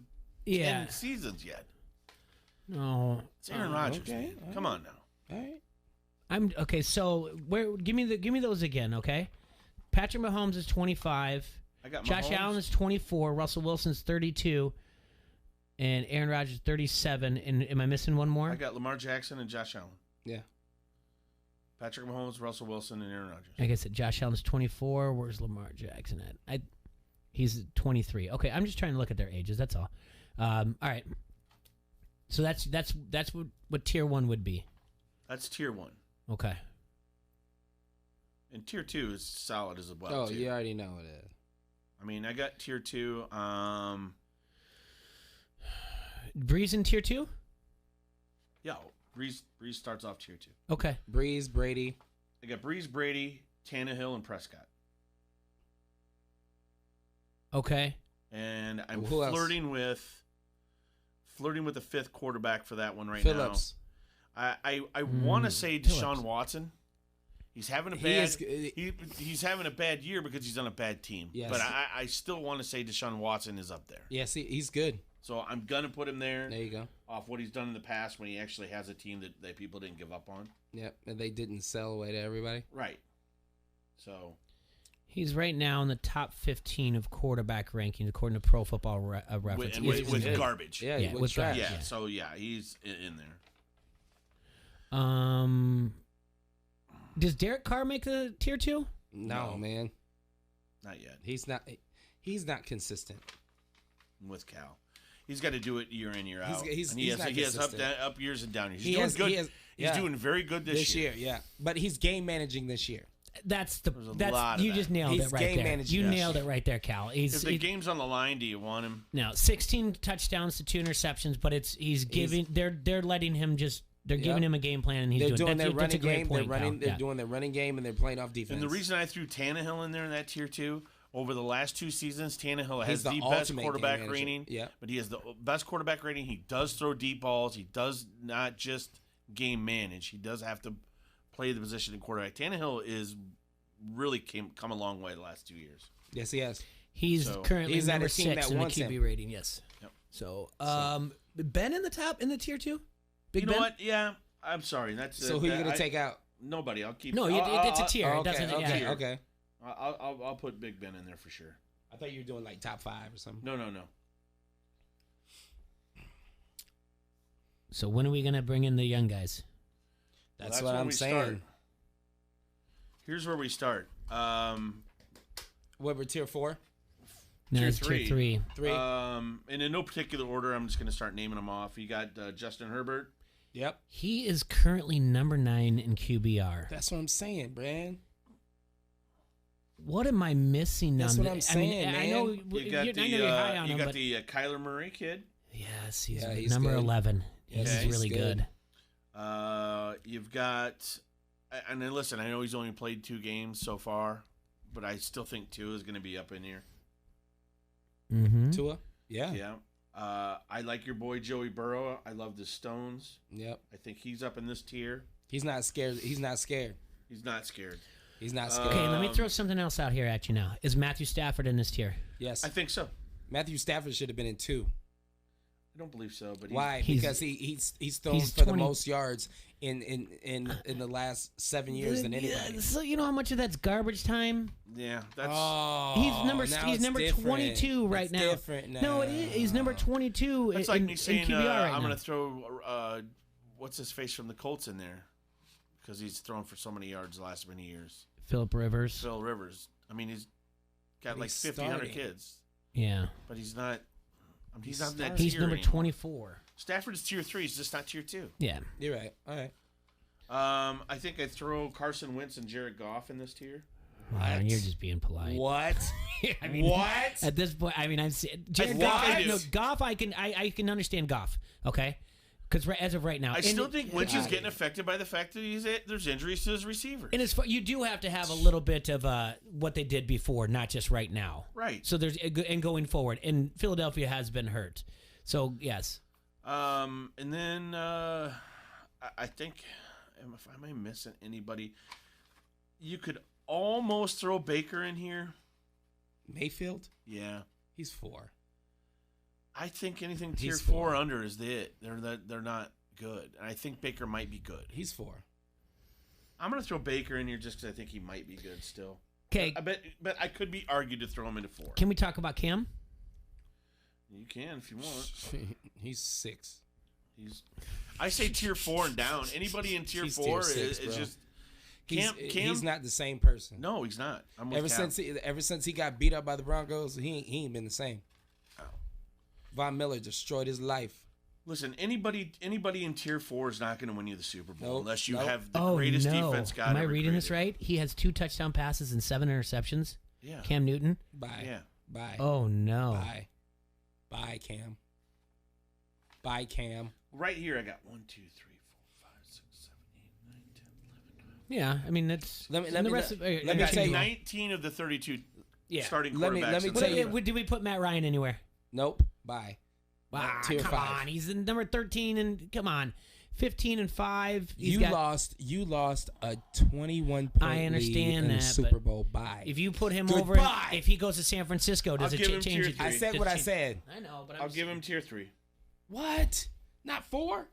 10 seasons yet. No, It's Aaron Rodgers. okay. Man. Come on now. All right. I'm okay. So give me those again, okay? Patrick Mahomes is 25. I got Josh Mahomes. Allen is 24. Russell Wilson's 32, and Aaron Rodgers 37. And am I missing one more? I got Lamar Jackson and Josh Allen. Yeah. Patrick Mahomes, Russell Wilson, and Aaron Rodgers. Like I said, Josh Allen's 24. Where's Lamar Jackson at? He's 23. Okay, I'm just trying to look at their ages. That's all. All right. So that's what tier 1 would be. That's tier 1. Okay. And tier 2 is solid as well. Oh, too. you already know it is. I mean, I got tier 2. Breeze in tier 2? Yeah, Breeze starts off tier 2. Okay. Breeze, Brady. I got Breeze, Brady, Tannehill, and Prescott. Okay. And I'm Who else? flirting with the 5th quarterback for that one right Phillips. now. I want to say Deshaun Watson. He's having a bad he's having a bad year because he's on a bad team. Yes. But I still want to say Deshaun Watson is up there. Yeah, see, he's good. So I'm gonna put him there. There you go. Off what he's done in the past when he actually has a team that people didn't give up on. Yep, and they didn't sell away to everybody. Right. So he's right now in the top 15 of quarterback rankings according to Pro Football Reference. With garbage. Yeah, with trash. garbage. Yeah. So he's in there. Does Derek Carr make the tier 2? No, man. Not yet. He's not consistent. With Cal. He's got to do it year in, year out. He's he not has consistent. up years and down years. He's doing good. He's doing very good this year. Yeah. But he's game managing this year. That's lot of you that. just nailed He's it right game there. managing You this nailed year. it right there, Cal. If the game's on the line, do you want him? Now 16 touchdowns to 2 interceptions, but he's giving they're letting him just giving him a game plan and he's They're doing their that's running a great game. point, They're doing their running game and they're playing off defense. And the reason I threw Tannehill in there in that tier 2, over the last 2 seasons, Tannehill has He's the the best ultimate quarterback game manager. rating. Yeah. But he has the best quarterback rating. He does throw deep balls. He does not just game manage. He does have to play the position in quarterback. Tannehill is really come a long way the last 2 years. Yes, he has. He's currently he's number at a team 6 that in the wants QB him. rating. Yes. Yep. So, Ben in the tier 2? Big You know Ben? what? Yeah, I'm sorry. That's So who are you gonna take out? Nobody. I'll keep. No, it's a tier. It doesn't. Okay. I'll put Big Ben in there for sure. I thought you were doing like top 5 or something. No. So when are we gonna bring in the young guys? That's what I'm saying. Start. Here's where we start. What, we're tier 4? No, tier it's 3. tier 3. And in no particular order, I'm just going to start naming them off. You got Justin Herbert. Yep. He is currently number 9 in QBR. That's what I'm saying, Brand. What am I missing? That's on what I'm saying, I man. know You got I know you're high on him, but the Kyler Murray kid. yes, he's Yeah, he's number good. 11. Yes, He's he's really good. You've got, and then listen, I know he's only played 2 games so far, but I still think 2 is going to be up in here. Mm-hmm. Tua? Yeah. Yeah. I like your boy Joey Burrow. I love the Stones. Yep. I think he's up in this tier. He's not scared. He's not scared. He's not scared. He's not scared. Okay, let me throw something else out here at you now. Is Matthew Stafford in this tier? Yes. I think so. Matthew Stafford should have been in 2. I don't believe so, but Why? He's- Because he's thrown he's for 20 the most yards in the last 7 years than anybody. So you know how much of that's garbage time? Yeah, that's Oh, He's number 22 right it's now. Different now. No, it is. He's number 22 that's in, like me saying in QBR right I'm now. going to throw what's his face from the Colts in there because he's thrown for so many yards the last many years. Phillip Rivers. Phil Rivers. I mean, he's got But like he's 1,500 starting. kids, Yeah. but he's not. I mean, he's not that He's tier number anymore. 24. Stafford's tier 3. He's just not tier 2. Yeah. You're right. All right. I think I throw Carson Wentz and Jared Goff in this tier. Wow, you're just being polite. What? I mean, What? At this point, I mean, I've seen Jared think Goff. I do. No, Goff. I can understand Goff. Okay, Because as of right now, I still think Lynch is getting affected by the fact that there's injuries to his receivers. And it's you do have to have a little bit of what they did before, not just right now. Right. So there's and going forward, and Philadelphia has been hurt. So yes. And then I think, am I missing anybody? You could almost throw Baker in here. Mayfield? Yeah. He's 4. I think anything tier He's 4 or under is it. They're not good. And I think Baker might be good. He's 4. I'm going to throw Baker in here just because I think he might be good still. Okay. But I could be argued to throw him into 4. Can we talk about Cam? You can if you want. He's 6. I say tier 4 and down. Anybody in tier 4 is just Cam. He's not the same person. No, he's not. Ever since he got beat up by the Broncos, he ain't been the same. Oh. Von Miller destroyed his life. Listen, anybody in tier 4 is not going to win you the Super Bowl unless you have the Oh, greatest no. defense guy. Am I ever reading this created. right? He has 2 touchdown passes and 7 interceptions. Yeah. Cam Newton. Bye. Yeah. Bye. Oh no. Bye. Bye, Cam. Bye, Cam. Right here, I got 1, 2, 3, 4, 5, 6, 7, 8, 9, 10, 11, 12. Yeah, I mean that's. Let me tell you. 19 of the 32 starting quarterbacks. Let me tell you. Did we put Matt Ryan anywhere? Nope. Bye. Wow, Tier come 5. on. He's in number 13 and come on. 15-5. You lost a 21-point I understand lead in that, the Super Bowl. Bye. If you put him Goodbye. over, if he goes to San Francisco, does I'll it give him change tier it? 3. I said what I said. I know, but I'll give him tier 3. What? Not 4?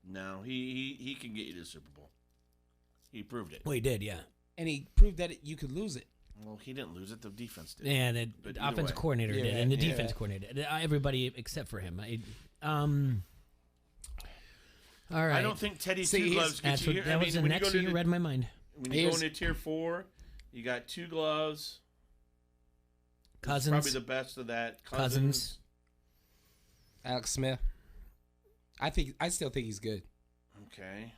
No, he can get you to the Super Bowl. He proved it. Well, he did, yeah. And he proved that you could lose it. Well, he didn't lose it. The defense did. Yeah, the offensive coordinator did, and the defense coordinator. Everybody except for him. All right. I don't think Teddy Two Gloves gets you here. That was the next you read my mind. When you go into tier 4, you got 2 gloves. Cousins. Probably the best of that. Cousins. Alex Smith. I still think he's good. Okay.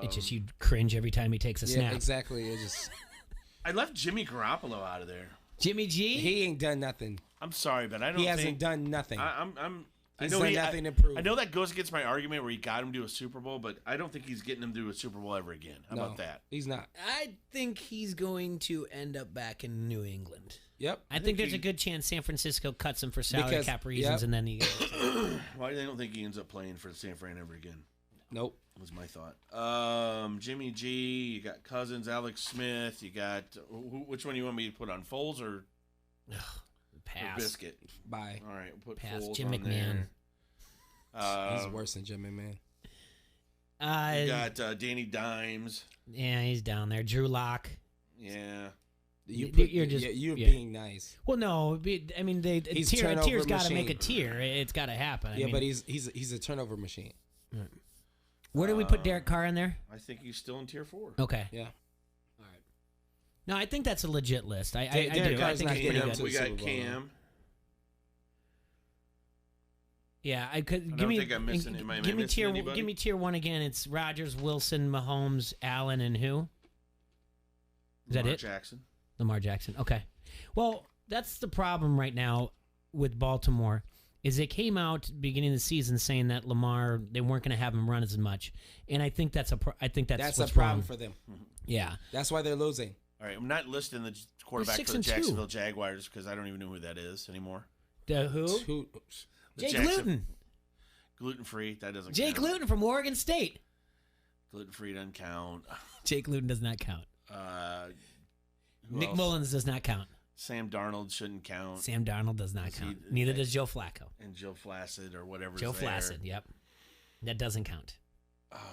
It's just you cringe every time he takes a snap. Yeah, exactly. It just. I left Jimmy Garoppolo out of there. Jimmy G? He ain't done nothing. I'm sorry, but I don't. He hasn't done nothing. I He's know done nothing to prove. I know that goes against my argument where he got him to a Super Bowl, but I don't think he's getting him to a Super Bowl ever again. How about that? He's not. I think he's going to end up back in New England. Yep. I think there's a good chance San Francisco cuts him for salary cap reasons, and then he goes. Why they don't think he ends up playing for San Fran ever again? Nope. Was my thought. Jimmy G, you got Cousins, Alex Smith, you got which one you want me to put on, Foles or Pass. Or Biscuit? Bye. All right, we'll put Pass. Foles Jim on McMahon. there. He's worse than Jim McMahon. You got Danny Dimes. Yeah, he's down there. Drew Lock. Yeah. You're being nice. Well, no, I mean, a tier's got to make a tier. It's got to happen. Yeah, but he's a turnover machine. Right. Where do we put Derek Carr in there? I think he's still in tier 4. Okay. Yeah. All right. No, I think that's a legit list. I do. Carr's I think not it's pretty getting good. to We the got Super Bowl, Cam. Yeah, I could. I Give don't me. think I'm missing anybody. Am I Give me missing tier. anybody? Give me tier 1 again. It's Rodgers, Wilson, Mahomes, Allen, and who? Is that Lamar it? Jackson. Lamar Jackson. Okay. Well, that's the problem right now with Baltimore. Is they came out beginning of the season saying that Lamar, they weren't going to have him run as much, and I think that's that's what's a problem wrong for them. Yeah, that's why they're losing. All right, I'm not listing the quarterback for the 6-2. Jacksonville Jaguars because I don't even know who that is anymore. The who? Jake Luton. Gluten-free. That doesn't Jake count. Luton from Oregon State. Gluten-free doesn't count. Jake Luton does not count. Who Nick else? Mullins does not count. Sam Darnold shouldn't count. Sam Darnold does not count. Neither does Joe Flacco. And Joe Flacid or whatever. Joe Flacid, yep. That doesn't count.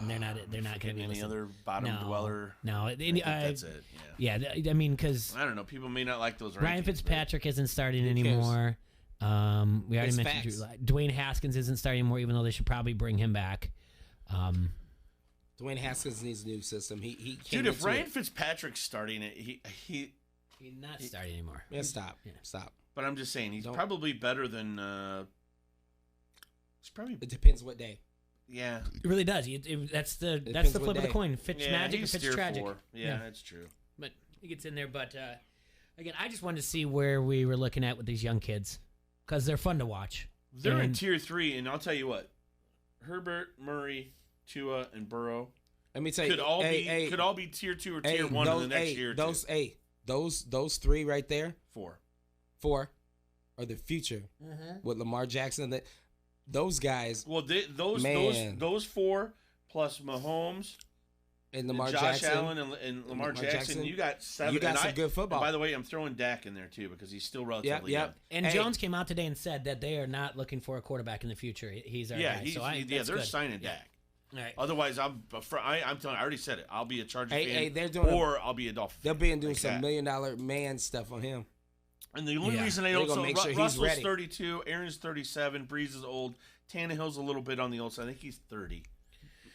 They're not going to be any listed. other bottom dweller. No, I think that's it. Yeah, I mean, because I don't know. People may not like those rankings. Ryan Fitzpatrick isn't starting cares? anymore. We already It's mentioned facts. Dwayne Haskins isn't starting anymore, even though they should probably bring him back. Dwayne Haskins needs a new system. He Dude, if Ryan Fitzpatrick's starting it, he's not starting anymore. Yeah, stop. But I'm just saying, he's probably better than. He's probably. It depends what day. Yeah, it really does. That's the Depends flip what of the day. coin. Fitz magic or he's Fitz tier tragic. 4. Yeah, that's true. But he gets in there. But again, I just wanted to see where we were looking at with these young kids because they're fun to watch. They're in And- tier 3, and I'll tell you what. Herbert, Murray, Tua, and Burrow Let me tell you, could all be tier 2 or tier 1 in the next year. Those three right there, four, are the future with Lamar Jackson. Those guys. Well, those four plus Mahomes and Lamar Josh Jackson, Allen and Lamar Jackson. You got 7. You got some good football. And by the way, I'm throwing Dak in there too because he's still relatively young. And Jones came out today and said that they are not looking for a quarterback in the future. He's our guy. They're signing Dak. All right. Otherwise, I'm telling you, I already said it. I'll be a Charger fan, they're doing I'll be a Dolphin. They'll be doing some $1 million man stuff on him. And the only reason they don't, Russell's 32, Aaron's 37, Breeze is old, Tannehill's a little bit on the old side. I think he's 30.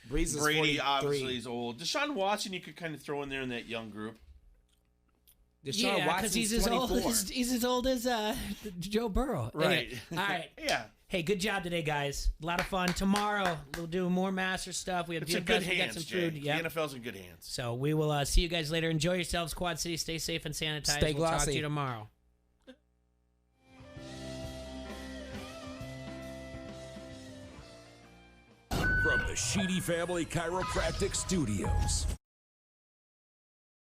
Breeze is Brady 43. obviously is old. Deshaun Watson you could kind of throw in there in that young group. Deshaun Watson's he's 24. He's as old as Joe Burrow. Right. Anyway, all right. Yeah. Hey, good job today, guys. A lot of fun. Tomorrow we'll do more Master stuff. We have It's in good hands, Jay. The NFL's in good hands. So we will see you guys later. Enjoy yourselves, Quad City. Stay safe and sanitized. Stay We'll talk glossy. to you tomorrow. From the Sheedy Family Chiropractic Studios,